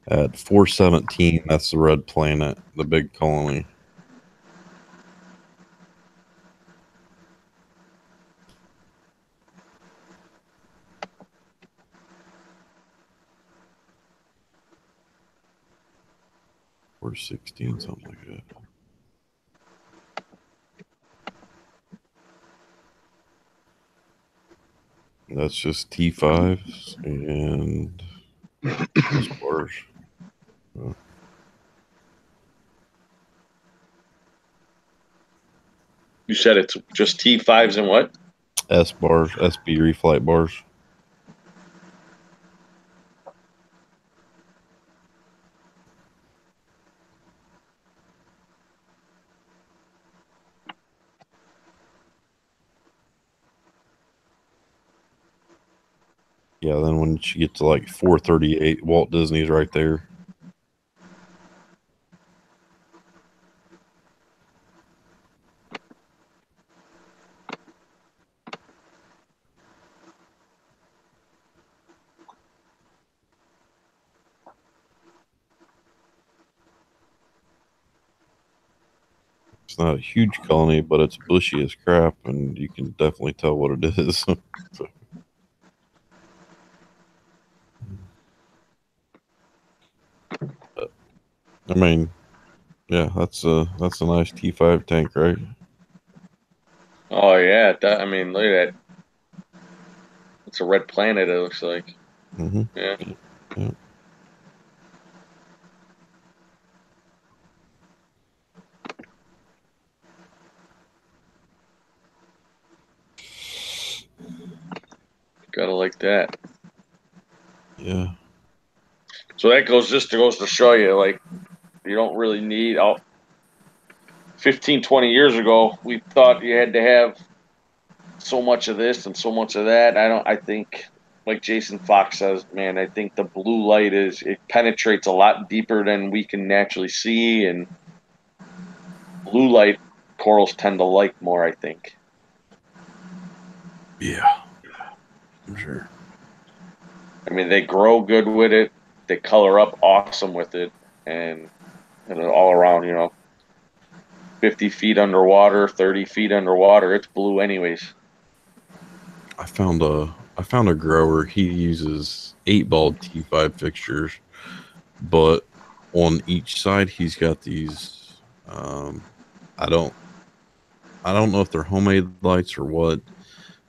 At 417, that's the red planet, the big colony. Or 16, something like that. That's just T5s and S bars. You said it's just T5s and what? S bars, SB reflight bars. Yeah, then when you get to like 438, Walt Disney's right there. It's not a huge colony, but it's bushy as crap, and you can definitely tell what it is. So, I mean, yeah, that's a nice T5 tank, right? Oh yeah, I mean, look at that. It's a red planet. It looks like. Mm-hmm. Yeah. Yeah. Gotta like that. Yeah. So that goes to show you, like, you don't really need. 15, 20 years ago, we thought you had to have so much of this and so much of that. I think, like Jason Fox says, man, I think the blue light it penetrates a lot deeper than we can naturally see, and blue light corals tend to like more, I think. Yeah. I'm sure. I mean, they grow good with it, they color up awesome with it, and all around, 50 feet underwater, 30 feet underwater, it's blue anyways. I found a grower. He uses 8-ball T5 fixtures, but on each side he's got these. I don't know if they're homemade lights or what,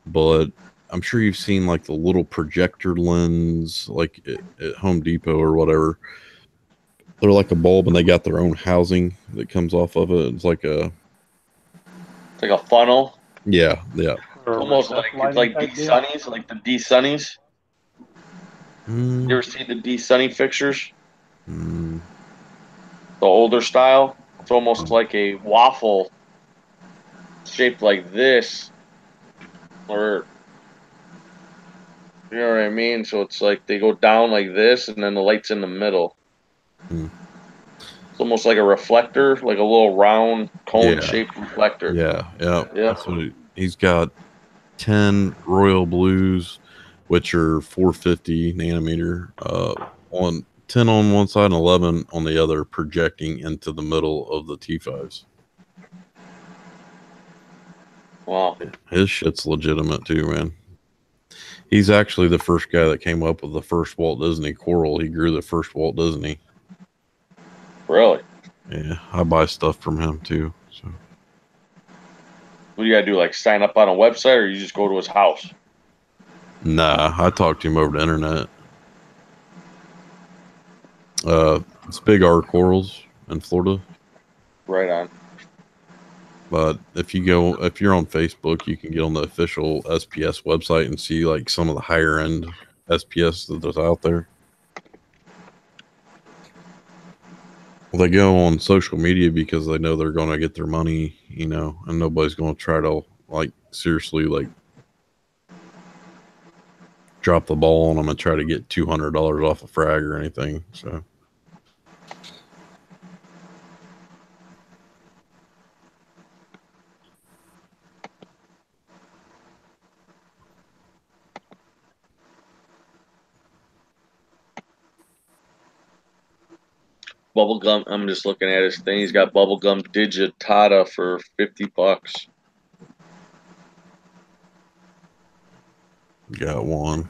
but I'm sure you've seen like the little projector lens, like at Home Depot or whatever. They're like a bulb, and they got their own housing that comes off of it. It's like a funnel. Yeah. Or Almost recessed like it's lighting like D type deal. Sunnies, like the D Sunnies. You ever see the D Sunny fixtures? Mm, The older style. It's almost like a waffle shaped like this, or you know what I mean. So it's like they go down like this, and then the light's in the middle. mm. It's almost like a reflector, like a little round Yeah. cone-shaped reflector. Yeah. Yeah. That's what he's got. 10 Royal Blues, which are 450 nanometer, on 10 on one side and 11 on the other, projecting into the middle of the T5s. Wow. His shit's legitimate too, man. He's actually the first guy that came up with the first Walt Disney coral. He grew the first Walt Disney. Really? Yeah, I buy stuff from him too. So What do you gotta do? Like sign up on a website, or you just go to his house? nah, I talked to him over the internet. It's Big R Corals in Florida. Right on. But if you're on Facebook, you can get on the official SPS website and see like some of the higher end SPS that's out there. Well, they go on social media because they know they're going to get their money, and nobody's going to try to like seriously like drop the ball on them and try to get $200 off a frag or anything. So. Bubblegum. I'm just looking at his thing. He's got bubblegum digitata for $50. Got one.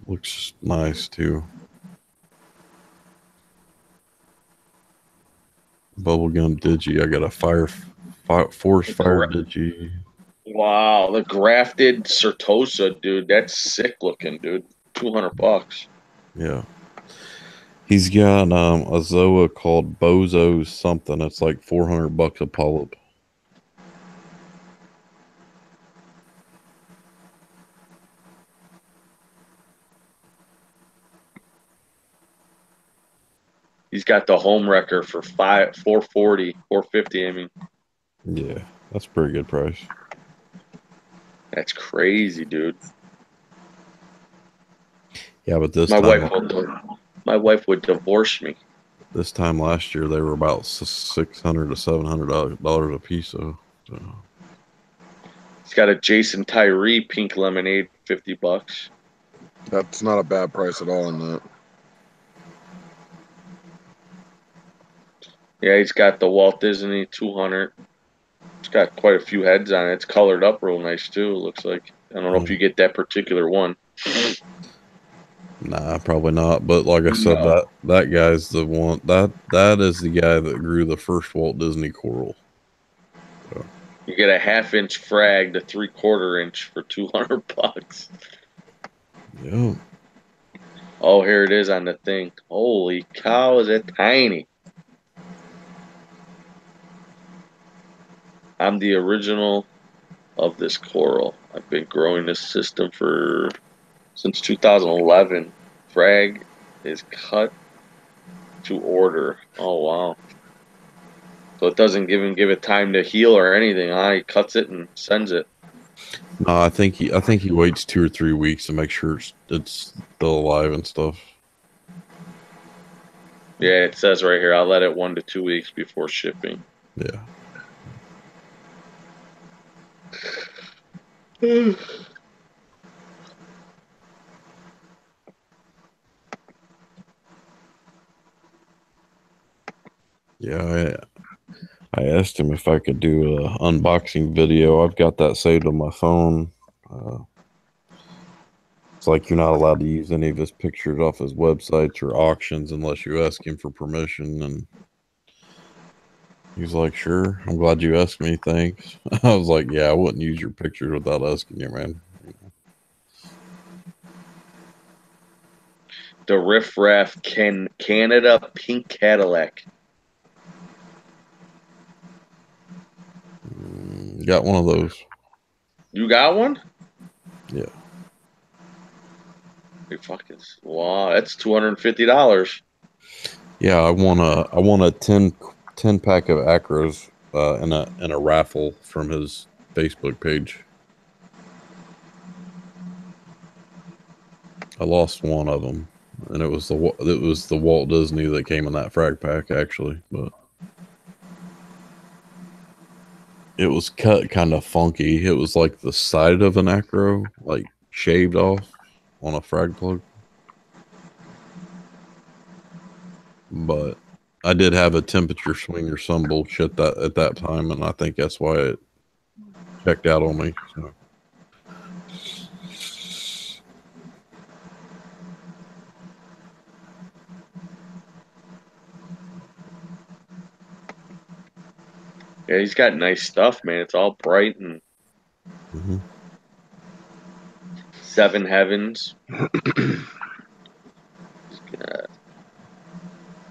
Looks nice too. Bubblegum digi. I got a forest It's a fire digi. Wow, the grafted Certosa, dude. That's sick looking, dude. $200. Yeah. He's got a Zoa called Bozo something. It's like $400 a polyp. He's got the home wrecker for 440, 450. I mean, Yeah, that's a pretty good price. that's crazy, dude. Yeah, but this My time, wife would divorce me. this time last year they were about $600 to $700 a piece. So He's got a Jason Tyree pink lemonade, $50. That's not a bad price at all on that. Yeah, he's got the Walt Disney 200. It's got quite a few heads on it. It's colored up real nice too. It looks like. I don't know if you get that particular one. nah, probably not. But like I said, No. that guy's the one. That is the guy that grew the first Walt Disney coral. So, You get a half-inch frag to 3/4 inch for $200. yeah. Oh, here it is on the thing. Holy cow, is it tiny? I'm the original of this coral. I've been growing this system since 2011. Frag is cut to order. Oh wow. So it doesn't even give it time to heal or anything. He cuts it and sends it. No, I think he waits 2 or 3 weeks to make sure it's still alive and stuff. Yeah, it says right here, I'll let it 1 to 2 weeks before shipping. Yeah. Yeah, I asked him if I could do a unboxing video. I've got that saved on my phone. It's like you're not allowed to use any of his pictures off his websites or auctions unless you ask him for permission. And he's like, "Sure, I'm glad you asked me. Thanks." I was like, "Yeah, I wouldn't use your pictures without asking you, man." The Riff Raff Canada Pink Cadillac. Got one of those. You got one? Yeah. You fucking wow, that's $250. Yeah, I won a 10 pack of acros in a raffle from his Facebook page. I lost one of them, and it was the Walt Disney that came in that frag pack actually, but it was cut kind of funky. It was like the side of an acro, like shaved off on a frag plug. But I did have a temperature swing or some bullshit that at that time, and I think that's why it checked out on me. So. Yeah, he's got nice stuff, man. It's all bright and Seven Heavens.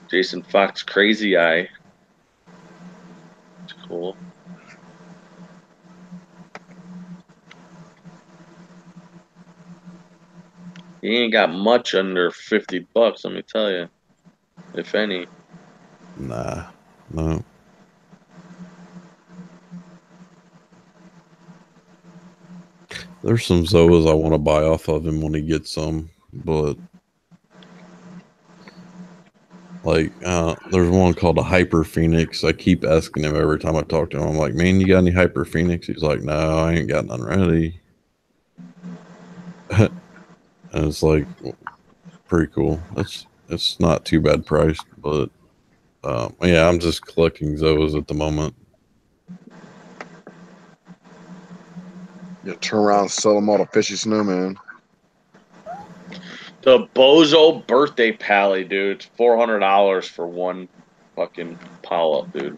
Jason Fox Crazy Eye. It's cool. He ain't got much under $50, let me tell you. If any. Nah, no. There's some Zoas I want to buy off of him when he gets some, but like there's one called a Hyper Phoenix. I keep asking him every time I talk to him. I'm like, "Man, you got any Hyper Phoenix?" He's like, "No, I ain't got none ready." And it's like pretty cool. It's not too bad priced, but yeah, I'm just collecting Zoas at the moment. Yeah, turn around and sell them all to Fishy Snowman. The Bozo birthday pally, dude. It's $400 for one fucking polyp, dude.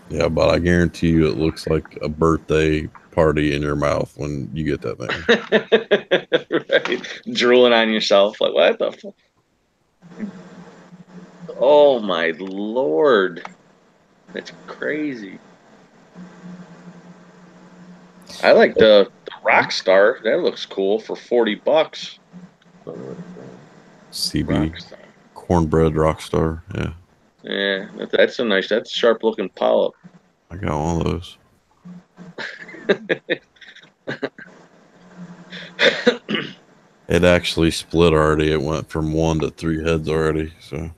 Yeah, but I guarantee you it looks like a birthday party in your mouth when you get that thing. Right? Drooling on yourself. Like, what the fuck? Oh my Lord. That's crazy. I like the Rockstar. That looks cool for $40. CB Rockstar. cornbread rockstar. Yeah, Yeah, that's a nice. That's a sharp looking polyp. I got one of those. It actually split already. It went from 1 to 3 heads already. So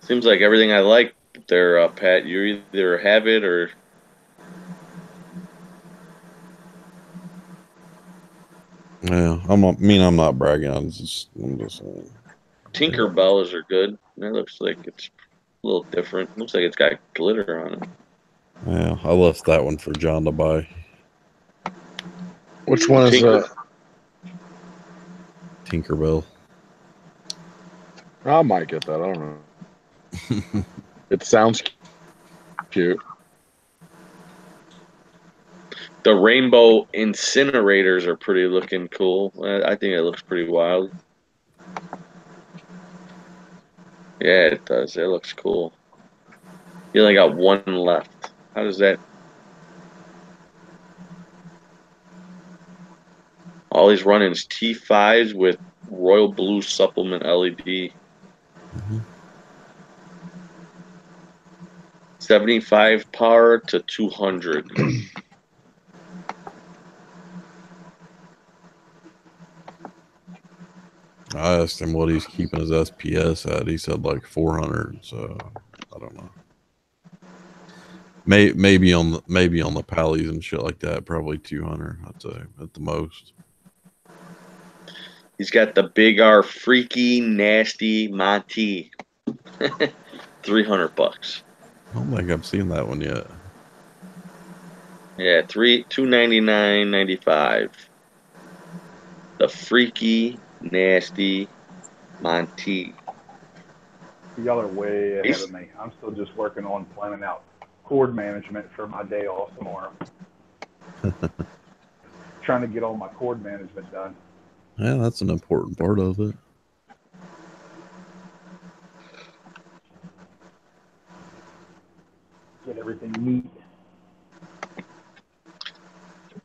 Seems like everything I like there, Pat. You either have it or yeah, I'm not bragging. I'm just saying. Yeah. Tinkerbells are good. That looks like it's a little different. Looks like it's got glitter on it. Yeah, I left that one for John to buy. Which one is Tinker. Tinkerbell. I might get that. I don't know. It sounds cute. The rainbow incinerators are pretty looking cool. I think it looks pretty wild. Yeah, it does. It looks cool. You only got one left. How does that? All he's running is T5s with royal blue supplement LED. Mm-hmm. 75 power to 200. I asked him what he's keeping his SPS at. He said like 400. So I don't know. Maybe on the pallies and shit like that, probably 200. I'd say at the most. He's got the big R freaky nasty Monty. $300. I don't think I've seen that one yet. Yeah, 299.95. The freaky nasty Monty. Y'all are way ahead He's of me. I'm still just working on planning out cord management for my day off tomorrow. Trying to get all my cord management done. Yeah, that's an important part of it. Get everything neat.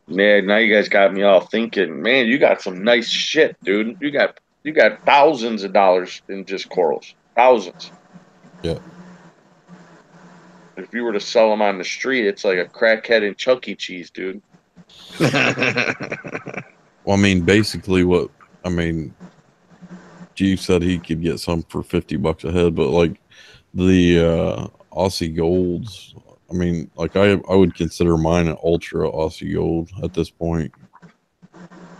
Man, now you guys got me all thinking, man, you got some nice shit, dude. You got thousands of dollars in just corals. Thousands. Yeah. If you were to sell them on the street, it's like a crackhead in Chuck E. Cheese, dude. Well, I mean, basically Chief said he could get some for $50 a head, but like the Aussie golds, I mean, like I would consider mine an ultra Aussie gold at this point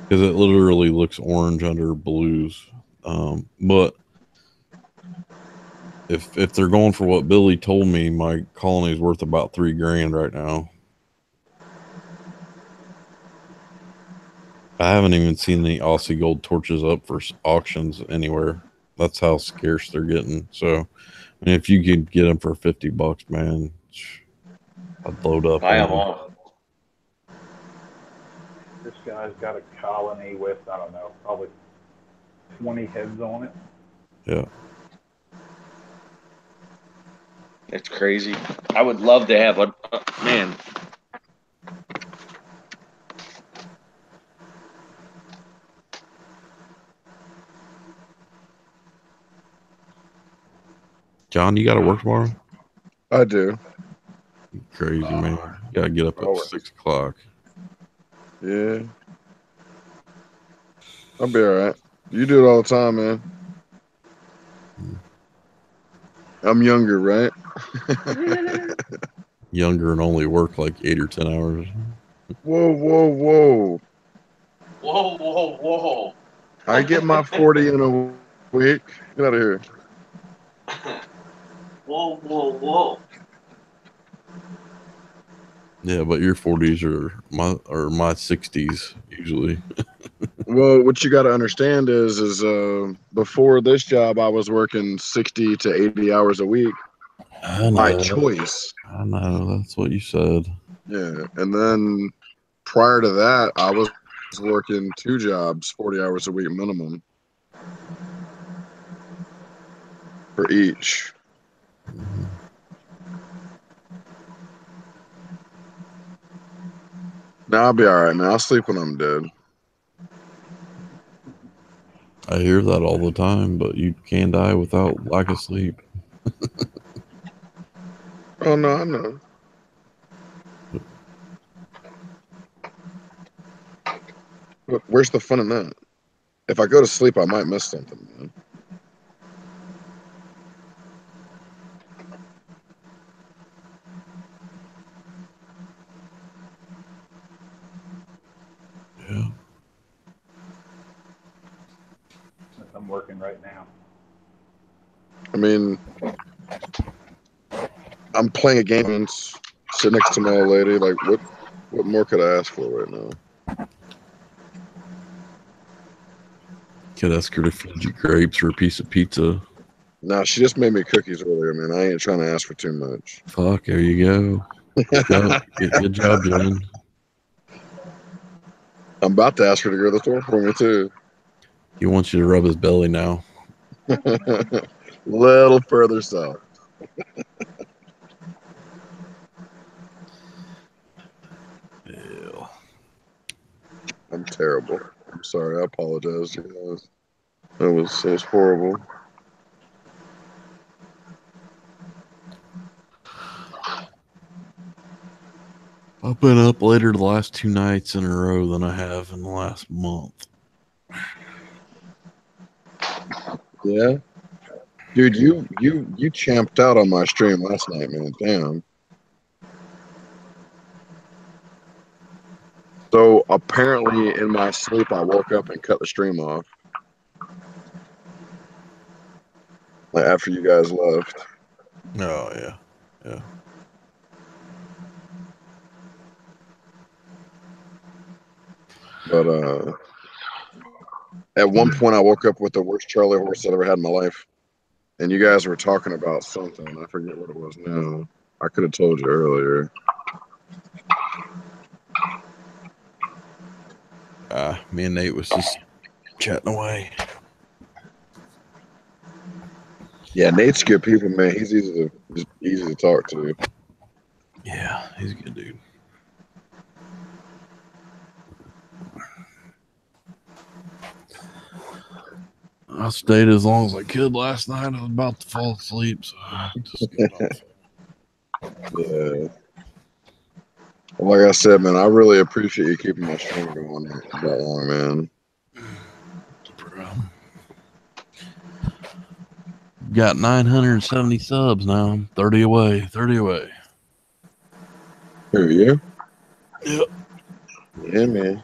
because it literally looks orange under blues. But if they're going for what Billy told me, my colony is worth about $3,000 right now. I haven't even seen any Aussie gold torches up for auctions anywhere. That's how scarce they're getting. So, I mean, if you could get them for $50, man, I'd load up Buy on them them. all. This guy's got a colony with, I don't know, probably 20 heads on it. Yeah. It's crazy. I would love to have a man. John, you got to work tomorrow? I do. Crazy, man. You got to get up at Always. 6 o'clock. Yeah. I'll be all right. You do it all the time, man. I'm younger, right? Younger and only work like 8 or 10 hours. Whoa, whoa, whoa. Whoa, whoa, whoa. I get my 40 in a week. Get out of here. Whoa, whoa, whoa. Yeah, but your 40s are my 60s usually. Well, what you got to understand is before this job, I was working 60 to 80 hours a week. I by know. choice. I know. That's what you said. Yeah. And then prior to that, I was working 2 jobs, 40 hours a week minimum for each. Mhm. Now I'll be all right, man. I'll sleep when I'm dead. I hear that all the time, but you can't die without lack of sleep. Oh, no, I know. Where's the fun in that? If I go to sleep, I might miss something, man. Yeah. I'm working right now. I mean, I'm playing a game and sit next to my old lady. Like, what more could I ask for right now? Could ask her to feed you grapes or a piece of pizza. Nah, she just made me cookies earlier, man. I ain't trying to ask for too much. Fuck, there you go. Good job, John. I'm about to ask her to go to the store for me, too. He wants you to rub his belly now. Little further south. Ew. I'm terrible. I'm sorry. I apologize, you guys. That was horrible. I've been up later the last 2 nights in a row than I have in the last month. Yeah, dude, you champed out on my stream last night, man. Damn. So apparently, in my sleep, I woke up and cut the stream off. Like after you guys left. Oh, yeah. Yeah. But at one point, I woke up with the worst Charlie horse I've ever had in my life. And you guys were talking about something. I forget what it was now. I could have told you earlier. Me and Nate was just chatting away. Yeah, Nate's good people, man. He's easy to talk to. Yeah, he's a good dude. I stayed as long as I could last night. I was about to fall asleep, so I just got off. Yeah. Well, like I said, man, I really appreciate you keeping my stream going that long, man. Got 970 subs now. 30 away. 30 away. Who are you? Yep. Yeah, man.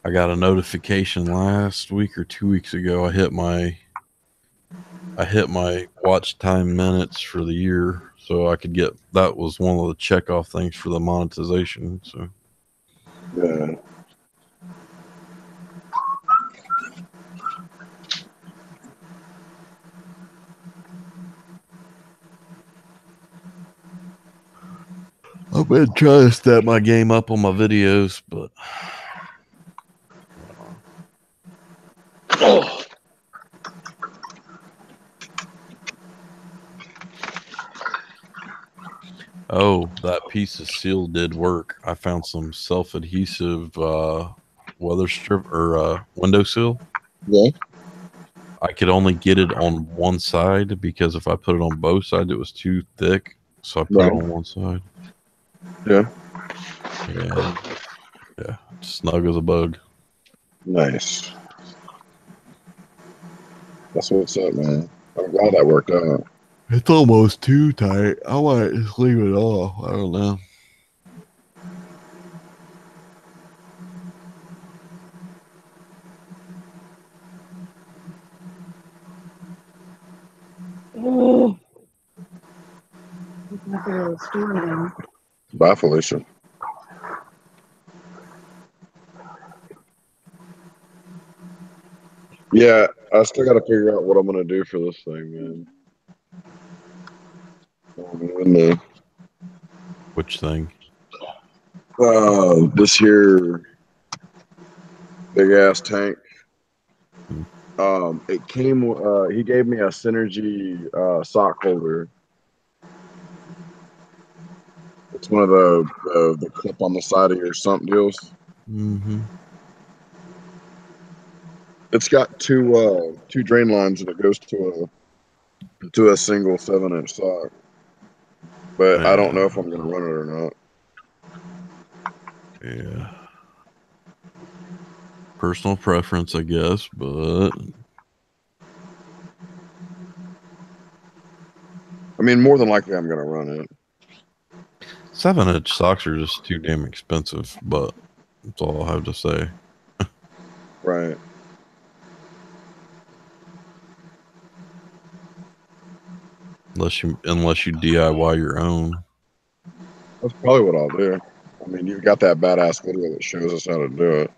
I got a notification last week or 2 weeks ago. I hit my watch time minutes for the year, so I could get, that was one of the check off things for the monetization. So Yeah. I've been trying to step my game up on my videos, but Oh, oh, that piece of seal did work. I found some self-adhesive weather strip or windowsill. Yeah. I could only get it on one side because if I put it on both sides, it was too thick. So I put Right. it on one side. Yeah. Yeah, snug as a bug. Nice. That's what's up, man. I'm glad that worked out. It's almost too tight. I might just leave it off. I don't know. Oh. I'm gonna go to the store now. Bye, Felicia. Yeah, I still got to figure out what I'm gonna do for this thing, man. Which thing? This here big ass tank. It came. He gave me a Synergy sock holder. It's one of the clip on the side of your sump deals. Mm-hmm. It's got two drain lines and it goes to a single 7-inch sock. But I don't know if I'm gonna run it or not. Yeah. Personal preference, I guess, but I mean, more than likely, I'm gonna run it. 7-inch socks are just too damn expensive, but that's all I have to say. Right. Unless you DIY your own. That's probably what I'll do. I mean, you've got that badass video that shows us how to do it.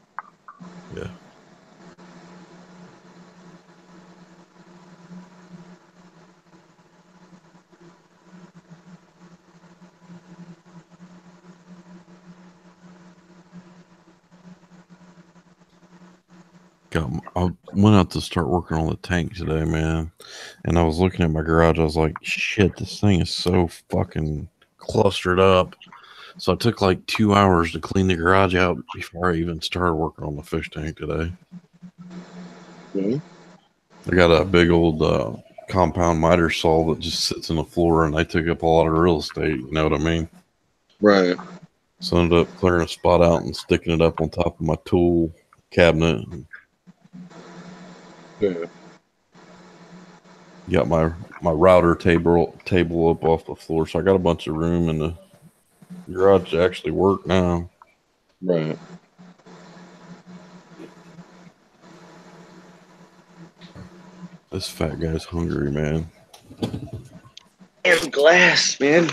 Yeah. I went out to start working on the tank today, man, and I was looking at my garage. I was like, shit, this thing is so fucking clustered up. So I took like 2 hours to clean the garage out before I even started working on the fish tank today. Mm-hmm. I got a big old compound miter saw that just sits in the floor, and I took up a lot of real estate. You know what I mean? Right. So I ended up clearing a spot out and sticking it up on top of my tool cabinet. Yeah. Got my router table up off the floor, so I got a bunch of room in the garage to actually work now. Right. This fat guy's hungry, man. And glass, man.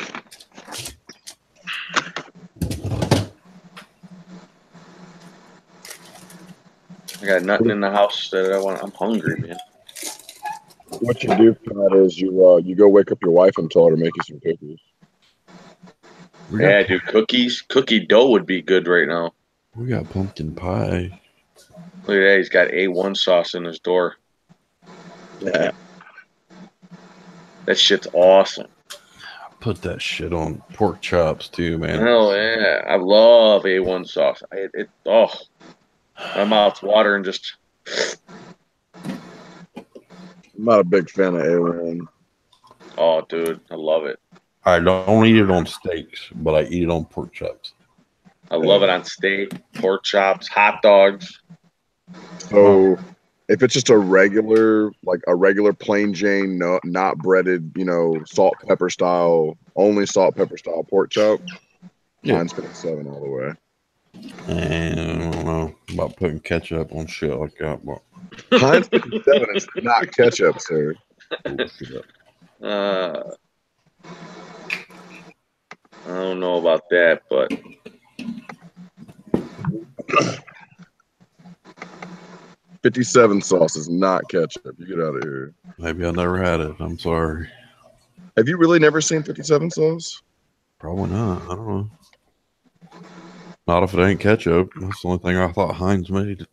I got nothing in the house that I want. I'm hungry, man. What you do, Pat, is you go wake up your wife and tell her to make you some cookies. Yeah, dude, cookies. Cookie dough would be good right now. We got pumpkin pie. Look at that. He's got A1 sauce in his door. Yeah. That shit's awesome. Put that shit on pork chops too, man. Oh yeah, I love A1 sauce. My mouth's watering just. I'm not a big fan of A1. Oh, dude, I love it. I don't eat it on steaks, but I eat it on pork chops. I love it on steak, pork chops, hot dogs. So if it's just a regular plain Jane, no, not breaded, salt pepper style, only salt pepper style pork chop, mine's 57 all the way. And I don't know about putting ketchup on shit like that, but Heinz 57 is not ketchup, sir. I don't know about that, but 57 sauce is not ketchup. You get out of here. Maybe I never had it. I'm sorry. Have you really never seen 57 sauce? Probably not. I don't know. Not if it ain't ketchup. That's the only thing I thought Heinz made.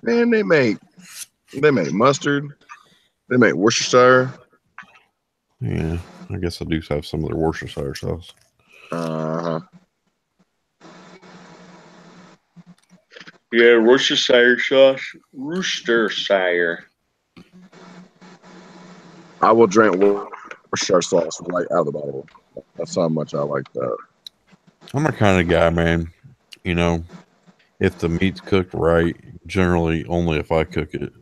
Man, they make mustard. They make Worcestershire. Yeah, I guess I do have some of their Worcestershire sauce. Uh-huh. yeah, Worcestershire sauce. Worcestershire. I will drink Worcestershire sauce right out of the bottle. That's how much I like that. I'm the kind of guy, man. If the meat's cooked right, generally only if I cook it,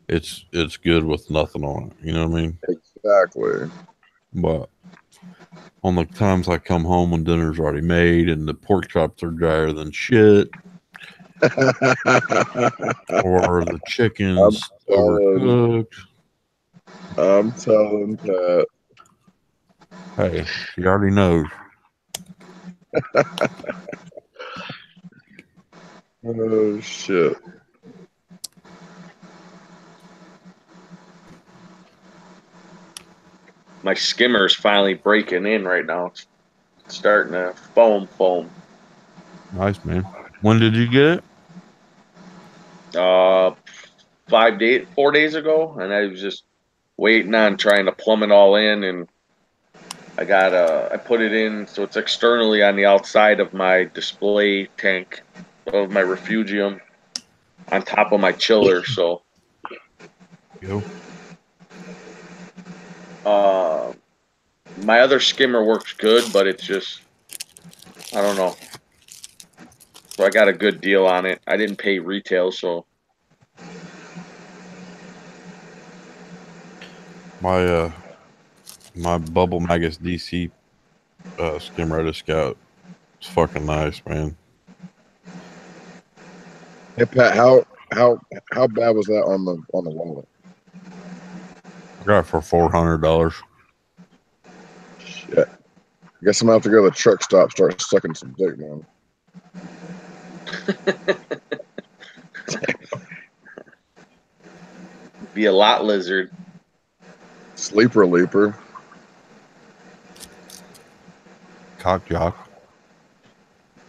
it's good with nothing on it. You know what I mean? Exactly. But on the times I come home when dinner's already made and the pork chops are drier than shit, or the chicken's overcooked. I'm telling Pat. Hey, he already knows. Oh shit. my skimmer's finally breaking in right now. It's starting to foam. Nice, man. When did you get it? 4 days ago, and I was just waiting on trying to plumb it all in, and I put it in so it's externally on the outside of my display tank of my refugium on top of my chiller. So Go. my other skimmer works good, but it's just, I don't know. So I got a good deal on it. I didn't pay retail, so My my Bubble Magus DC skimmer I just got. It's fucking nice, man. Hey Pat, how bad was that on the wallet? I got it for $400. Shit. I guess I'm gonna have to go to the truck stop, start sucking some dick, man. be a lot lizard. Sleeper leaper. Cock jock.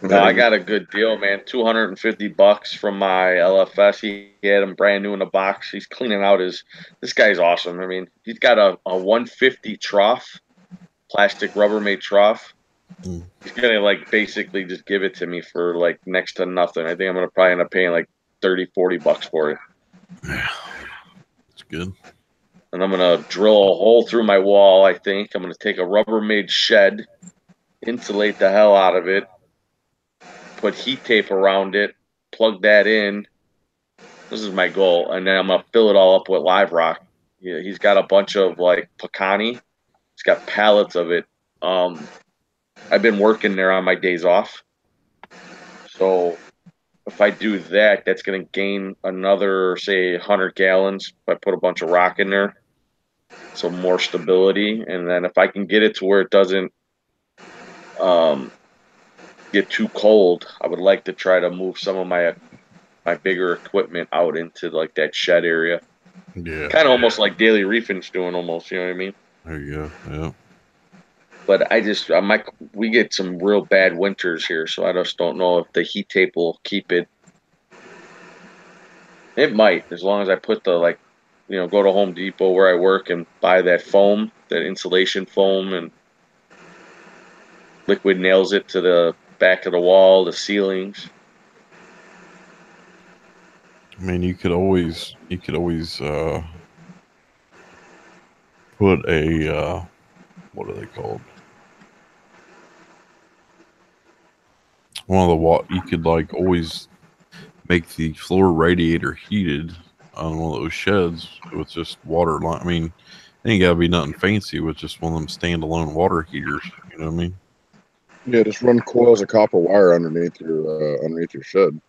No, I got a good deal, man. $250 from my LFS. He had him brand new in the box. He's cleaning out this guy's awesome. I mean, he's got a 150 trough, plastic Rubbermaid trough. Mm. He's gonna like basically just give it to me for like next to nothing. I think I'm gonna probably end up paying like $30-40 for it. Yeah, it's good. And I'm gonna drill a hole through my wall. I think I'm gonna take a Rubbermaid shed, insulate the hell out of it, put heat tape around it, plug that in. This is my goal, and then I'm gonna fill it all up with live rock. Yeah, he's got a bunch of like pecani. He's got pallets of it. I've been working there on my days off, so if I do that, that's gonna gain another say 100 gallons. If I put a bunch of rock in there, so more stability, and then if I can get it to where it doesn't get too cold, I would like to try to move some of my bigger equipment out into like that shed area. Yeah. Kind of almost like Daily Reefing's doing almost, you know what I mean? There you go. Yeah. But we get some real bad winters here, so I just don't know if the heat tape will keep it. It might, as long as I put go to Home Depot where I work and buy that foam, that insulation foam, and liquid nails it to the back of the wall, the ceilings. I mean, you could always put a what are they called? You could like always make the floor radiator heated on one of those sheds with just water line. I mean, it ain't gotta be nothing fancy with just one of them standalone water heaters. You know what I mean? Yeah, just run coils of copper wire underneath your shed.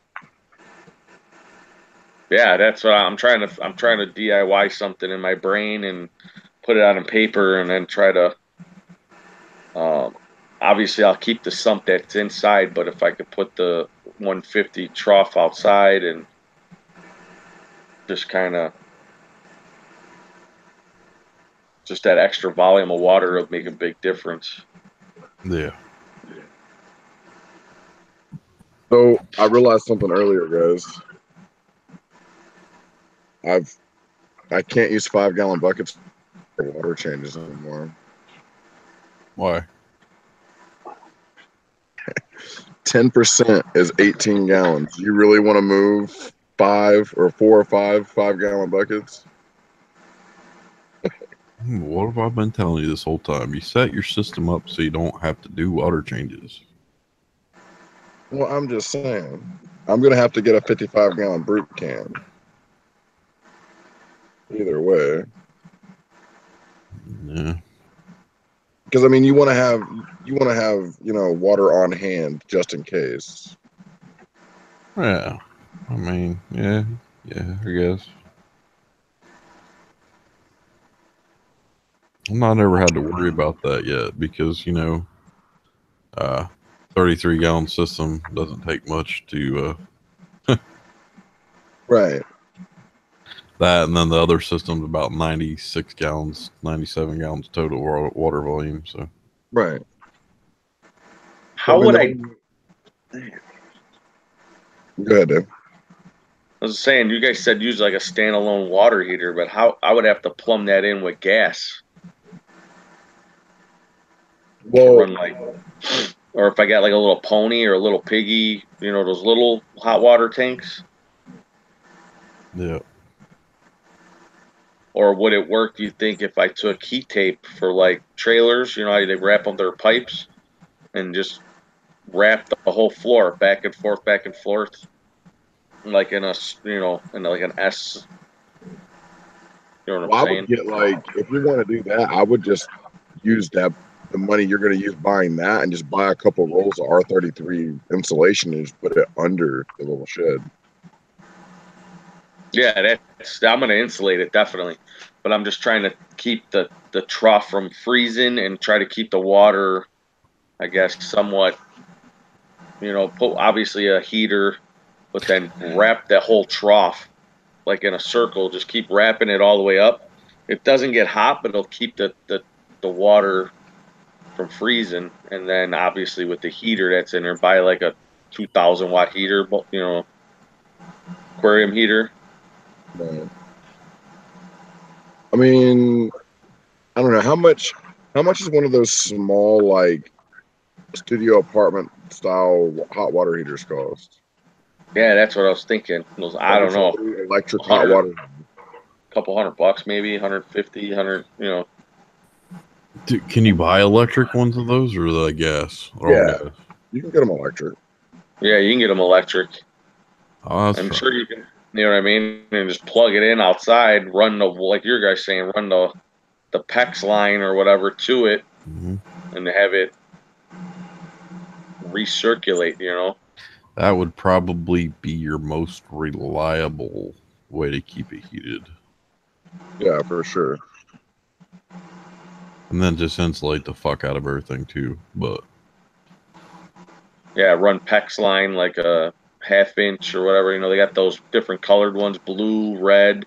Yeah, that's what I'm trying to. I'm trying to DIY something in my brain and put it on paper, and then try to. Obviously, I'll keep the sump that's inside, but if I could put the 150 trough outside and just kind of just that extra volume of water would make a big difference. Yeah. So I realized something earlier, guys. I can't use 5-gallon buckets for water changes anymore. Why? 10% is 18 gallons. You really want to move 5-gallon buckets? What have I been telling you this whole time? You set your system up so you don't have to do water changes. Well, I'm just saying. I'm going to have to get a 55-gallon brute can. Either way. Yeah. Because I mean, you want to have water on hand just in case. Yeah. I mean, yeah, I guess. I've never had to worry about that yet because, 33-gallon system doesn't take much to Right. That, and then the other system's about 96 gallons, 97 gallons total water volume. So Right. How I mean, would the I? only- Go ahead, Dave. I was saying, you guys said use like a standalone water heater, but how I would have to plumb that in with gas to Well, run like, or if I got like a little pony or a little piggy, you know, those little hot water tanks, yeah, or would it work, do you think, if I took heat tape for like trailers, you know, how they wrap up their pipes and just wrap the whole floor back and forth, like in a, you know, in like an S, you know what I'm well, I would saying? get like if you want to do that, I would just use the money you're going to use buying that and just buy a couple rolls of R33 insulation and just put it under the little shed. Yeah, I'm gonna insulate it definitely, but I'm just trying to keep the trough from freezing and try to keep the water, I guess, somewhat, you know, put obviously a heater, but then wrap that whole trough like in a circle. Just keep wrapping it all the way up. It doesn't get hot, but it'll keep the water from freezing. And then obviously with the heater that's in there, buy like a 2,000 watt heater, you know, aquarium heater. Right. I mean, I don't know how much. How much is one of those small like studio apartment style hot water heaters cost? Yeah, that's what I was thinking. Those, I Like a don't know, true electric hot 100, water. couple $100 maybe, 150, 100, you know. can you buy electric ones of those, or are they gas? They're all Yeah, gas. you can get them electric. Yeah, you can get them electric. Oh, that's I'm right. sure you can, you know what I mean? And just plug it in outside, run the, like your guys saying, run the PEX line or whatever to it Mm-hmm. and have it recirculate, you know. That would probably be your most reliable way to keep it heated. Yeah, for sure. And then just insulate the fuck out of everything too. But Yeah, run PEX line like a half-inch or whatever, you know, they got those different colored ones, blue, red.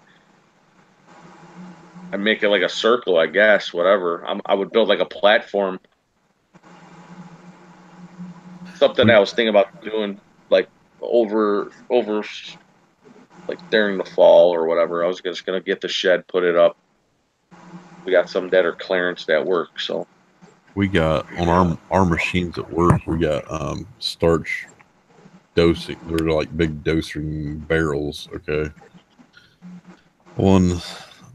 And make it like a circle, I guess, whatever. I would build like a platform. Something we I was thinking about doing, like over like during the fall or whatever. I was just gonna get the shed, put it up. We got some that are clearance that work. So we got on our machines at work, we got starch dosing. They're like big dosing barrels. Okay. On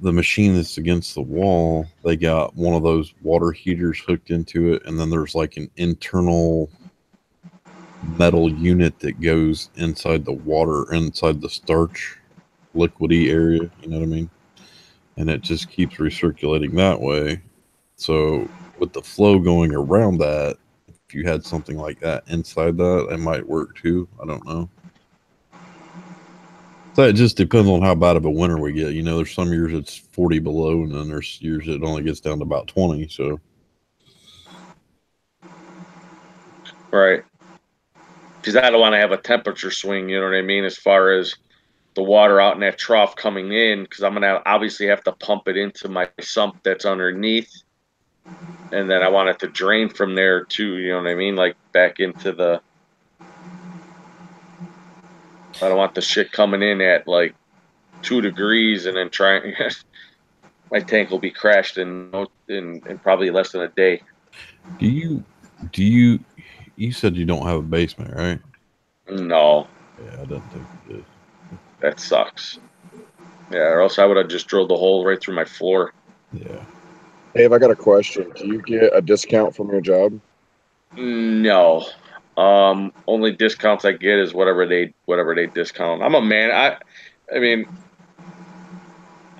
the machine that's against the wall, they got one of those water heaters hooked into it, and then there's like an internal metal unit that goes inside the water, inside the starch liquidy area. You know what I mean? And it just keeps recirculating that way. So with the flow going around that, if you had something like that inside that, it might work too. I don't know. So it just depends on how bad of a winter we get. You know, there's some years it's 40 below, and then there's years it only gets down to about 20. So right, because I don't want to have a temperature swing. You know what I mean? As far as the water out in that trough coming in, because I'm gonna obviously have to pump it into my sump that's underneath, and then I want it to drain from there too. You know what I mean? Like back into the. I don't want the shit coming in at like 2 degrees and then trying. My tank will be crashed in probably less than a day. do you you said you don't have a basement, right? No, Yeah, I didn't think you did. that sucks. Yeah, or else I would have just drilled the hole right through my floor. Yeah. Dave, I got a question. Do you get a discount from your job? No. Only discounts I get is whatever they discount. I'm a man. I mean,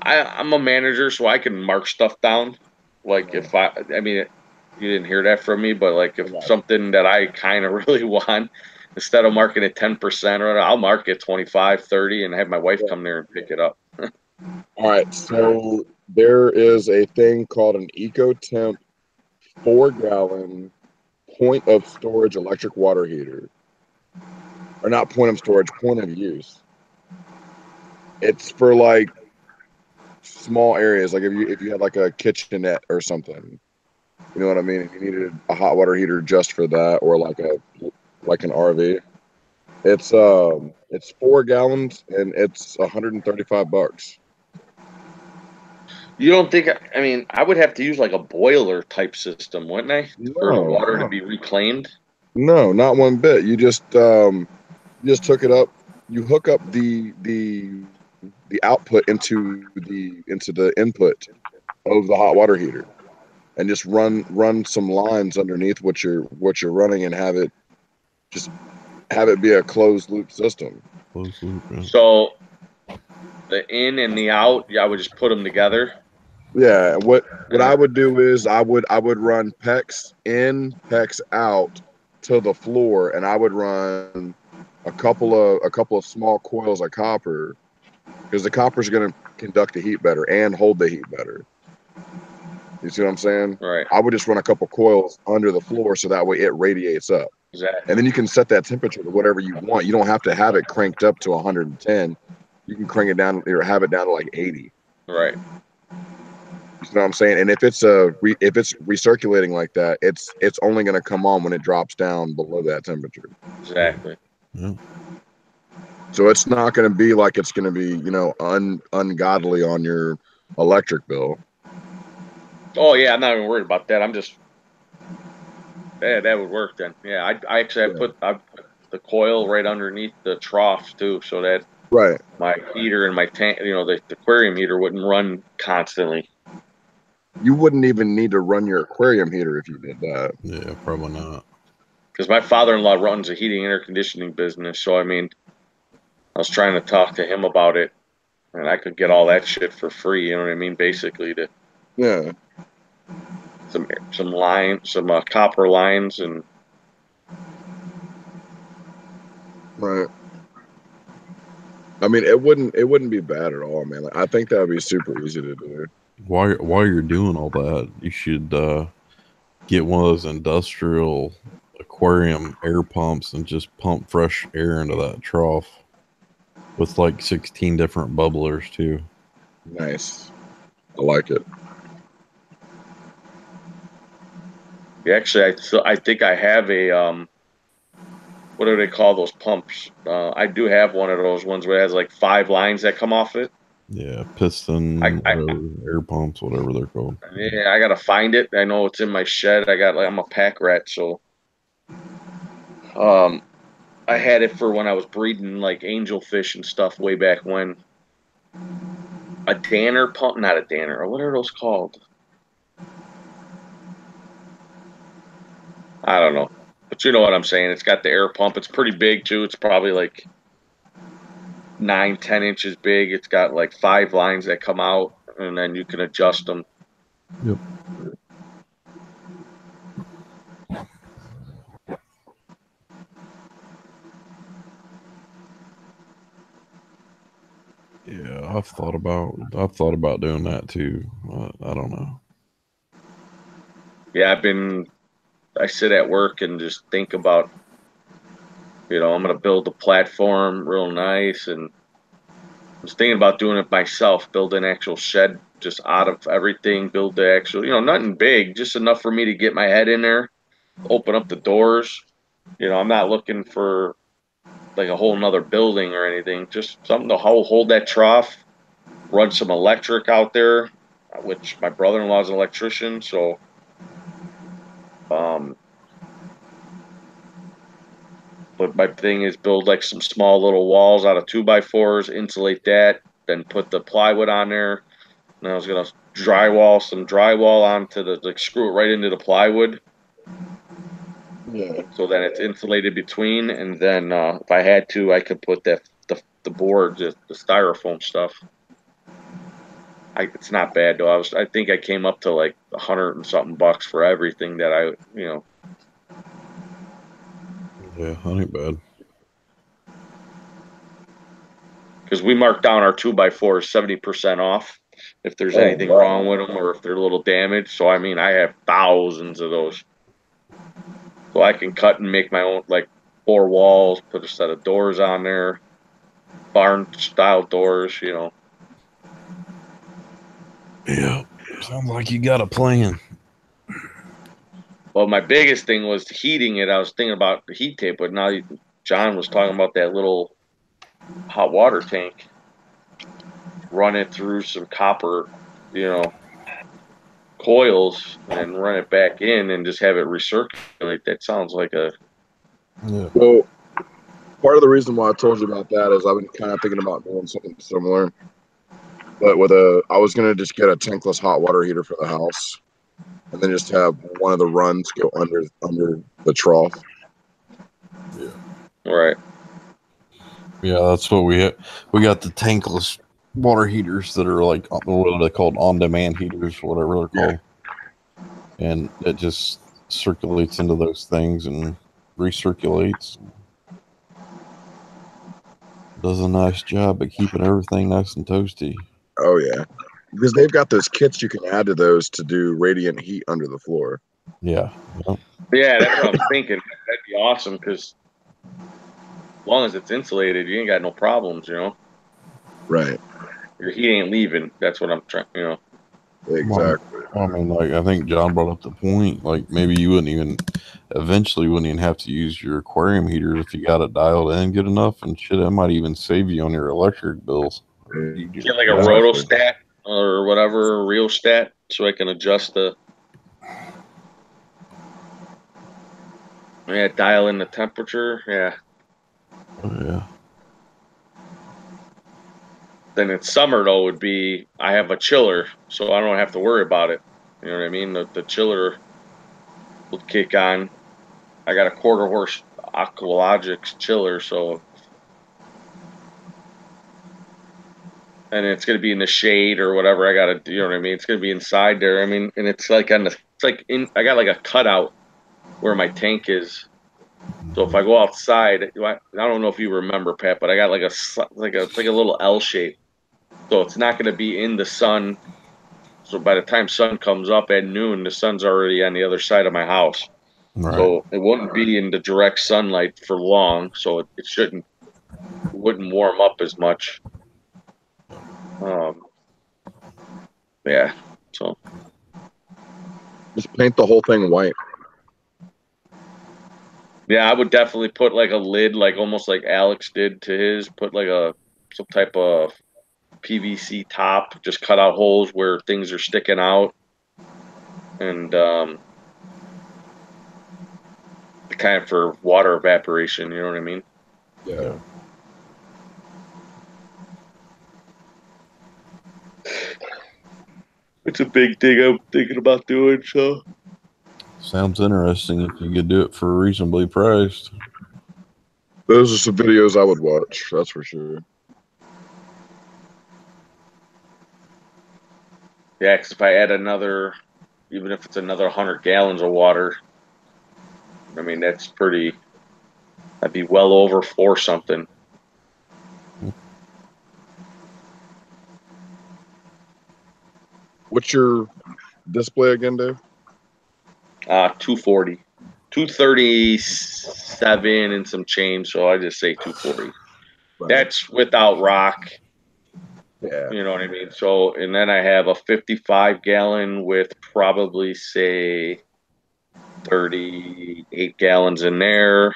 I'm a manager, so I can mark stuff down. Like if I mean, you didn't hear that from me, but like if Right. something that I kind of really want, instead of marking it 10% or I'll mark it 25, 30 and have my wife come there and pick it up. All right. So there is a thing called an EcoTemp 4-gallon point of storage electric water heater. Or not point of storage, point of use. It's for like small areas, like if you had like a kitchenette or something, you know what I mean? If you needed a hot water heater just for that, or like an RV, it's 4 gallons and it's $135. You don't think? I mean, I would have to use like a boiler type system, wouldn't I, for the No, water to be reclaimed? no, not one bit. You just hook it up. You hook up the output into the input of the hot water heater, and just run some lines underneath what you're running, and just have it be a closed loop system. Close loop. Yeah. So the in and the out, yeah, I would just put them together. Yeah, what And I then, would do is I would run PEX in, PEX out to the floor, and I would run a couple of small coils of copper, because the copper is going to conduct the heat better and hold the heat better. You see what I'm saying? right, I would just run a couple coils under the floor so that way it radiates up. exactly, And then you can set that temperature to whatever you want. You don't have to have it cranked up to 110. You can crank it down or have it down to like 80. right, You know what I'm saying? And if it's if it's recirculating like that, it's only going to come on when it drops down below that temperature. exactly. Yeah. So it's not going to be like it's going to be, ungodly on your electric bill. Oh yeah, I'm not even worried about that. I'm just that would work then. Yeah, I actually I put the coil right underneath the trough too, so that Right. my heater and my tank, the aquarium heater wouldn't run constantly. You wouldn't even need to run your aquarium heater if you did that. Yeah, probably not. Because my father-in-law runs a heating and air conditioning business, so I mean, I was trying to talk to him about it, and I could get all that shit for free. You know what I mean? Basically, to Yeah. some copper lines, and Right. I mean, it wouldn't be bad at all, man. Like, I think that would be super easy to do. While you're doing all that, you should get one of those industrial aquarium air pumps and just pump fresh air into that trough with like 16 different bubblers too. Nice. I like it. actually, I think I have a what do they call those pumps? I do have one of those ones where it has like 5 lines that come off it. Yeah, piston, I whatever, air pumps, whatever they're called. Yeah, I gotta find it. I know it's in my shed. I'm a pack rat, so um, I had it for when I was breeding like angelfish and stuff way back when. A Danner pump, not a Danner. What are those called? I don't know, but you know what I'm saying. It's got the air pump. It's pretty big too. It's probably like 9, 10 inches big. It's got like 5 lines that come out, and then you can adjust them. Yep. Yeah, I've thought about doing that too. I don't know. Yeah, I sit at work and just think about, I'm gonna build a platform real nice, and I was thinking about doing it myself, build an actual shed just out of everything, build the actual, nothing big, just enough for me to get my head in there, open up the doors. I'm not looking for like a whole nother building or anything, just something to hold that trough, run some electric out there, which my brother-in-law is an electrician, so um, but my thing is build like some small little walls out of 2x4s, insulate that, then put the plywood on there. And I was gonna drywall some drywall onto like screw it right into the plywood, Yeah. so that it's insulated between. And then if I had to, I could put the board, the styrofoam stuff. It's not bad though. I think I came up to like 100 and something bucks for everything that Yeah, that ain't bad. because we marked down our 2x4 70% off if there's Oh, anything wow. wrong with them or if they're a little damaged. So I mean, I have thousands of those, so I can cut and make my own like 4 walls, put a set of doors on there, barn style doors. Yeah. Sounds like you got a plan. Well, my biggest thing was heating it. I was thinking about the heat tape, but now John was talking about that little hot water tank. Run it through some copper, coils, and then run it back in and just have it recirculate. That sounds like a Yeah. Well, part of the reason why I told you about that is I've been kind of thinking about doing something similar. But I was gonna just get a tankless hot water heater for the house, and then just have one of the runs go under the trough. right. Yeah, that's what we have. We got the tankless water heaters that are like, what are they called? On-demand heaters, whatever they're called. And it just circulates into those things and recirculates. Does a nice job at keeping everything nice and toasty. Oh yeah, because they've got those kits you can add to those to do radiant heat under the floor. Yeah. Yep. Yeah, that's what I'm thinking. That'd be awesome because as long as it's insulated, you ain't got no problems. Right. Your heat ain't leaving. That's what I'm trying. Exactly. I mean, like, I think John brought up the point. Like, maybe you eventually wouldn't even have to use your aquarium heaters if you got it dialed in good enough, and shit, it might even save you on your electric bills. Get like a Exactly. rotostat or whatever, a rheostat, so I can adjust dial in the temperature. Yeah. Oh, yeah. Then in summer though would be I have a chiller, so I don't have to worry about it. You know what I mean? The chiller will kick on. I got a quarter horse Aqualogics chiller, so and it's gonna be in the shade or whatever I gotta do, you know what I mean? It's gonna be inside there. I mean, and it's like I got like a cutout where my tank is. So if I go outside, I don't know if you remember, Pat, but I got like a little L shape. So it's not going to be in the sun. So by the time sun comes up at noon, the sun's already on the other side of my house. Right. So it wouldn't be in the direct sunlight for long. So it wouldn't warm up as much. Yeah. So Just paint the whole thing white. yeah, I would definitely put like a lid, like almost like Alex did to his. Put like some type of PVC top. Just cut out holes where things are sticking out, and kind of for water evaporation. You know what I mean? Yeah. It's a big thing I'm thinking about doing. So Sounds interesting if you could do it for reasonably priced. Those are some videos I would watch. That's for sure. yeah, because if I add even if it's another 100 gallons of water, I mean that'd be well over four something. What's your display again, Dave? 240, 237 and some change. So I just say 240. Right. That's without rock. Yeah. You know what I mean? So, and then I have a 55 gallon with probably say 38 gallons in there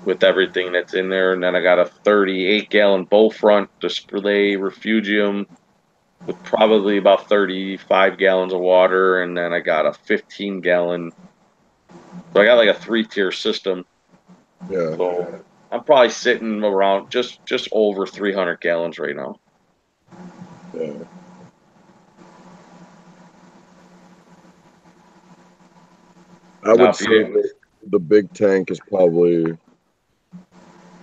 with everything that's in there. And then I got a 38 gallon bow front display refugium with probably about 35 gallons of water. And then I got a 15 gallon. So I got like a 3-tier system. Yeah. So I'm probably sitting around just over 300 gallons right now. Yeah. I Now, would if say you, the big tank is probably,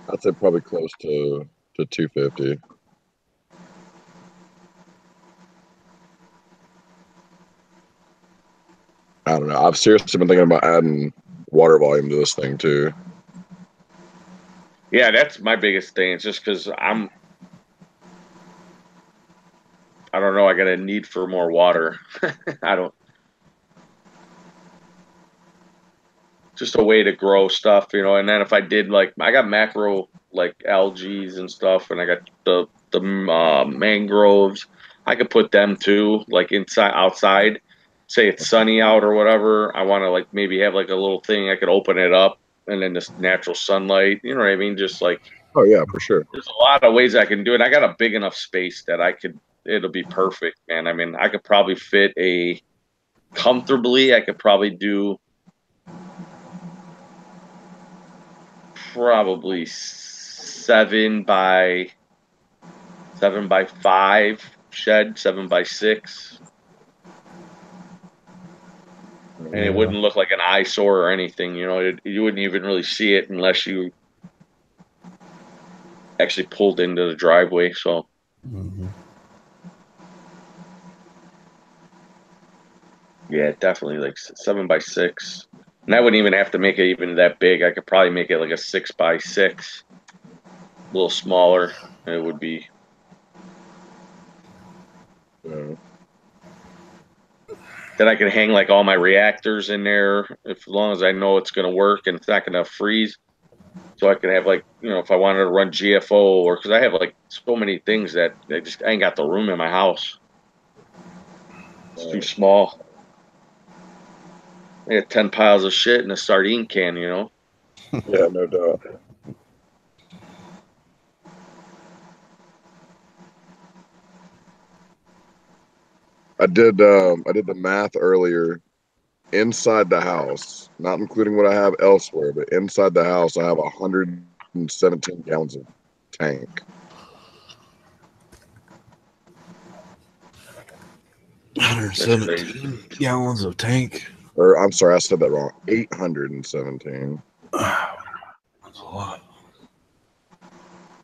I'd say probably close to 250. I don't know. I've seriously been thinking about adding water volume to this thing too. yeah, that's my biggest thing. It's just because I don't know. I got a need for more water. I don't. Just a way to grow stuff, And then if I did I got macro like algae and stuff, and I got the mangroves. I could put them too, like inside, outside. Say it's sunny out or whatever. I want to like maybe have like a little thing. I could open it up and then this natural sunlight. You know what I mean? Just like Oh yeah, for sure. there's a lot of ways I can do it. I got a big enough space that I could. It'll be perfect, man. I mean, I could probably fit a comfortably. I could probably do probably 7 by 5 shed, 7 by 6, and it Yeah. wouldn't look like an eyesore or anything. You know, you wouldn't even really see it unless you actually pulled into the driveway. So Mhm. yeah, definitely like 7 by 6, and I wouldn't even have to make it even that big. I could probably make it like a 6 by 6, a little smaller. And it would be. Yeah. Then I can hang like all my reactors in there, if as long as I know it's going to work and it's not going to freeze. So I can have like, you know, if I wanted to run GFO or because I have like so many things that I ain't got the room in my house. It's too small. I got 10 piles of shit in a sardine can, you know. Yeah, no doubt. I did the math earlier. Inside the house, not including what I have elsewhere, but inside the house, I have 117 gallons of tank. 117 gallons of tank. Or I'm sorry, I said that wrong. 817. That's a lot.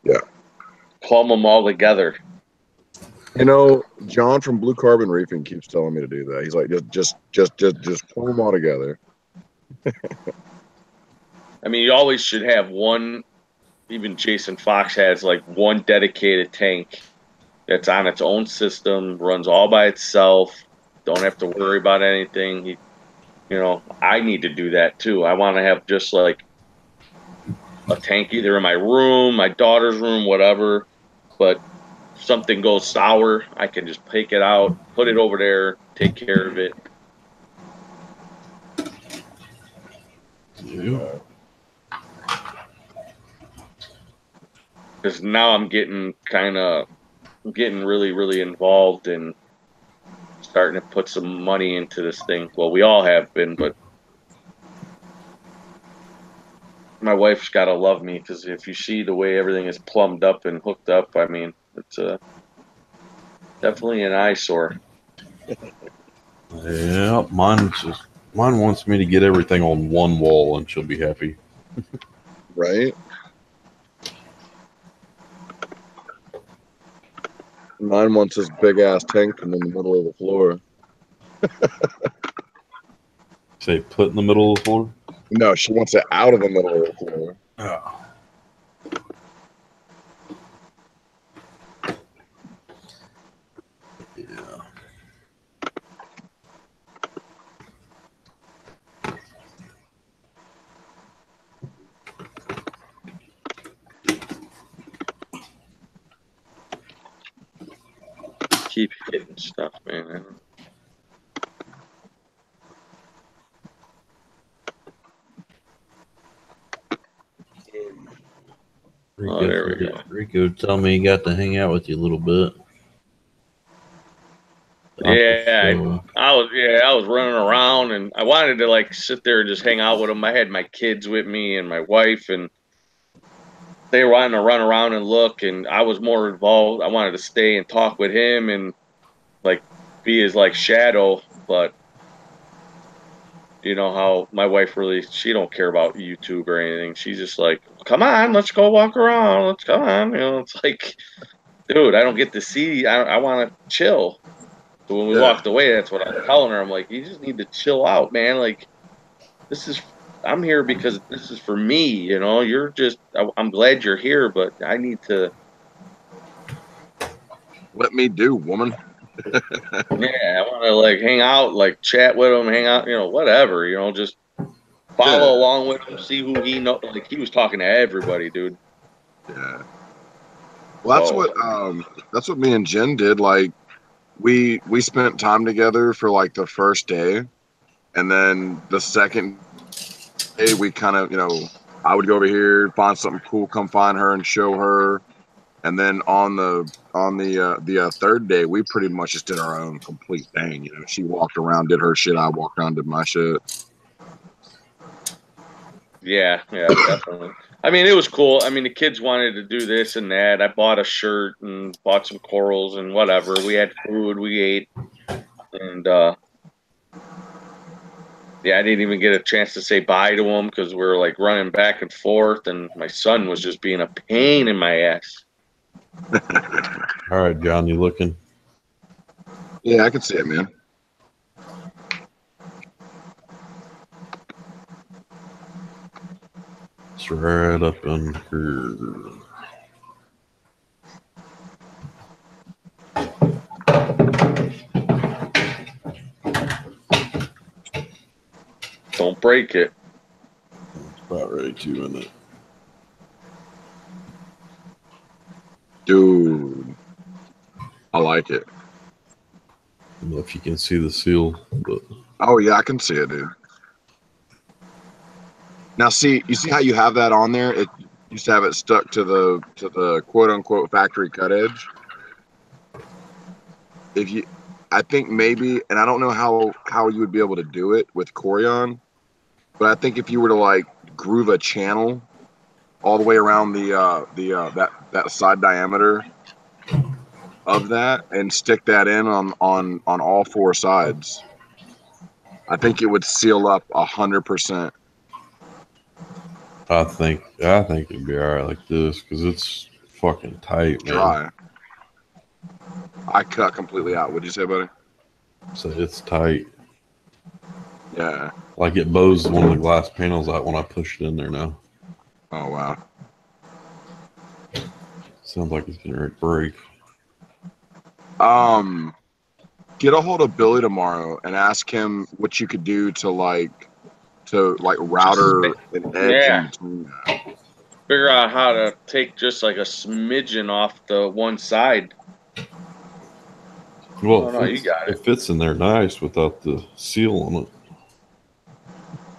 Yeah. Plumb them all together. You know, John from Blue Carbon Reefing keeps telling me to do that. He's like, just pull them all together. I mean, you always should have one. Even Jason Fox has like one dedicated tank that's on its own system, runs all by itself. Don't have to worry about anything. You know, I need to do that too. I want to have just like a tank either in my room, my daughter's room, whatever. But if something goes sour, I can just take it out, put it over there, take care of it. Yeah. Because now I'm getting really, really involved in starting to put some money into this thing. Well, we all have been, but my wife's got to love me because if you see the way everything is plumbed up and hooked up, I mean, it's definitely an eyesore. Yeah, mine wants me to get everything on one wall and she'll be happy. Right? Mine wants this big ass tank in the middle of the floor. Say put in the middle of the floor? No, she wants it out of the middle of the floor. Oh. Yeah. Keep hitting stuff, man. Rico, Oh, there we go. Rico told me he got to hang out with you a little bit. Yeah, I was running around and I wanted to like sit there and just hang out with them. I had my kids with me and my wife, and they were wanting to run around and look, and I was more involved. I wanted to stay and talk with him and like be his like shadow, but you know how my wife really, she don't care about YouTube or anything. She's just like, come on, let's go walk around. Let's come on. You know, it's like, dude, I don't get to see. I want to chill. So when we walked away, that's what I'm telling her. I'm like, you just need to chill out, man. Like, I'm here because this is for me. You know, I'm glad you're here, but I need to. Let me do, woman. Yeah, I want to like hang out, like chat with him, hang out, you know, whatever, you know, just follow along with him, see who he knows. Like he was talking to everybody, dude. Yeah. Well, that's what me and Jen did. Like we spent time together for like the first day, and then the second day we kind of, I would go over here, find something cool, come find her and show her, and then on the third day we pretty much just did our own complete thing. She walked around, did her shit, I walked around, did my shit. Yeah, definitely. I mean, it was cool. I mean, the kids wanted to do this and that. I bought a shirt and bought some corals and whatever. We had food, we ate, and yeah, I didn't even get a chance to say bye to them because we were like running back and forth, and my son was just being a pain in my ass. All right, John, you looking? Yeah, I can see it, man. It's right up in here. Don't break it. It's about ready to, isn't it? Dude, I like it. I don't know if you can see the seal, but Oh yeah, I can see it, dude. Now, you see how you have that on there? It used to have it stuck to the quote unquote factory cut edge. I think maybe, and I don't know how you would be able to do it with Corian, but I think if you were to like groove a channel all the way around that side diameter of that and stick that in on all four sides, I think it would seal up 100%. I think it'd be all right like this because it's fucking tight, man. Dry. I cut completely out. What'd you say, buddy? So it's tight. Yeah. Like it bows one of the glass panels out when I push it in there now. Oh wow. Sounds like it's gonna break. Get a hold of Billy tomorrow and ask him what you could do to router an edge in between that. Figure out how to take just like a smidgen off the one side. Well, you got it fits in there nice without the seal on it.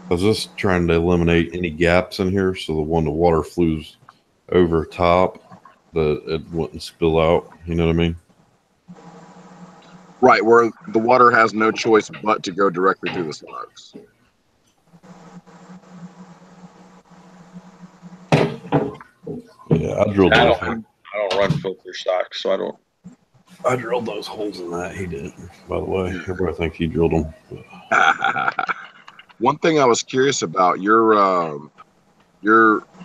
I was just trying to eliminate any gaps in here so that when the water flows over top, that it wouldn't spill out. You know what I mean? Right, where the water has no choice but to go directly through the slugs. Yeah, I drilled I those. don't run filter stocks, so I don't. I drilled those holes in that. He didn't, by the way. Everybody think he drilled them. One thing I was curious about, your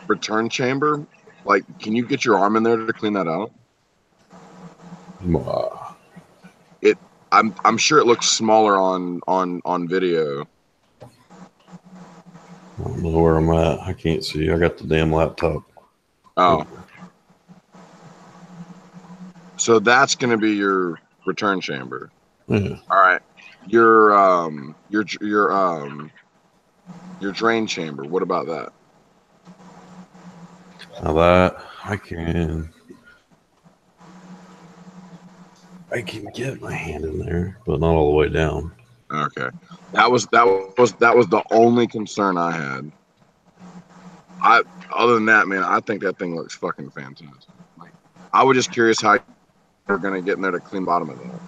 return chamber, like, can you get your arm in there to clean that out? I'm sure it looks smaller on video. I don't know where I'm at. I can't see. I got the damn laptop. Oh. So that's going to be your return chamber. Yeah. All right. Your drain chamber. What about that? Now that I can get my hand in there, but not all the way down. Okay. That was the only concern I had. Other than that, man, I think that thing looks fucking fantastic. Like, I was just curious how you're gonna get in there to clean bottom of that.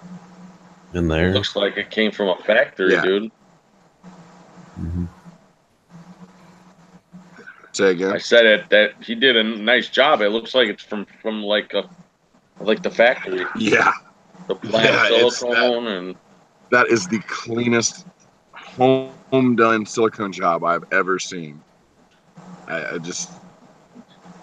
In there, it looks like it came from a factory, dude. Mm-hmm. Say again. I said it that he did a nice job. It looks like it's from like the factory. Yeah. The black silicone and that is the cleanest home done silicone job I've ever seen. I just.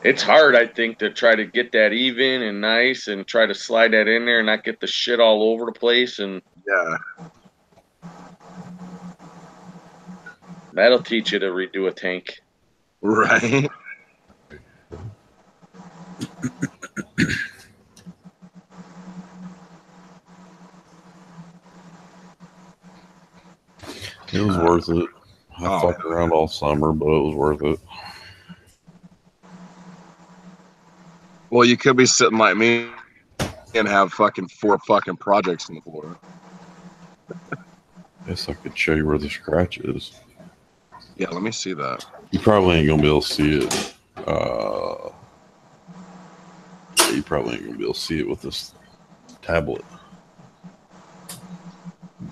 It's hard, I think, to try to get that even and nice and try to slide that in there and not get the shit all over the place. And yeah, that'll teach you to redo a tank. Right. It was worth it. I fucked around all summer, but it was worth it. Well, you could be sitting like me and have fucking 4 fucking projects on the floor. Guess I could show you where the scratch is. Yeah, let me see that. You probably ain't gonna be able to see it. You probably ain't gonna be able to see it with this tablet.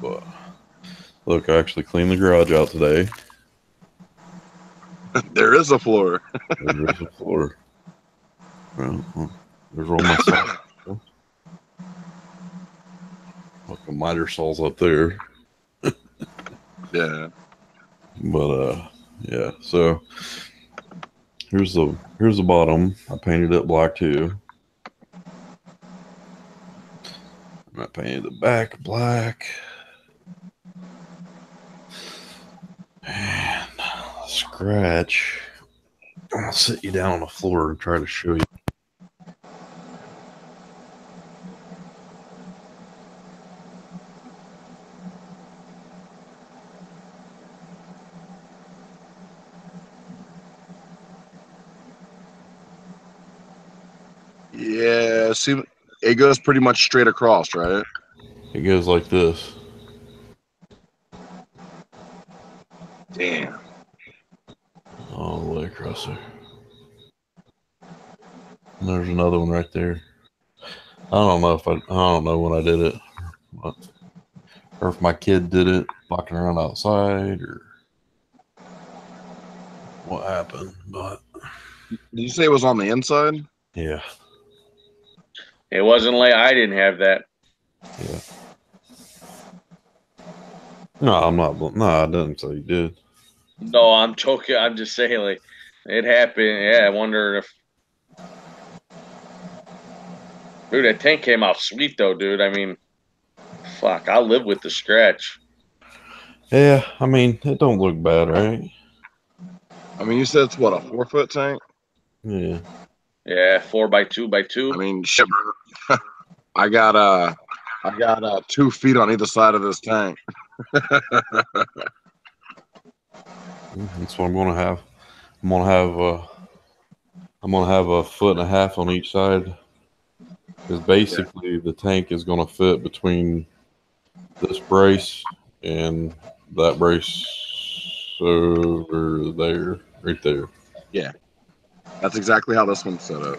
But look, I actually cleaned the garage out today. There is a floor. There's a floor. Well, there's all my saws. Look, a miter saw's up there. Yeah. But yeah. So here's the bottom. I painted it black too. And I painted the back black. And scratch. I'll sit you down on the floor and try to show you. Yeah, see, it goes pretty much straight across, right? It goes like this. Damn. All the way across there. And there's another one right there. I don't know when I did it, or if my kid did it, walking around outside, or what happened. But Did you say it was on the inside? yeah, It wasn't like I didn't have that. yeah. No, I'm not. No, I didn't say you did. No, I'm joking. I'm just saying, like, it happened. Yeah, I wonder if. Dude, that tank came out sweet, though, dude. I mean, fuck, I'll live with the scratch. Yeah, I mean, it don't look bad, right? I mean, you said it's what, a 4-foot tank? Yeah. Yeah, 4x2x2. I mean, shit, bro. I got 2 feet on either side of this tank. That's what I'm gonna have. I'm gonna have a foot and a half on each side, because basically the tank is gonna fit between this brace and that brace over there, right there. Yeah, that's exactly how this one's set up.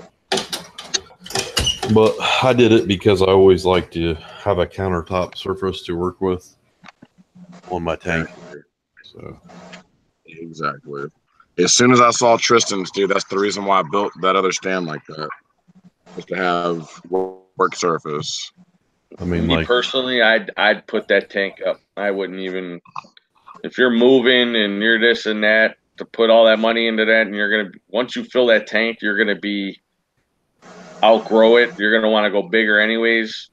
But I did it because I always like to have a countertop surface to work with on my tank. So Exactly. As soon as I saw Tristan's, dude, that's the reason why I built that other stand like that, was to have work surface. I mean, Me like, personally, I'd put that tank up. I wouldn't even. If you're moving and you're this and that, to put all that money into that, and you're gonna once you fill that tank, you're gonna be outgrow it. You're gonna want to go bigger anyways.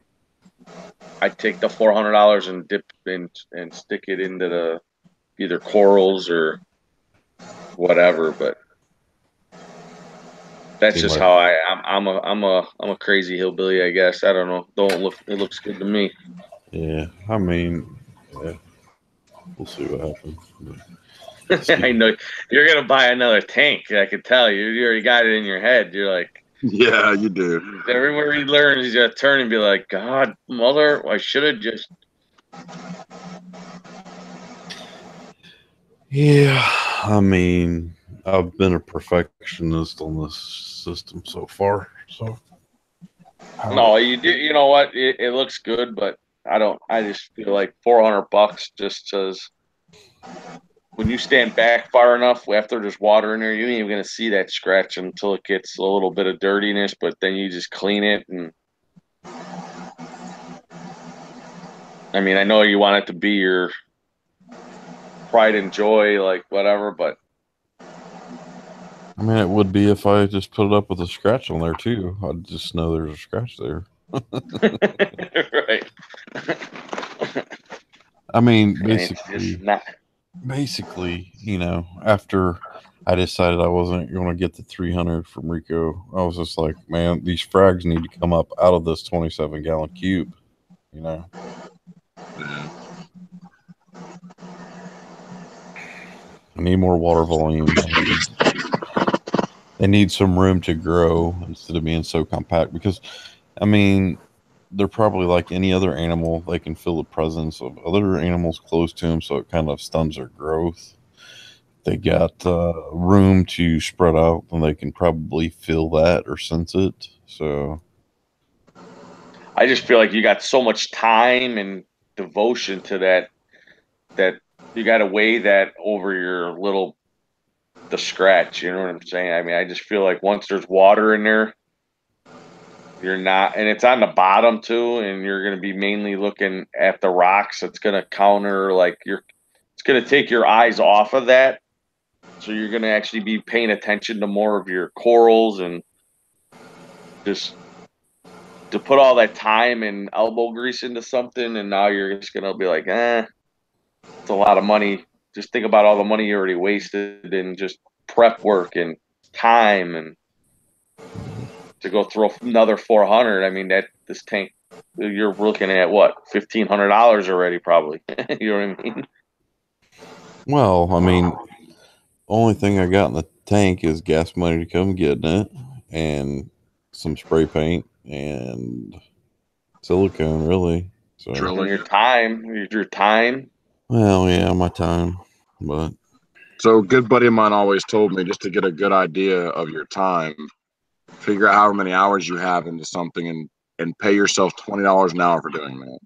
I'd take the $400 and dip and stick it into the either corals or whatever. But that's See, just like- how I'm a crazy hillbilly, I guess. I don't know. It looks good to me. yeah, I mean, yeah, we'll see what happens. I know you're gonna buy another tank. I can tell you already got it in your head. You're like, Yeah, you do. everywhere he learns, he's gonna turn and be like, God, mother, I should have just. Yeah, I mean, I've been a perfectionist on this system so far. So No, you do. You know what? It looks good, but I don't. I just feel like $400 just says. When you stand back far enough after there's water in there, you ain't even gonna see that scratch until it gets a little bit of dirtiness. But then you just clean it, and I mean, I know you want it to be your pride and joy, like whatever. But I mean, it would be if I just put it up with a scratch on there too. I'd just know there's a scratch there. right. I mean, And it's just not. basically, you know, after I decided I wasn't going to get the 300 from Rico, I was just like, man, these frags need to come up out of this 27-gallon cube, you know. Yeah. I need more water volume. They need some room to grow instead of being so compact. Because, I mean, they're probably like any other animal. They can feel the presence of other animals close to them, so it kind of stunts their growth. They got room to spread out, and they can probably feel that or sense it. So I just feel like you got so much time and devotion to that you got to weigh that over the scratch. You know what I'm saying? I mean, I just feel like once there's water in there, you're not, and it's on the bottom too, and you're going to be mainly looking at the rocks. It's going to counter it's going to take your eyes off of that. So you're going to actually be paying attention to more of your corals and just to put all that time and elbow grease into something, and now you're just going to be like, it's a lot of money. Just think about all the money you already wasted in just prep work and time, and to go throw another 400. I mean, this tank, you're looking at what, $1,500 already, probably. You know what I mean? well, I mean, only thing I got in the tank is gas money to come getting it, and some spray paint and silicone, really. So, And Drilling. your time. well, yeah, my time, but So a good buddy of mine always told me, just to get a good idea of your time, figure out how many hours you have into something and pay yourself $20 an hour for doing that.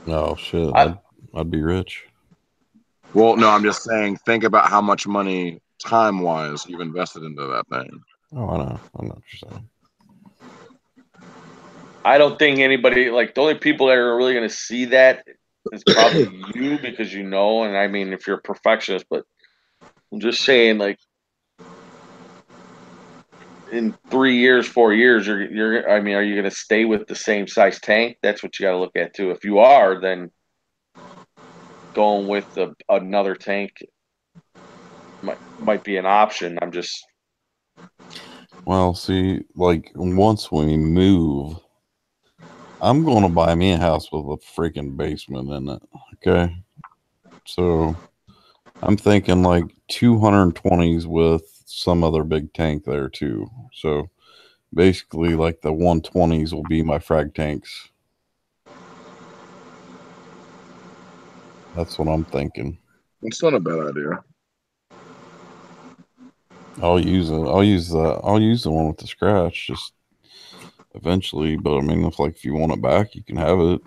oh shit, I, I'd be rich. Well, no, I'm just saying, think about how much money, time-wise, you've invested into that thing. Oh, I know what you're saying. I don't think anybody, like, the only people that are really going to see that is probably you, because you know, and I mean, if you're a perfectionist, but I'm just saying, like, in 3 years, 4 years, I mean, are you going to stay with the same size tank? That's what you got to look at too. If you are, then going with another tank might be an option. I'm just, Well, see, like once we move, I'm going to buy me a house with a freaking basement in it. Okay, so I'm thinking like 220s with some other big tank there too. So basically, like the 120s will be my frag tanks. That's what I'm thinking. It's not a bad idea. I'll use it. I'll use the one with the scratch just eventually. But I mean, if you want it back, you can have it.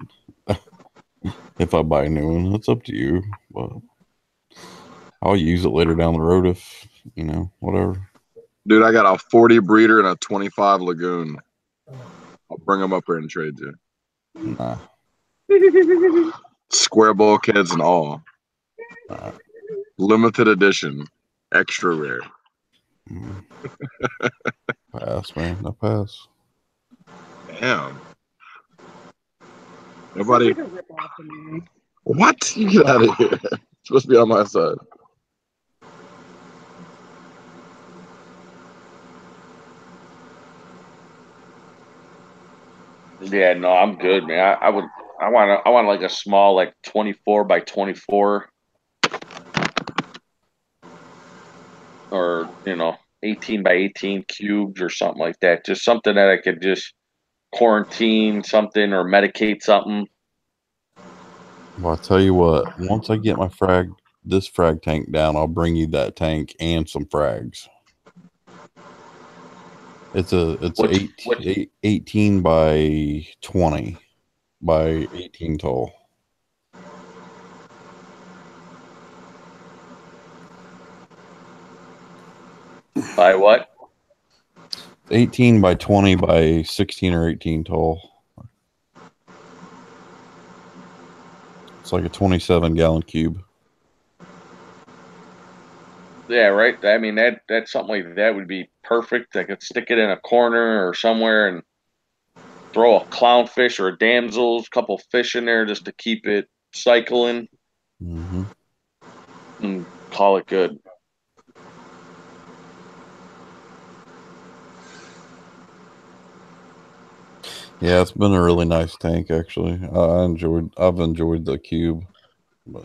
If I buy a new one, that's up to you. But I'll use it later down the road if whatever. Dude, I got a 40 breeder and a 25 lagoon. I'll bring them up here and trade you. Nah. Square bulkheads and all. Nah. Limited edition. Extra rare. Pass, man. No pass. Damn. Nobody. What? You get out of here. It's supposed to be on my side. yeah, no, I'm good, man. I want like a small, like 24 by 24, or 18 by 18 cubes or something like that. Just something that I could just quarantine something or medicate something. Well, I'll tell you what. Once I get this frag tank down, I'll bring you that tank and some frags. It's Which 18 by 20 by 18 tall. by what? 18 by 20 by 16 or 18 tall. It's like a 27-gallon cube. Yeah, right. I mean, that's something like that would be perfect. I could stick it in a corner or somewhere and throw a clownfish or a damsels, couple fish in there just to keep it cycling, Mm-hmm. and call it good. Yeah, it's been a really nice tank actually. I've enjoyed the cube, but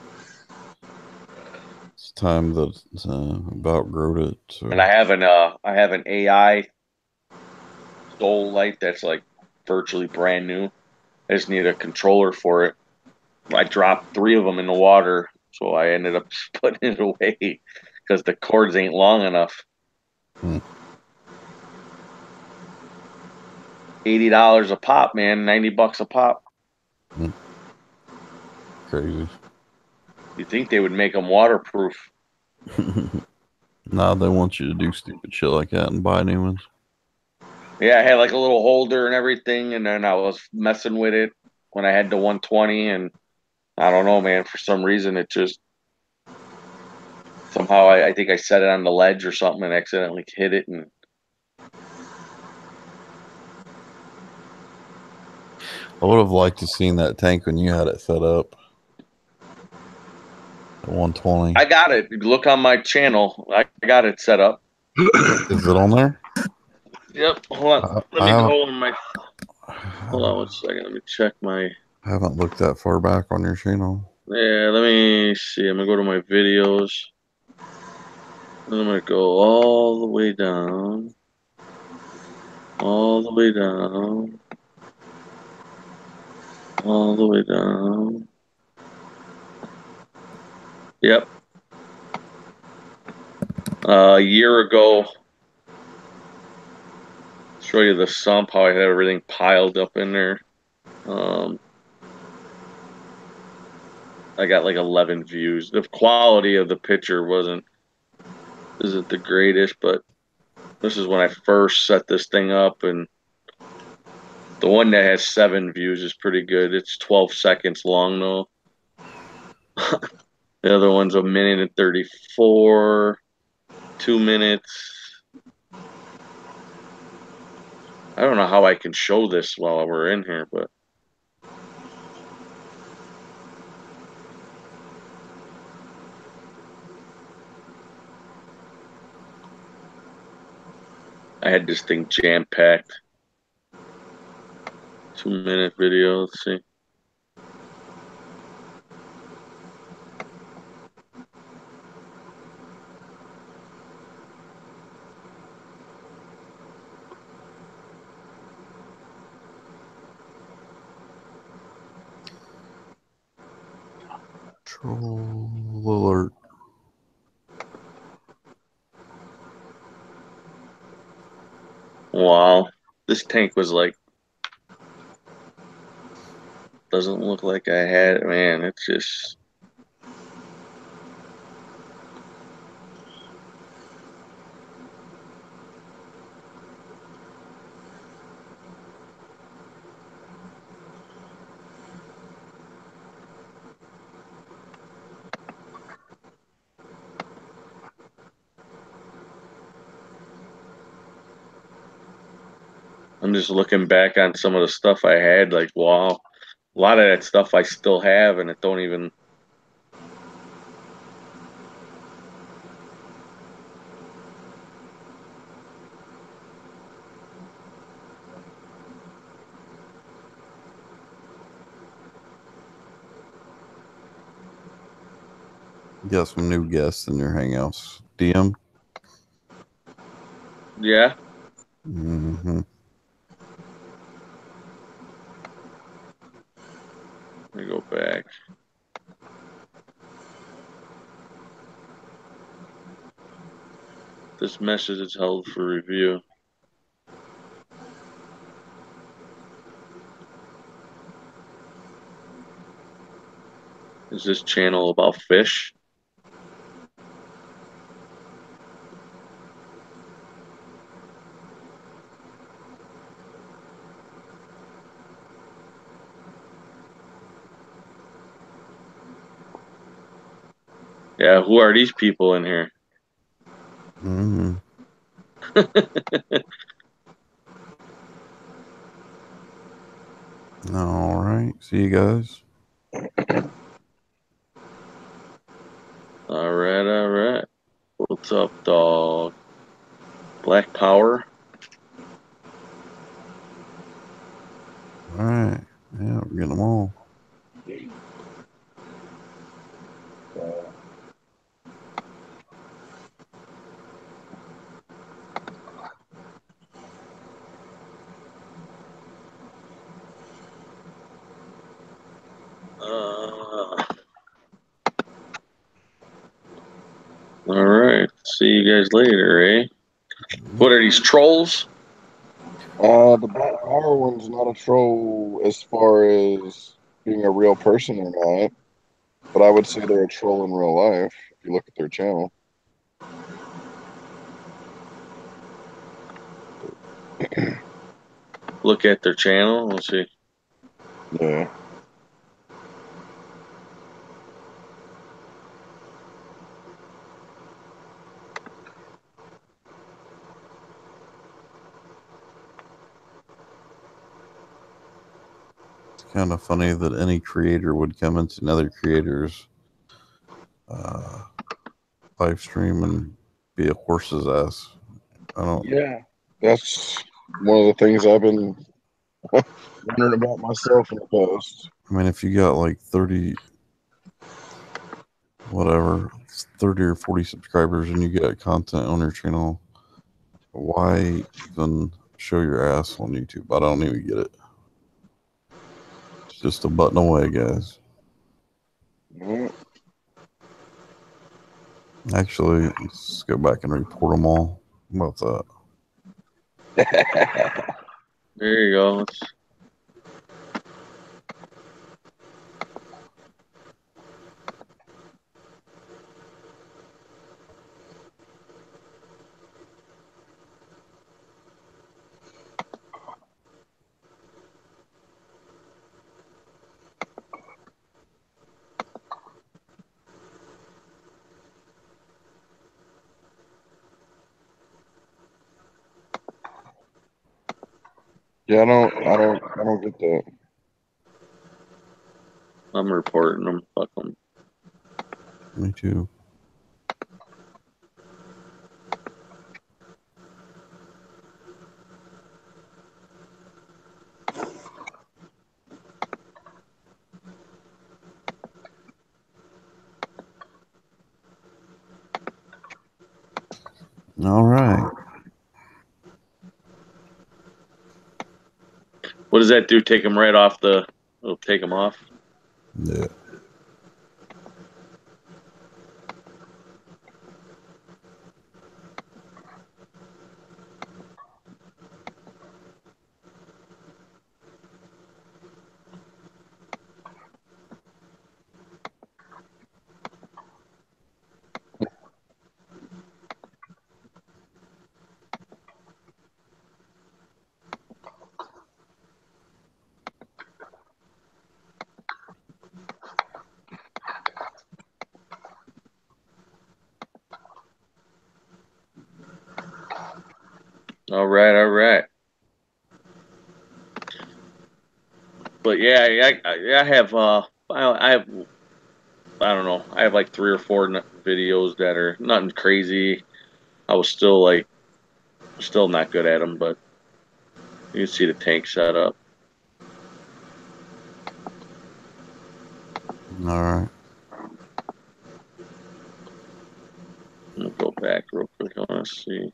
it's time that I've outgrown it. So And I have an AI Dole light that's like virtually brand new. I just need a controller for it. I dropped 3 of them in the water, so I ended up just putting it away because the cords ain't long enough. $80 a pop, man. $90 a pop. Crazy. You think they would make them waterproof? Nah, they want you to do stupid shit like that and buy new ones. Yeah, I had like a little holder and everything, and then I was messing with it when I had the 120, and I don't know, man. For some reason, it just somehow I think I set it on the ledge or something and accidentally hit it, and I would have liked to seen that tank when you had it set up. At 120. I got it. Look on my channel. I got it set up. Is it on there? Yep. Hold on. Let me go on my. Hold on 1 second. Let me check my. I haven't looked that far back on your channel. Yeah, let me see. I'm gonna go to my videos. And I'm gonna go all the way down. All the way down. All the way down. Yep. A year ago, show you the sump, how I had everything piled up in there. I got like 11 views. The quality of the picture isn't the greatest, but this is when I first set this thing up, and the one that has 7 views is pretty good. It's 12 seconds long though. The other one's 1:34, 2 minutes. I don't know how I can show this while we're in here, but I had this thing jam packed. 2-minute video. Let's see. Troll alert. Wow. This tank was like, doesn't look like I had it, man. It's just. I'm just looking back on some of the stuff I had, like, wow. A lot of that stuff I still have, and it don't even. You got some new guests in your hangouts. DM? Yeah. Mm-hmm. Let me go back. This message is held for review. Is this channel about fish? Yeah, who are these people in here? Mm-hmm. All right. See you guys. All right, all right. What's up, dog? Black Power? All right. Yeah, we're getting them all. All right. See you guys later, eh? What are these trolls? The Black Power one's not a troll as far as being a real person or not, but I would say they're a troll in real life if you look at their channel. Look at their channel. Let's see. Yeah. It's kind of funny that any creator would come into another creator's live stream and be a horse's ass. I don't. Yeah. That's one of the things I've been wondering about myself in the past. I mean, if you got like 30, whatever, 30 or 40 subscribers and you got content on your channel, why even show your ass on YouTube? I don't even get it. It's just a button away, guys. Mhm. Actually, let's go back and report them all. How about that? There you go. Yeah, I don't get that. I'm reporting them. Fuck them. Me too. All right. What does that do? Take them right off the. It'll take them off. Yeah. All right. All right. But yeah, I have I have I don't know. I have like 3 or 4 videos that are nothing crazy. I was still not good at them, but you can see the tank setup. All right. We'll go back real quick. I want to see.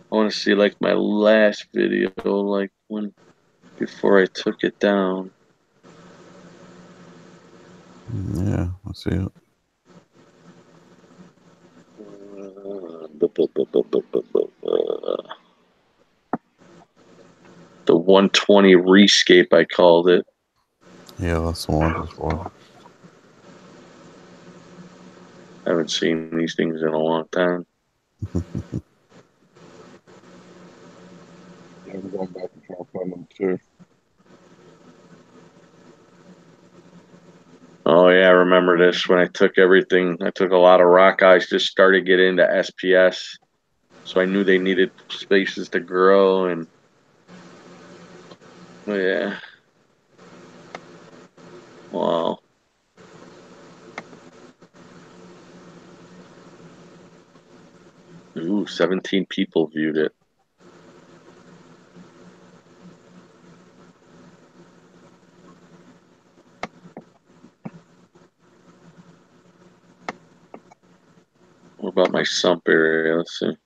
I want to see like my last video, like when before I took it down. Yeah, I see it. The 120 rescape, I called it. Yeah, that's the one I just watched. I haven't seen these things in a long time. Yeah, I'm going back and trying to find them too. Oh yeah, I remember this when I took everything. I took a lot of rock eyes. Just started getting into SPS, so I knew they needed spaces to grow, and yeah, wow. Ooh, 17 people viewed it. What about my my sump area. Let's see.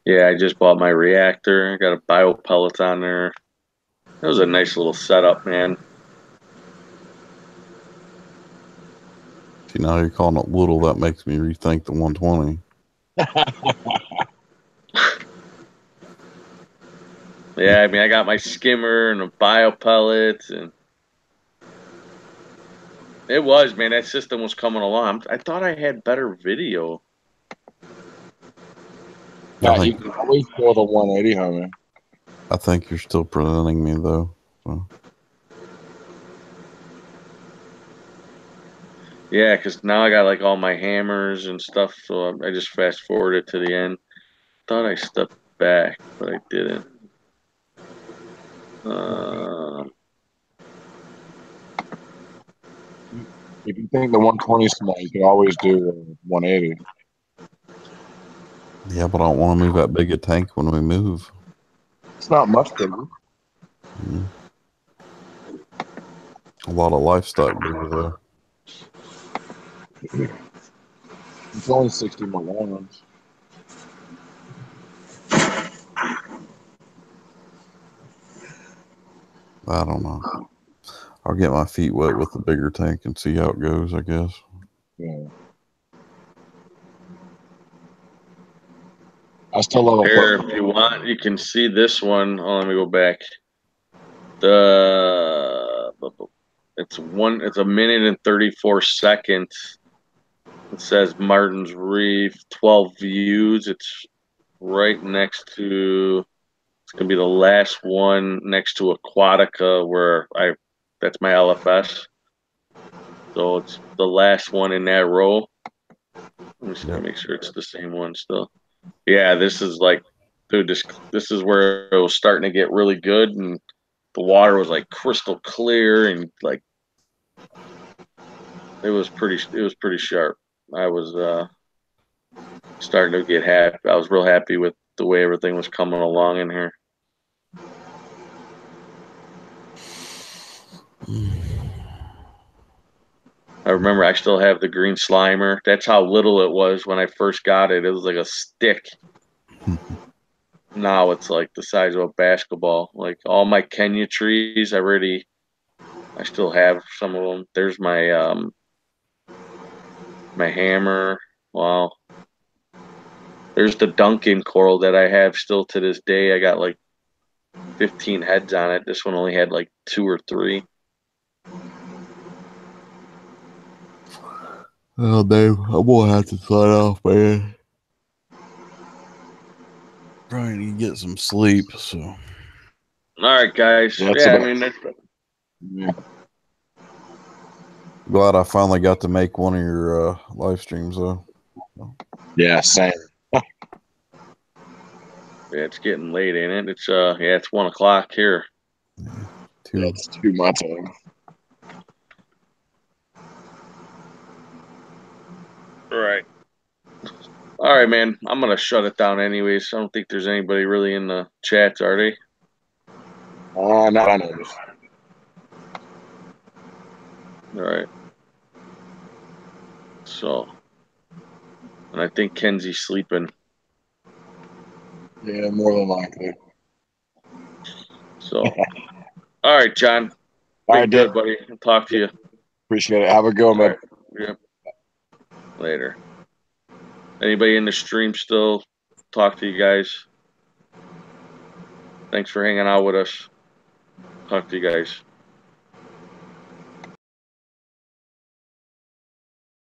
Yeah, I just bought my reactor. I got a bio pellet on there. That was a nice little setup, man. See, now you're calling it little. That makes me rethink the 120. Yeah, I mean, I got my skimmer and a bio pellet, and it was, man. That system was coming along. I thought I had better video. Yeah, I you think can always pull the 180, homie. I think you're still presenting me though. So. Yeah, because now I got like all my hammers and stuff, so I just fast forwarded to the end. Thought I stepped back, but I didn't. If you think the 120 is small, you can always do 180. Yeah, but I don't want to move that big a tank when we move. It's not much bigger. Mm. A lot of livestock bigger though. It's only 60 gallons. I don't know. I'll get my feet wet with the bigger tank and see how it goes, I guess. Yeah. I still love Here, if you want, you can see this one. Oh, let me go back. It's a minute and 34 seconds. It says Martin's Reef, 12 views. It's right next to. It's gonna be the last one next to Aquatica, where that's my LFS. So it's the last one in that row. Let me see, make sure it's the same one still. Yeah, this is like, dude, this is where it was starting to get really good, and the water was like crystal clear, and like it was pretty sharp. I was starting to get happy. I was real happy with the way everything was coming along in here. I remember I still have the green slimer. That's how little it was when I first got it. It was like a stick. Now it's like the size of a basketball. Like all my Kenya trees, I still have some of them. There's my my hammer. Wow. There's the Duncan coral that I have still to this day. I got like 15 heads on it. This one only had like 2 or 3. Oh, Dave, I'm gonna have to sign off, man. Trying to get some sleep, so. All right, guys. Yeah, I mean, yeah. Glad I finally got to make one of your live streams, though. Yeah, same. yeah, it's getting late, ain't it? It's 1 o'clock here. That's too much. Right. All right, man. I'm gonna shut it down anyways. I don't think there's anybody really in the chats, are they? Not I noticed. All right. So, and I think Kenzie's sleeping. Yeah, more than likely. So, all right, John. All right, good, Dick. buddy. I'll talk to you. Appreciate it. Have a good one, bud. Yep. Later. Anybody in the stream still? Talk to you guys. Thanks for hanging out with us. Talk to you guys.